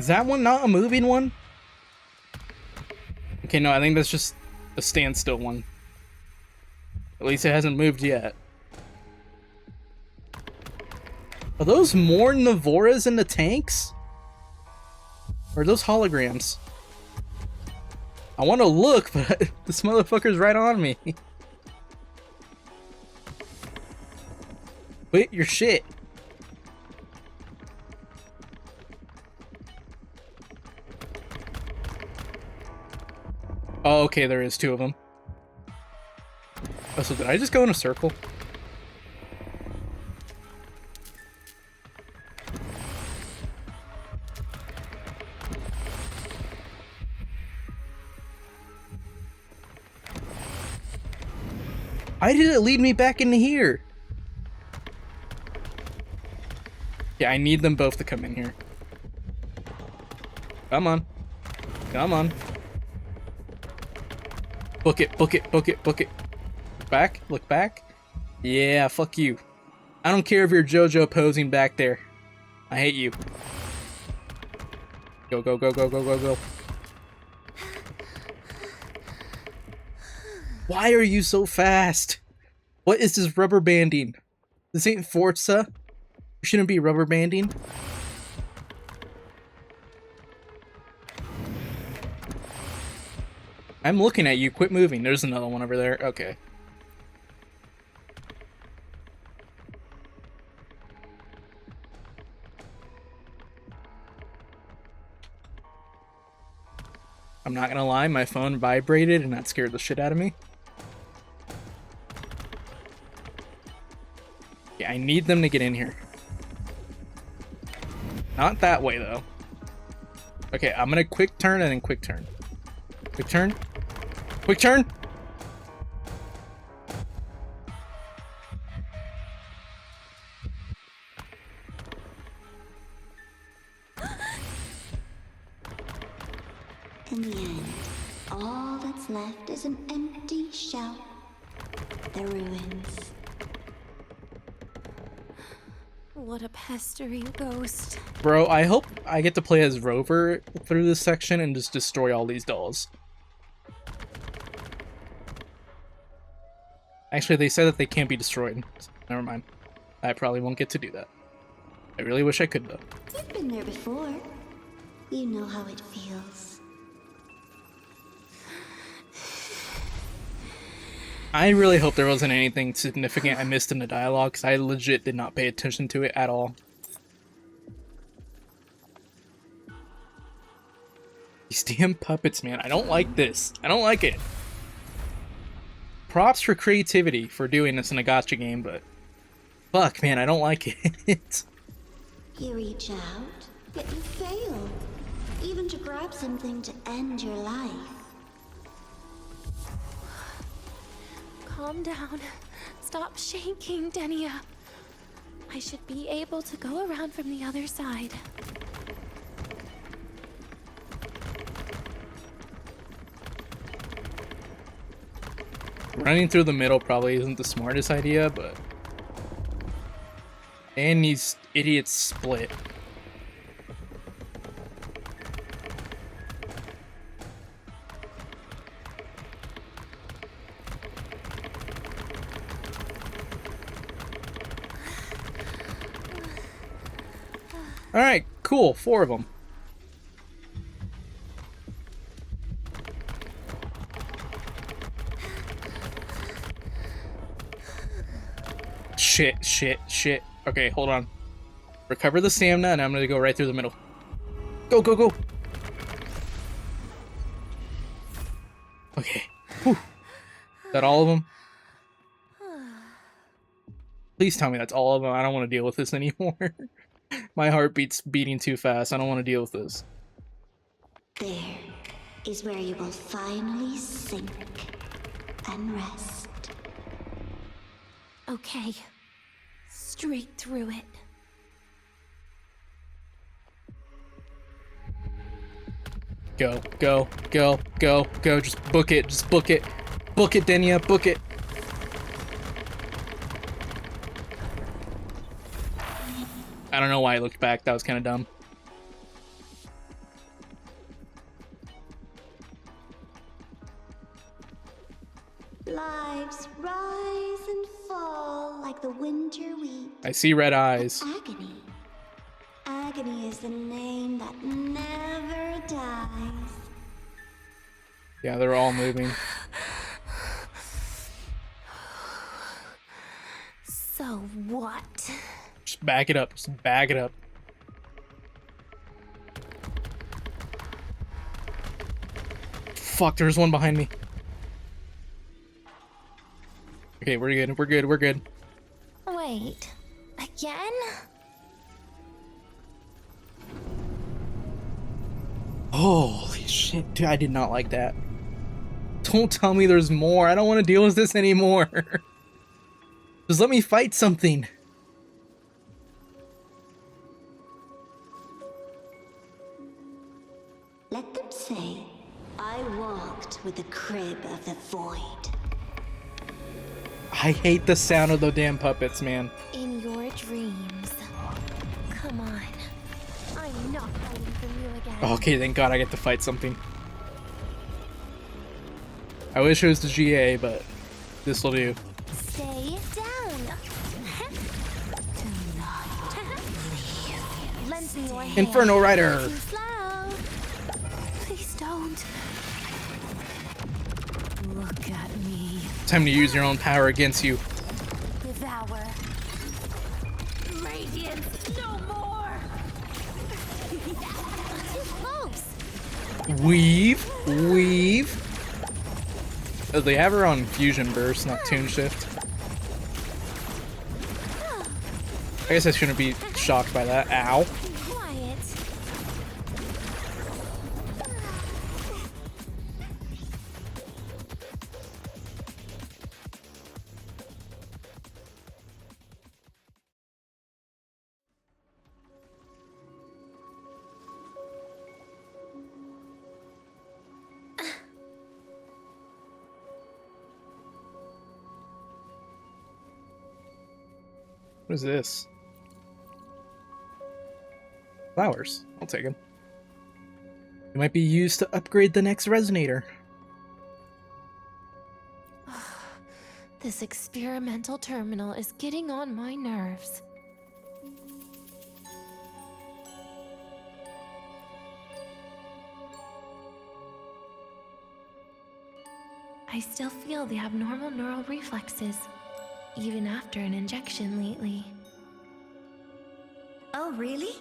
Is that one not a moving one? Okay, no, I think that's just a standstill one. At least it hasn't moved yet. Are those more Navoras in the tanks? Or are those holograms? I want to look, but this motherfucker's right on me. Wait, your shit. Oh, okay, there is two of them. Oh, so did I just go in a circle? Why did it lead me back into here? Yeah, I need them both to come in here. Come on. Come on. Book it, book it, book it, book it. Look back, look back. Yeah, fuck you. I don't care if you're JoJo posing back there. I hate you. Go, go, go, go, go, go, go. Why are you so fast? What is this rubber banding? This ain't Forza. You shouldn't be rubber banding. I'm looking at you. Quit moving. There's another one over there. Okay. I'm not gonna lie, my phone vibrated and that scared the shit out of me. Yeah, I need them to get in here. Not that way, though. Okay, I'm gonna quick turn and then quick turn. Quick turn. Quick turn! In the end, all that's left is an empty shell. The ruins. What a pestering ghost. Bro, I hope I get to play as Rover through this section and just destroy all these dolls. Actually, they said that they can't be destroyed. Never mind. I probably won't get to do that. I really wish I could, though. You've been there before. You know how it feels. I really hope there wasn't anything significant I missed in the dialogue, because I legit did not pay attention to it at all. These damn puppets, man. I don't like this. I don't like it. Props for creativity for doing this in a gacha game, but fuck, man, I don't like it. You reach out, yet you fail. Even to grab something to end your life. Calm down. Stop shaking, Denia. I should be able to go around from the other side. Running through the middle probably isn't the smartest idea, but... And these idiots split. Alright, cool. 4 of them. Shit, shit, shit. Okay, hold on. Recover the stamina, and I'm gonna go right through the middle. Go, go, go! Okay. Whew. Is that all of them? Please tell me that's all of them. I don't want to deal with this anymore. My heartbeat's beating too fast. I don't want to deal with this. There is where you will finally sink and rest. Okay. Straight through it. Go, go, go, go, go. Just book it. Just book it. Book it, Denia. Book it. I don't know why I looked back. That was kind of dumb. Lives rise and fall like the winter wheat. I see red eyes. Agony. Agony is the name that never dies. Yeah, they're all moving. So what? Just back it up. Just back it up. Fuck, there's one behind me. Okay, we're good. We're good. We're good. Wait. Again? Holy shit, dude, I did not like that. Don't tell me there's more. I don't want to deal with this anymore. Just let me fight something. Let them say, I walked with the crib of the void. I hate the sound of the damn puppets, man. In your dreams. Come on. I'm not fighting for you again. Okay, thank God I get to fight something. I wish it was the GA, but this will do. Stay down. Lend me your hand. Inferno Rider. Too slow. Please don't. Look at me. Time to use your own power against you. Devour. Radiance, no more. Too close. Weave. Weave. Oh, they have her on fusion burst, not tune shift. I guess I shouldn't be shocked by that. Ow. Quiet. What is this? Flowers. I'll take them. They might be used to upgrade the next resonator. This experimental terminal is getting on my nerves. I still feel the abnormal neural reflexes, even after an injection lately. Oh, really?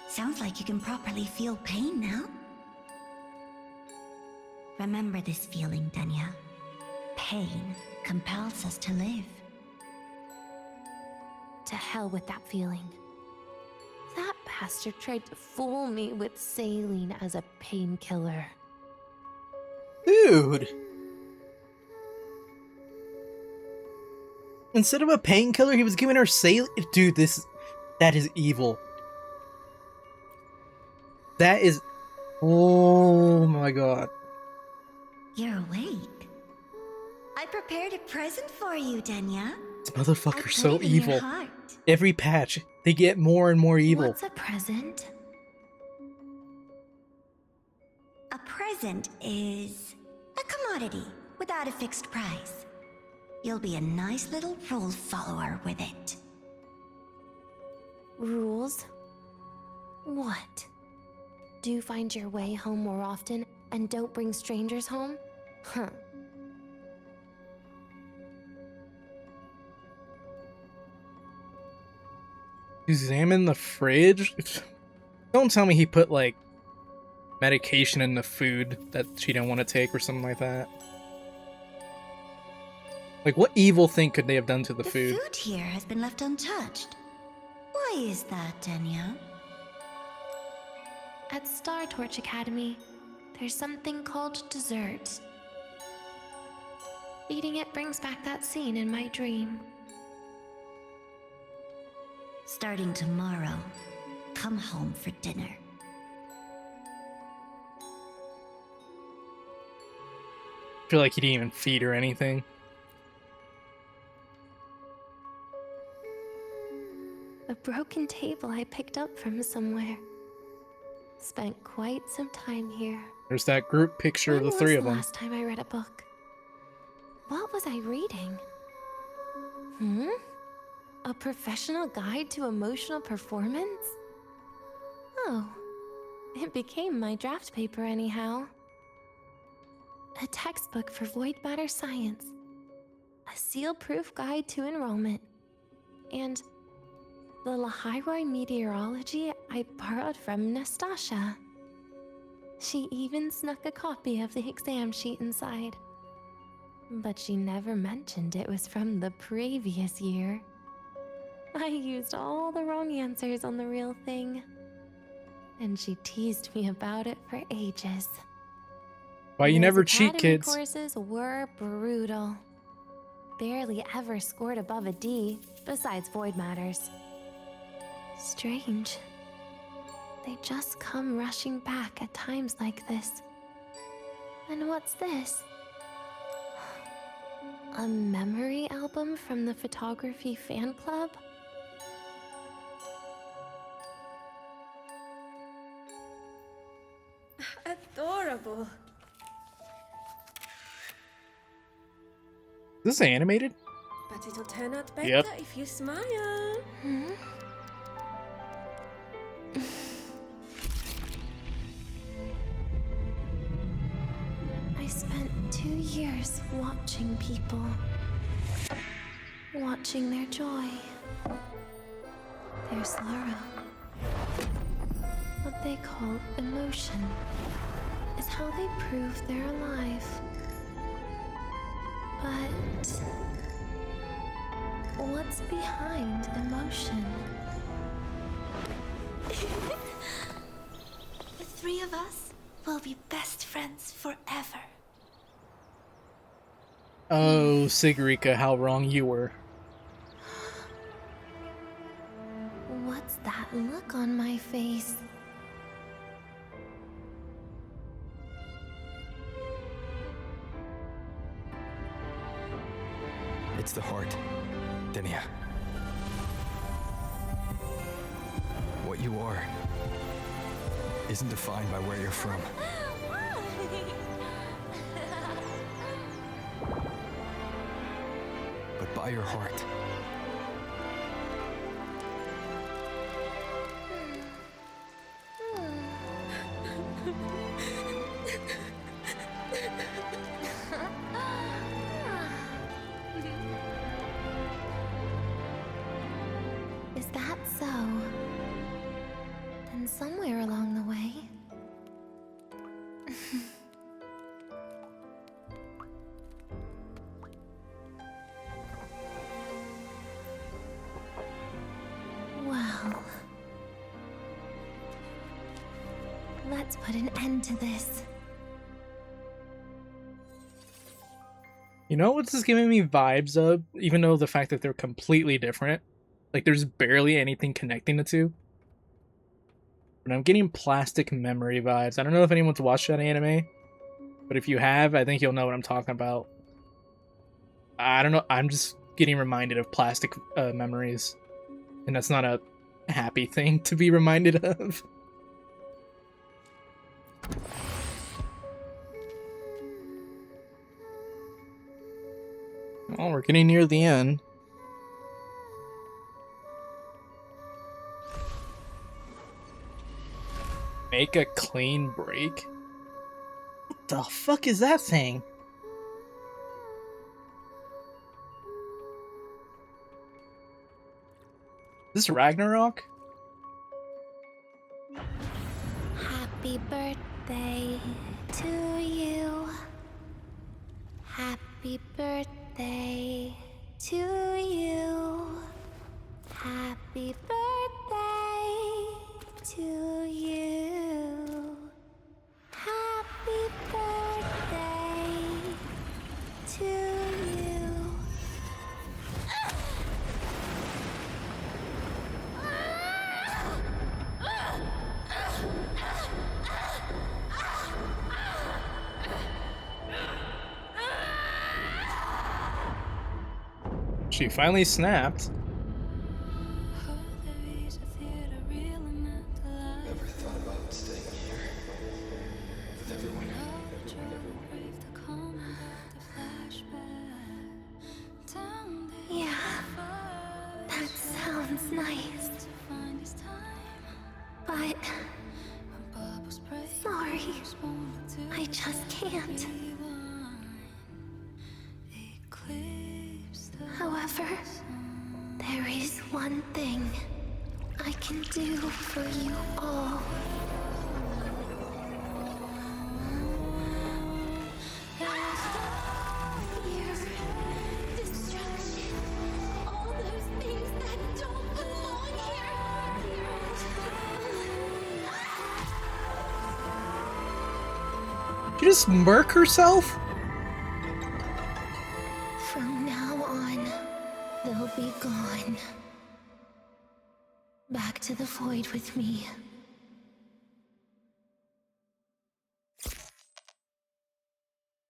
Sounds like you can properly feel pain now. Remember this feeling, Denia. Pain compels us to live. To hell with that feeling. That bastard tried to fool me with saline as a painkiller. Dude! Instead of a painkiller, he was giving her saline. Dude, that is evil. That is... Oh my god. You're awake. I prepared a present for you, Denia. This motherfucker's so it in your evil. heart. Every patch, they get more and more evil. What's a present? A present is a commodity without a fixed price. You'll be a nice little rule follower with it. Rules? What? Do you find your way home more often and don't bring strangers home? Huh. Examine the fridge? Don't tell me he put, like, medication in the food that she didn't want to take or something like that. Like, what evil thing could they have done to the food? The food here has been left untouched. Why is that, Denia? At Star Torch Academy, there's something called dessert. Eating it brings back that scene in my dream. Starting tomorrow, come home for dinner. I feel like he didn't even feed her anything. A broken table I picked up from somewhere. Spent quite some time here. There's that group picture of the three of them. Last time I read a book. What was I reading? A professional guide to emotional performance? Oh, it became my draft paper anyhow. A textbook for void matter science. A seal-proof guide to enrollment. And the Lahai-Roi meteorology I borrowed from Nastasha. She even snuck a copy of the exam sheet inside. But she never mentioned it was from the previous year. I used all the wrong answers on the real thing. And she teased me about it for ages. Why you Those never cheat, academy kids? courses were brutal. Barely ever scored above a D, besides void matters. Strange. They just come rushing back at times like this. And what's this? A memory album from the photography fan club? Adorable. Is this animated? But it'll turn out better Yep. if you smile. I spent 2 years watching people. Watching their joy. Their sorrow. What they call emotion is how they prove they're alive. But what's behind emotion? The three of us will be best friends forever. Oh, Sigurika, how wrong you were. What's that look on my face? It's the heart, Denia. What you are isn't defined by where you're from. But by your heart. Is that so? Then somewhere along the way... Well... Let's put an end to this. You know what's this giving me vibes of? Even though the fact that they're completely different. Like, there's barely anything connecting the two. But I'm getting Plastic Memory vibes. I don't know if anyone's watched that anime. But if you have, I think you'll know what I'm talking about. I don't know. I'm just getting reminded of Plastic Memories. And that's not a happy thing to be reminded of. Well, we're getting near the end. Make a clean break? What the fuck is that thing? Is this Ragnarok? Happy birthday to you. Happy birthday to you. Happy birthday to you. Happy birthday to you. She finally snapped. Never thought about staying here with everyone. However, there is one thing I can do for you all. Did you just murk herself? From now on, they'll be gone. Back to the void with me.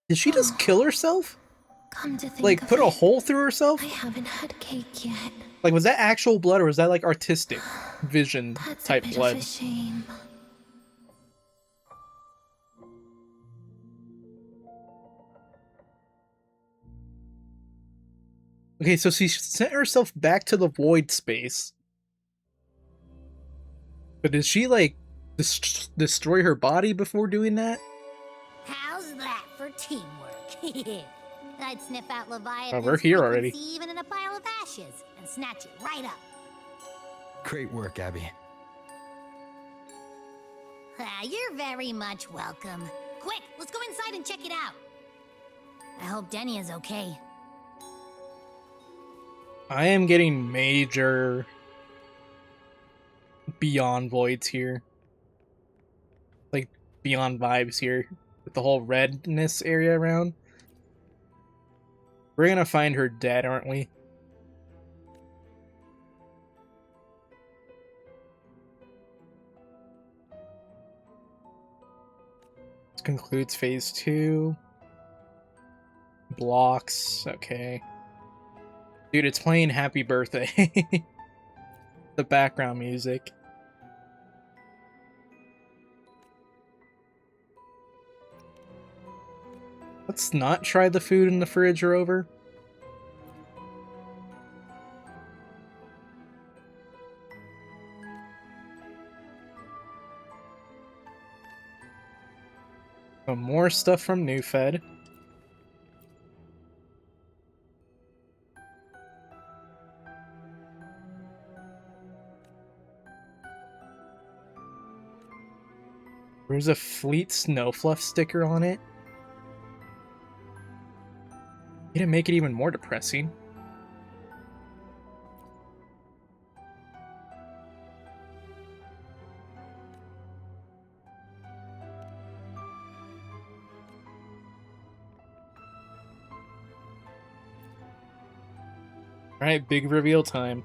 Did she just kill herself? Come to think Like, of put a it, hole through herself? I haven't had cake yet. Like, was that actual blood or was that like artistic vision That's type a bit blood? of a shame. Okay, so she sent herself back to the void space. But did she, like, destroy her body before doing that? How's that for teamwork? I'd sniff out Leviathan's Oh, we're here already. frequency even in a pile of ashes and snatch it right up. Great work, Abby. You're very much welcome. Quick, let's go inside and check it out. I hope Denia's okay. I am getting major Beyond voids here. Like, Beyond vibes here. With the whole redness area around. We're gonna find her dead, aren't we? This concludes phase 2. Blocks, okay. Dude, it's playing Happy Birthday. The background music. Let's not try the food in the fridge or over. Some more stuff from New Fed. There's a Fleet Snowfluff sticker on it. You didn't make it even more depressing. Alright, big reveal time.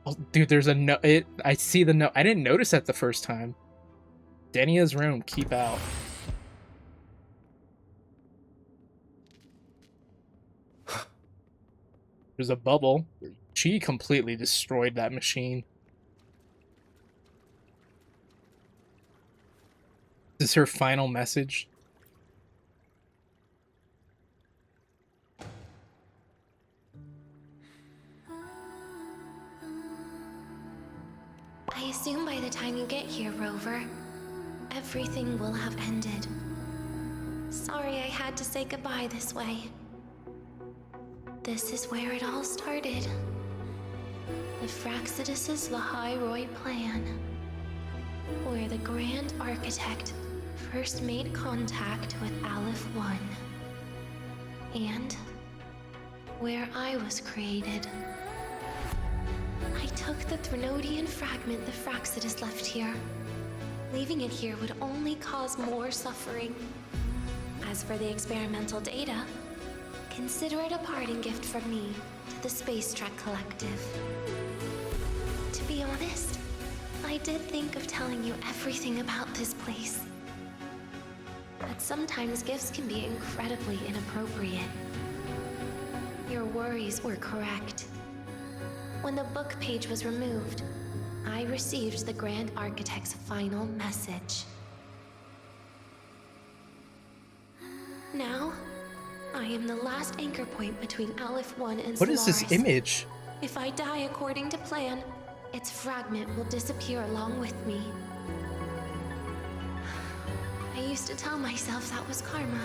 Oh, dude, there's a note. I see the note. I didn't notice that the first time. Denia's room, keep out. There's a bubble. She completely destroyed that machine. This is her final message. I assume by the time you get here, Rover, everything will have ended. Sorry I had to say goodbye this way. This is where it all started. The Fraxidus' Lahai-Roi plan. Where the Grand Architect first made contact with Aleph-1. And where I was created. I took the Threnodian fragment the Fraxidus left here. Leaving it here would only cause more suffering. As for the experimental data, consider it a parting gift from me to the Space Trek Collective. To be honest, I did think of telling you everything about this place. But sometimes gifts can be incredibly inappropriate. Your worries were correct. When the book page was removed, I received the Grand Architect's final message. Now, I am the last anchor point between Aleph-1 and What is this Solaris. image? If I die according to plan, its fragment will disappear along with me. I used to tell myself that was karma.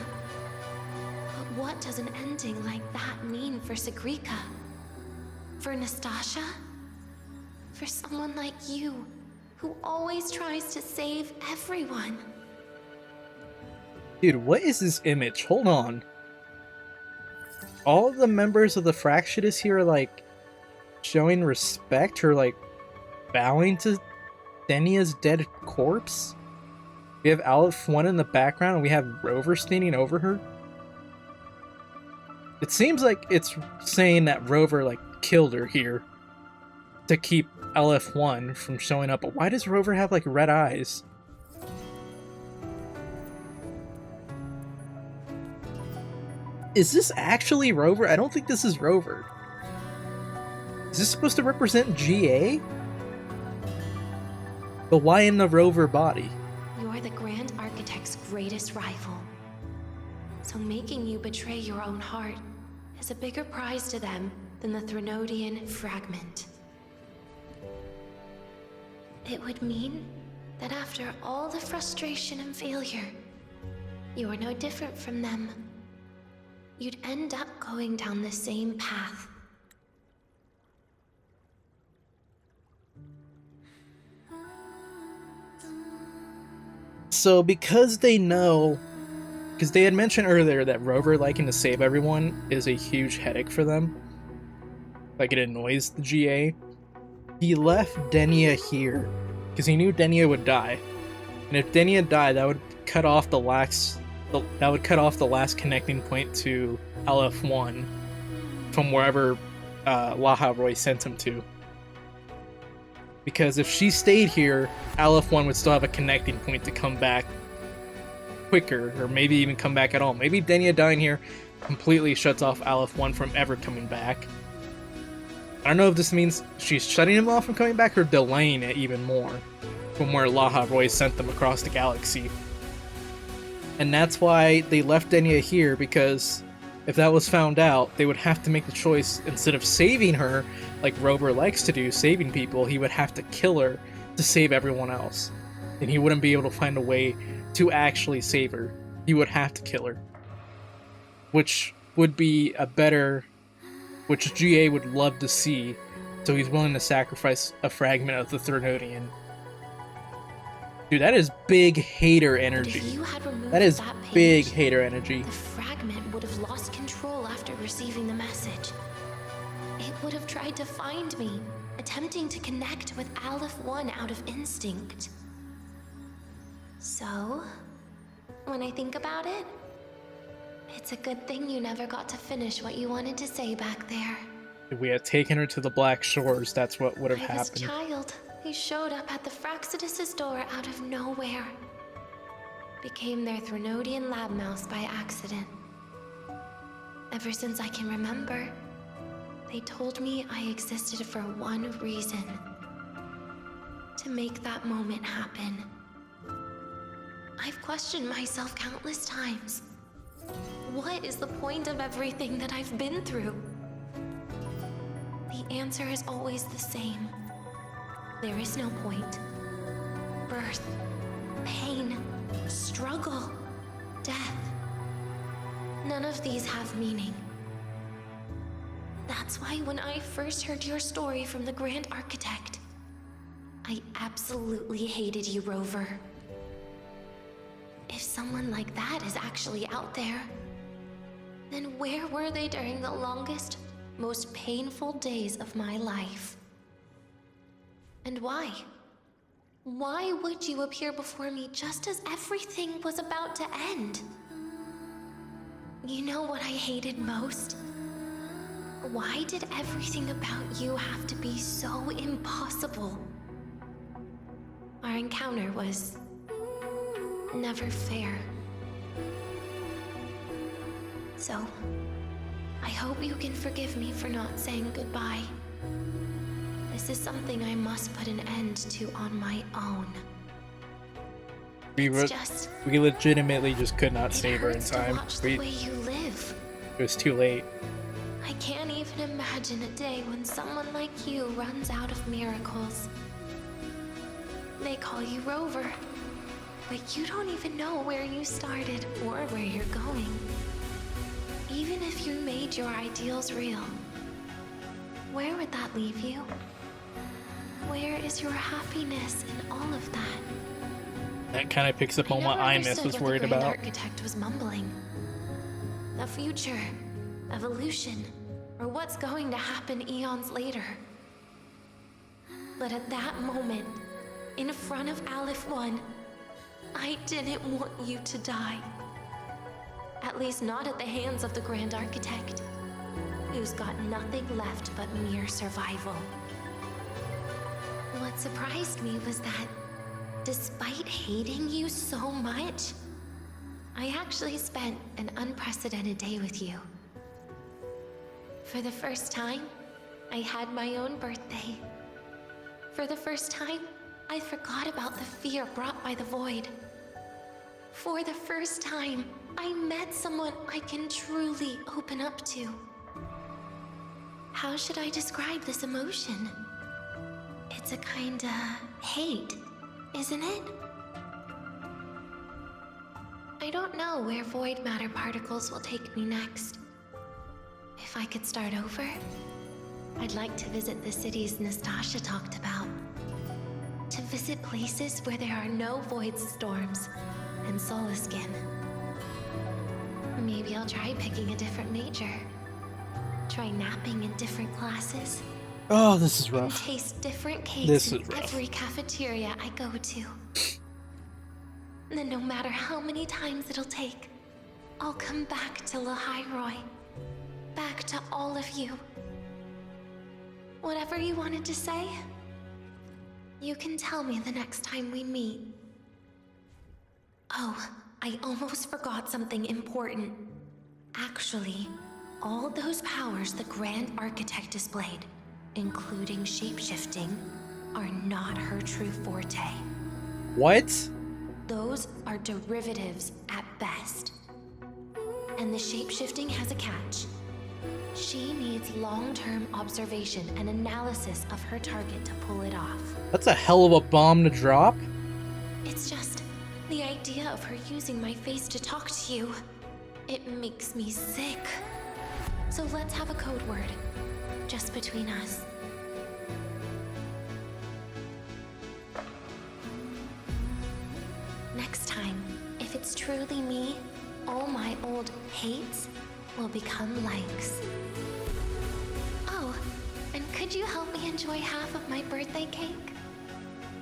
what does an ending like that mean for Segrika? For Nastasha? For someone like you, who always tries to save everyone? Dude, what is this image? Hold on. All of the members of the Fractious here are like showing respect or like bowing to Denia's dead corpse. We have Aleph 1 in the background and we have Rover standing over her. It seems like it's saying that Rover like killed her here to keep Aleph 1 from showing up. But why does Rover have like red eyes? Is this actually Rover? I don't think this is Rover. Is this supposed to represent GA? But why in the Rover body? You're the Grand Architect's greatest rival. So making you betray your own heart is a bigger prize to them than the Threnodian fragment. It would mean that after all the frustration and failure, you are no different from them. You'd end up going down the same path. So because they know, because they had mentioned earlier that Rover liking to save everyone is a huge headache for them, like it annoys the GA, he left Denia here because he knew Denia would die, and if Denia died, that would cut off the last connecting point to Aleph 1 from wherever Lahai-Roi sent him to. Because if she stayed here, Aleph 1 would still have a connecting point to come back quicker, or maybe even come back at all. Maybe Denia dying here completely shuts off Aleph 1 from ever coming back. I don't know if this means she's shutting him off from coming back or delaying it even more from where Lahai-Roi sent them across the galaxy. And that's why they left Denia here, because if that was found out, they would have to make the choice, instead of saving her, like Rover likes to do, saving people, he would have to kill her to save everyone else. And he wouldn't be able to find a way to actually save her. He would have to kill her. Which would be a better... which GA would love to see, so he's willing to sacrifice a fragment of the Threnodian. Dude, that is big hater energy. That is big hater energy. The fragment would have lost control after receiving the message. It would have tried to find me, attempting to connect with Aleph 1 out of instinct. So, when I think about it, it's a good thing you never got to finish what you wanted to say back there. If we had taken her to the Black Shores, that's what would have happened. This child, he showed up at the Fractious' door out of nowhere. Became their Threnodian lab mouse by accident. Ever since I can remember, they told me I existed for one reason. To make that moment happen. I've questioned myself countless times. What is the point of everything that I've been through? The answer is always the same. There is no point. Birth, pain, struggle, death. None of these have meaning. That's why when I first heard your story from the Grand Architect, I absolutely hated you, Rover. If someone like that is actually out there, then where were they during the longest, most painful days of my life? And why? Why would you appear before me just as everything was about to end? You know what I hated most? Why did everything about you have to be so impossible? Our encounter was never fair. So, I hope you can forgive me for not saying goodbye. This is something I must put an end to on my own. We legitimately just could not save her in time. The way you live. It was too late. I can't even imagine a day when someone like you runs out of miracles. They call you Rover, but you don't even know where you started or where you're going. if you made your ideals real, where would that leave you? Where is your happiness in all of that? That kind of picks up on what Imus was worried the Grand about. Architect was mumbling. The future, evolution, or what's going to happen eons later. But at that moment, in front of Aleph-1, I didn't want you to die. At least not at the hands of the Grand Architect, who's got nothing left but mere survival. What surprised me was that, despite hating you so much, I actually spent an unprecedented day with you. For the first time, I had my own birthday. For the first time, I forgot about the fear brought by the void. For the first time, I met someone I can truly open up to. How should I describe this emotion? It's a kinda hate, isn't it? I don't know where void matter particles will take me next. If I could start over, I'd like to visit the cities Nastasha talked about. To visit places where there are no void storms and Solaskin. Maybe I'll try picking a different major. Try napping in different classes. Oh, this is And rough. taste different cakes This in is rough. every cafeteria I go to. Then no matter how many times it'll take, I'll come back to Lahai-Roi. Back to all of you. Whatever you wanted to say, you can tell me the next time we meet. Oh, I almost forgot something important. Actually, all those powers the Grand Architect displayed, including shapeshifting, are not her true forte. What? Those are derivatives at best. And the shapeshifting has a catch. She needs long-term observation and analysis of her target to pull it off. That's a hell of a bomb to drop. It's just the idea of her using my face to talk to you. It makes me sick. So let's have a code word, just between us. Next time, if it's truly me, all my old hates will become likes. Oh, and could you help me enjoy half of my birthday cake?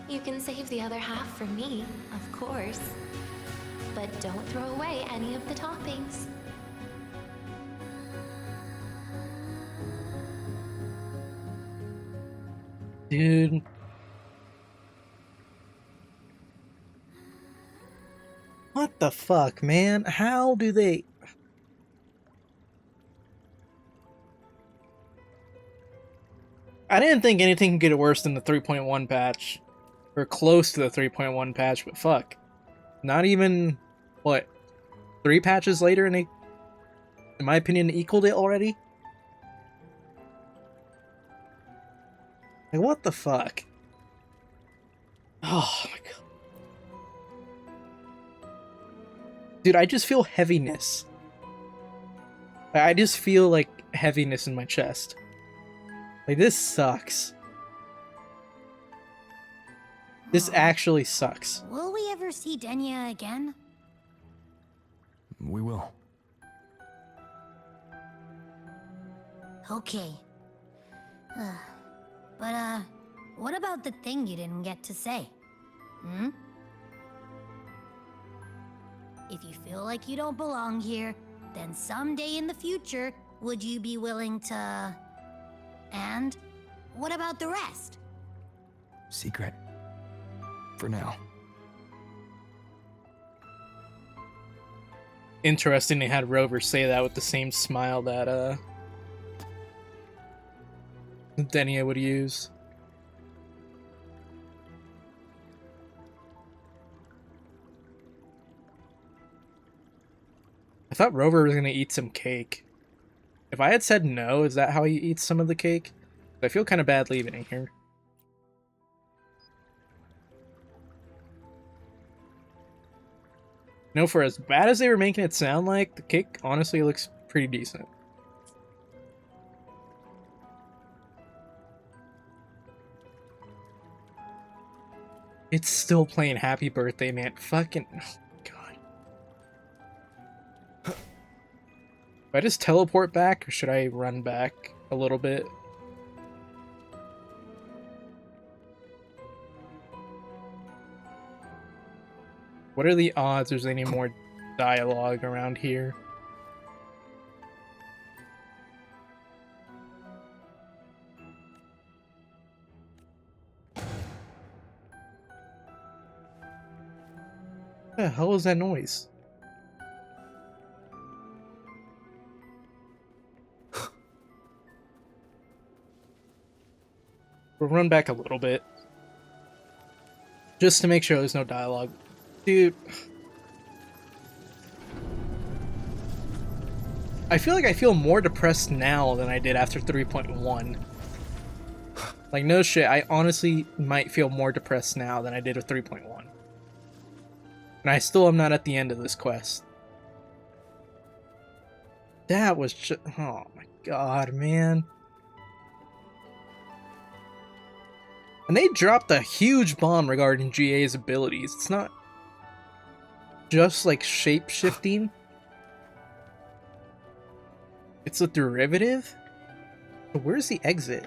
You can save the other half for me, of course. But don't throw away any of the toppings. Dude. What the fuck, man? How do they... I didn't think anything could get worse than the 3.1 patch. Or close to the 3.1 patch, but fuck. Not even, what, 3 patches later and they, in my opinion, equaled it already? Like, what the fuck? Oh my god. Dude, I just feel heaviness. I just feel, like, heaviness in my chest. Like, this sucks. This actually sucks. Will we ever see Denia again? We will. Okay. But, what about the thing you didn't get to say? Hmm? If you feel like you don't belong here, then someday in the future, would you be willing to... And what about the rest? Secret. For now. Interesting they had Rover say that with the same smile that, Denia would use. I thought Rover was gonna eat some cake. If I had said no, is that how he eats some of the cake? I feel kind of bad leaving it here. You know, for as bad as they were making it sound like, the cake honestly looks pretty decent. It's still playing Happy Birthday, man. Fucking... Oh, God. Do I just teleport back, or should I run back a little bit? What are the odds there's any more dialogue around here? What the hell is that noise? We'll run back a little bit. Just to make sure there's no dialogue. Dude. I feel like I feel more depressed now than I did after 3.1. Like, no shit, I honestly might feel more depressed now than I did with 3.1. And I still am not at the end of this quest. That was just... Oh my god, man. And they dropped a huge bomb regarding GA's abilities. It's not just like shape-shifting. It's a derivative? But where's the exit?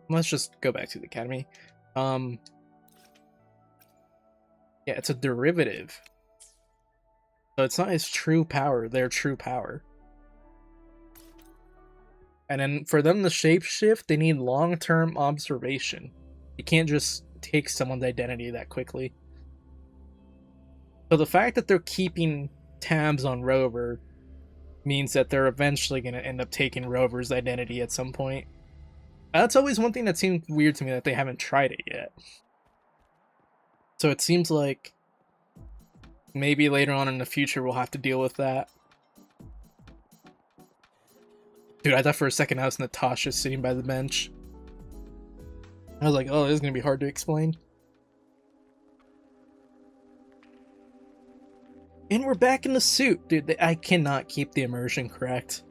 Let's just go back to the academy. Yeah, it's a derivative. So it's not his true power, their true power. And then for them to shapeshift, they need long-term observation. You can't just take someone's identity that quickly. So the fact that they're keeping tabs on Rover means that they're eventually going to end up taking Rover's identity at some point. That's always one thing that seemed weird to me, that they haven't tried it yet. So it seems like maybe later on in the future we'll have to deal with that. Dude, I thought for a second I was Natasha sitting by the bench. I was like, oh, this is going to be hard to explain. And we're back in the suit. Dude, I cannot keep the immersion correct.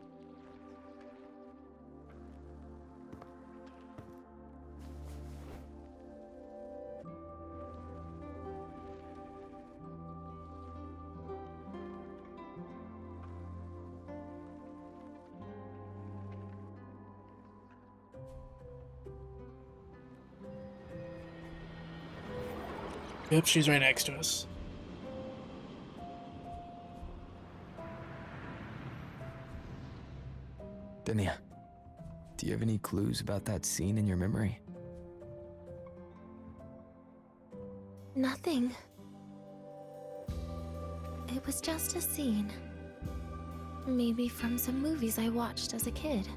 Yep, she's right next to us. Denia, do you have any clues about that scene in your memory? Nothing. It was just a scene. Maybe from some movies I watched as a kid.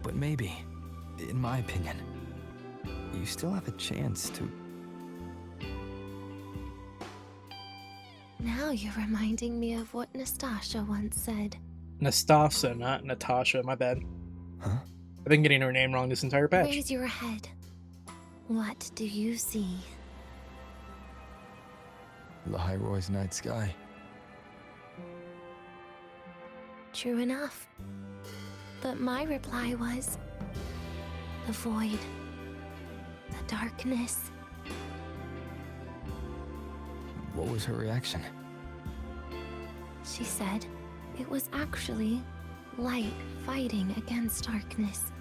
But maybe, in my opinion, you still have a chance to... Now you're reminding me of what Nastasha once said. Nastasha, not Natasha, my bad. Huh? I've been getting her name wrong this entire patch. Raise your head. What do you see? Lahai-Roi's night sky. True enough. But my reply was... the void. The darkness. What was her reaction? She said it was actually light fighting against darkness.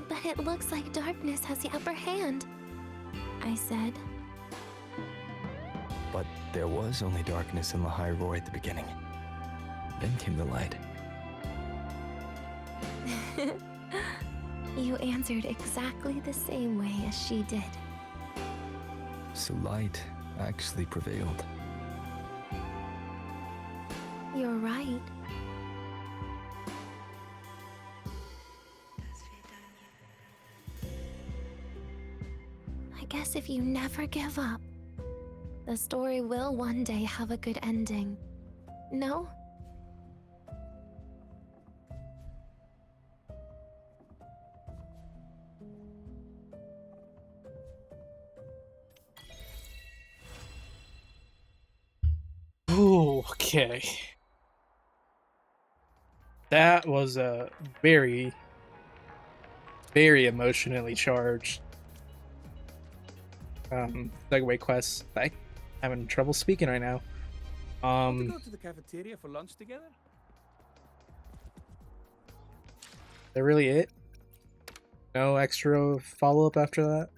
But it looks like darkness has the upper hand, I said. But there was only darkness in Lahai-Roi at the beginning. Then came the light. You answered exactly the same way as she did. So light actually prevailed. You're right. I guess if you never give up, the story will one day have a good ending. No? Okay. That was a very, very emotionally charged segue quest. I'm having trouble speaking right now. Want to go to the cafeteria for lunch together? That really it? No extra follow-up after that?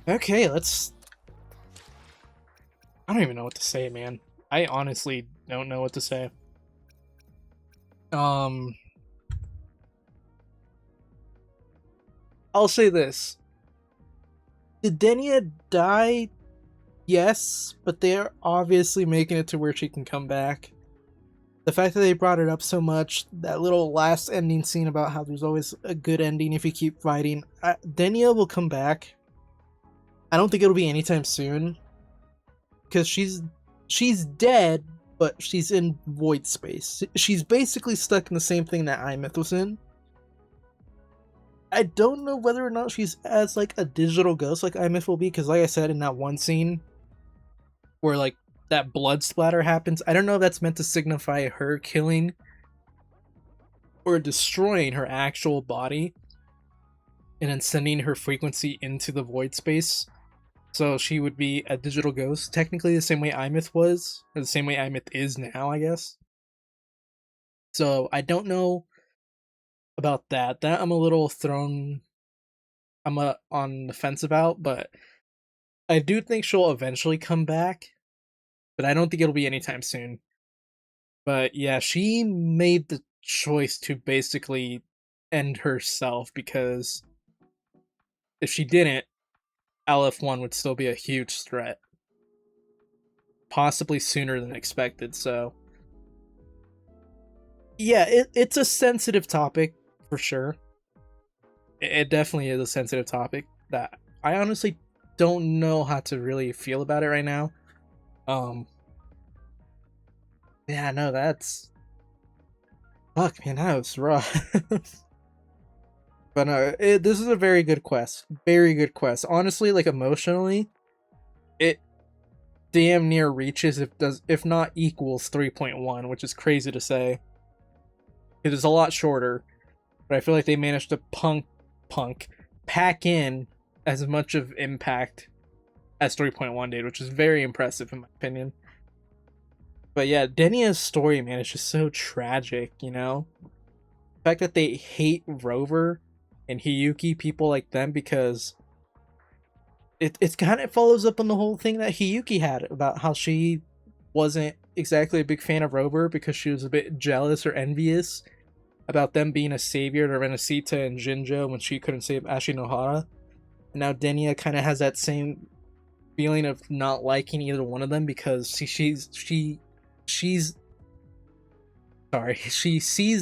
Okay, let's... I don't even know what to say, man. I honestly don't know what to say. I'll say this. Did Denia die? Yes, but they're obviously making it to where she can come back. The fact that they brought it up so much, that little last ending scene about how there's always a good ending if you keep fighting. Denia will come back. I don't think it'll be anytime soon. Because she's dead, but she's in void space. She's basically stuck in the same thing that Imith was in. I don't know whether or not she's as like a digital ghost like Imith will be, because like I said in that one scene where like that blood splatter happens, I don't know if that's meant to signify her killing or destroying her actual body and then sending her frequency into the void space. So she would be a digital ghost, technically the same way Imith was, or the same way Imith is now, I guess. So I don't know about that. That I'm a little thrown. I'm on the fence about, but I do think she'll eventually come back. But I don't think it'll be anytime soon. But yeah, she made the choice to basically end herself, because if she didn't, LF1 would still be a huge threat. Possibly sooner than expected, so... Yeah, it's a sensitive topic, for sure. It definitely is a sensitive topic that I honestly don't know how to really feel about it right now. Yeah, no, that's... Fuck, man, that was rough. But no, this is a very good quest. Very good quest. Honestly, like, emotionally, it damn near reaches, if not equals 3.1, which is crazy to say. It is a lot shorter, but I feel like they managed to pack in as much of impact as 3.1 did, which is very impressive in my opinion. But yeah, Denia's story, man, is just so tragic, you know? The fact that they hate Rover and Hiyuki, people like them, because it kind of follows up on the whole thing that Hiyuki had about how she wasn't exactly a big fan of Rover because she was a bit jealous or envious about them being a savior to Renacita and Jinjo when she couldn't save Ashinohara. And now Denia kind of has that same feeling of not liking either one of them because she sees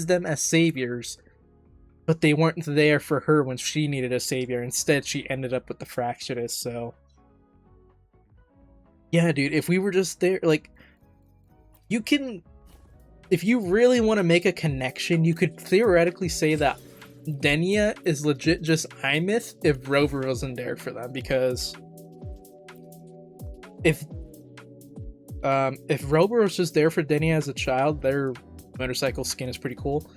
them as saviors, but they weren't there for her when she needed a savior. Instead, she ended up with the Fractionist, so... Yeah, dude, if we were just there, like... You can... If you really want to make a connection, you could theoretically say that Denia is legit just Imith if Rover wasn't there for them, because... If Rover was just there for Denia as a child, their motorcycle skin is pretty cool.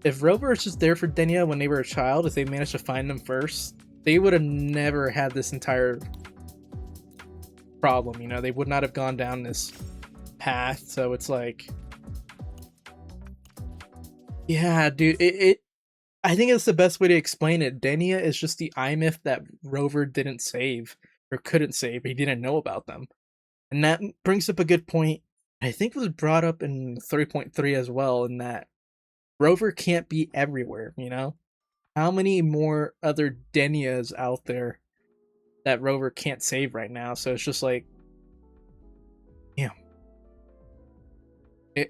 If Rover was just there for Denia when they were a child, if they managed to find them first, they would have never had this entire problem, you know? They would not have gone down this path, so it's like... Yeah, dude, I think it's the best way to explain it. Denia is just the Imith that Rover didn't save, or couldn't save, he didn't know about them. And that brings up a good point, I think it was brought up in 3.3 as well, in that Rover can't be everywhere, you know? How many more other Denias out there that Rover can't save right now? So it's just like, damn.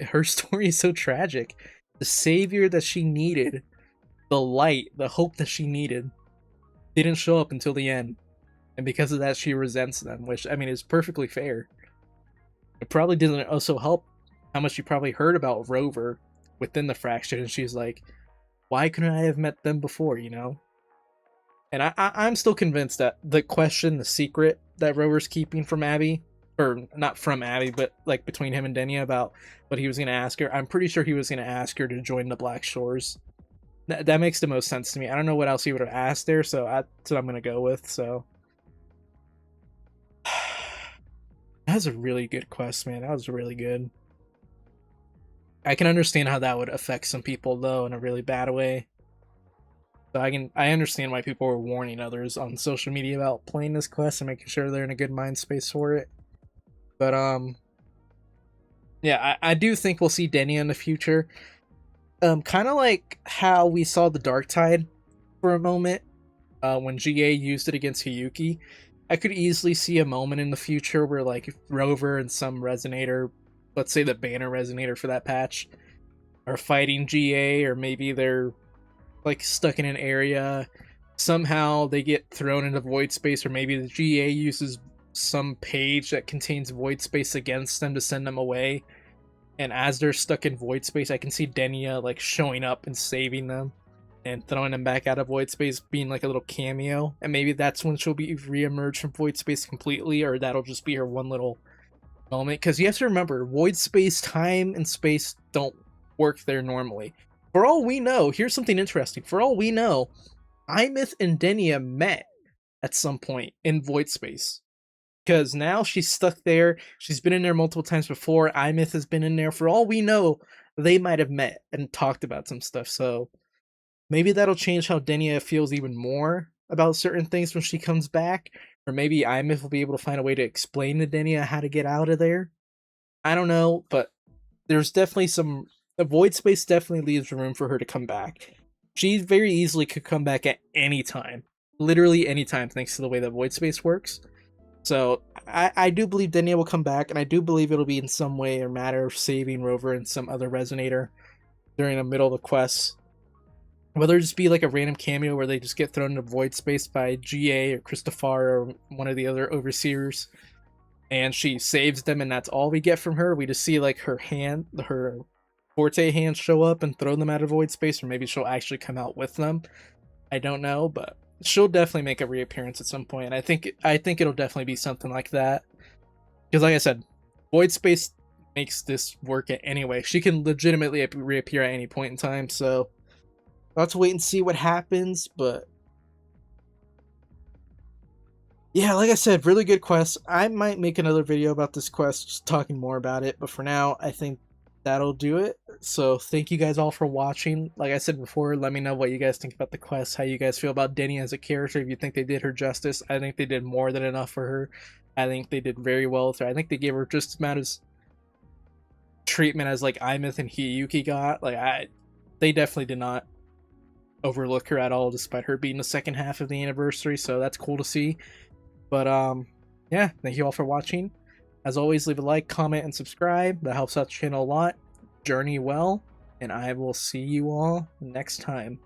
Her story is so tragic. The savior that she needed, the light, the hope that she needed, didn't show up until the end. And because of that, she resents them, which, I mean, is perfectly fair. It probably doesn't also help how much she probably heard about Rover within the fraction, and she's like, why couldn't I have met them before, you know? And I'm still convinced that the question, the secret that Rover's keeping from Abby, or not from Abby, but like between him and Denia about what he was going to ask her, I'm pretty sure he was going to ask her to join the Black Shores. That makes the most sense to me. I don't know what else he would have asked there, so that's what I'm going to go with. So that was a really good quest, man. That was really good. I can understand how that would affect some people though in a really bad way. So I understand why people were warning others on social media about playing this quest and making sure they're in a good mind space for it. But yeah, I do think we'll see Denia in the future. Kind of like how we saw the Dark Tide for a moment when GA used it against Hiyuki. I could easily see a moment in the future where like Rover and some Resonator, let's say the Banner Resonator for that patch, are fighting GA, or maybe they're like stuck in an area, somehow they get thrown into void space, or maybe the GA uses some page that contains void space against them to send them away, and as they're stuck in void space, I can see Denia like showing up and saving them and throwing them back out of void space, being like a little cameo, and maybe that's when she'll be re-emerge from void space completely, or that'll just be her one little moment. Because you have to remember, void space, time and space don't work there normally. For all we know, here's something interesting. For all we know, Imith and Denia met at some point in void space. Because now she's stuck there. She's been in there multiple times before. Imith has been in there. For all we know, they might have met and talked about some stuff. So maybe that'll change how Denia feels even more about certain things when she comes back. Or maybe Imith will be able to find a way to explain to Denia how to get out of there. I don't know, but there's definitely some... The void space definitely leaves room for her to come back. She very easily could come back at any time. Literally any time, thanks to the way that void space works. So, I do believe Denia will come back, and I do believe it'll be in some way or matter of saving Rover and some other Resonator during the middle of the quest. Whether it just be like a random cameo where they just get thrown into void space by GA or Christopher or one of the other Overseers, and she saves them, and that's all we get from her. We just see like her Forte hands show up and throw them out of void space, or maybe she'll actually come out with them. I don't know, but she'll definitely make a reappearance at some point. I think it'll definitely be something like that. Because like I said, void space makes this work anyway. She can legitimately reappear at any point in time, so let's wait and see what happens. But yeah, like I said, really good quest. I might make another video about this quest, just talking more about it, but for now, I think that'll do it. So thank you guys all for watching. Like I said before, let me know what you guys think about the quest, how you guys feel about Denia as a character, if you think they did her justice. I think they did more than enough for her. I think they did very well with her. I think they gave her just as amount as treatment as like Imith and Hiyuki got. Like they definitely did not overlook her at all, despite her being the second half of the anniversary, so that's cool to see. But yeah, thank you all for watching. As always, leave a like, comment, and subscribe. That helps out the channel a lot. Journey well, and I will see you all next time.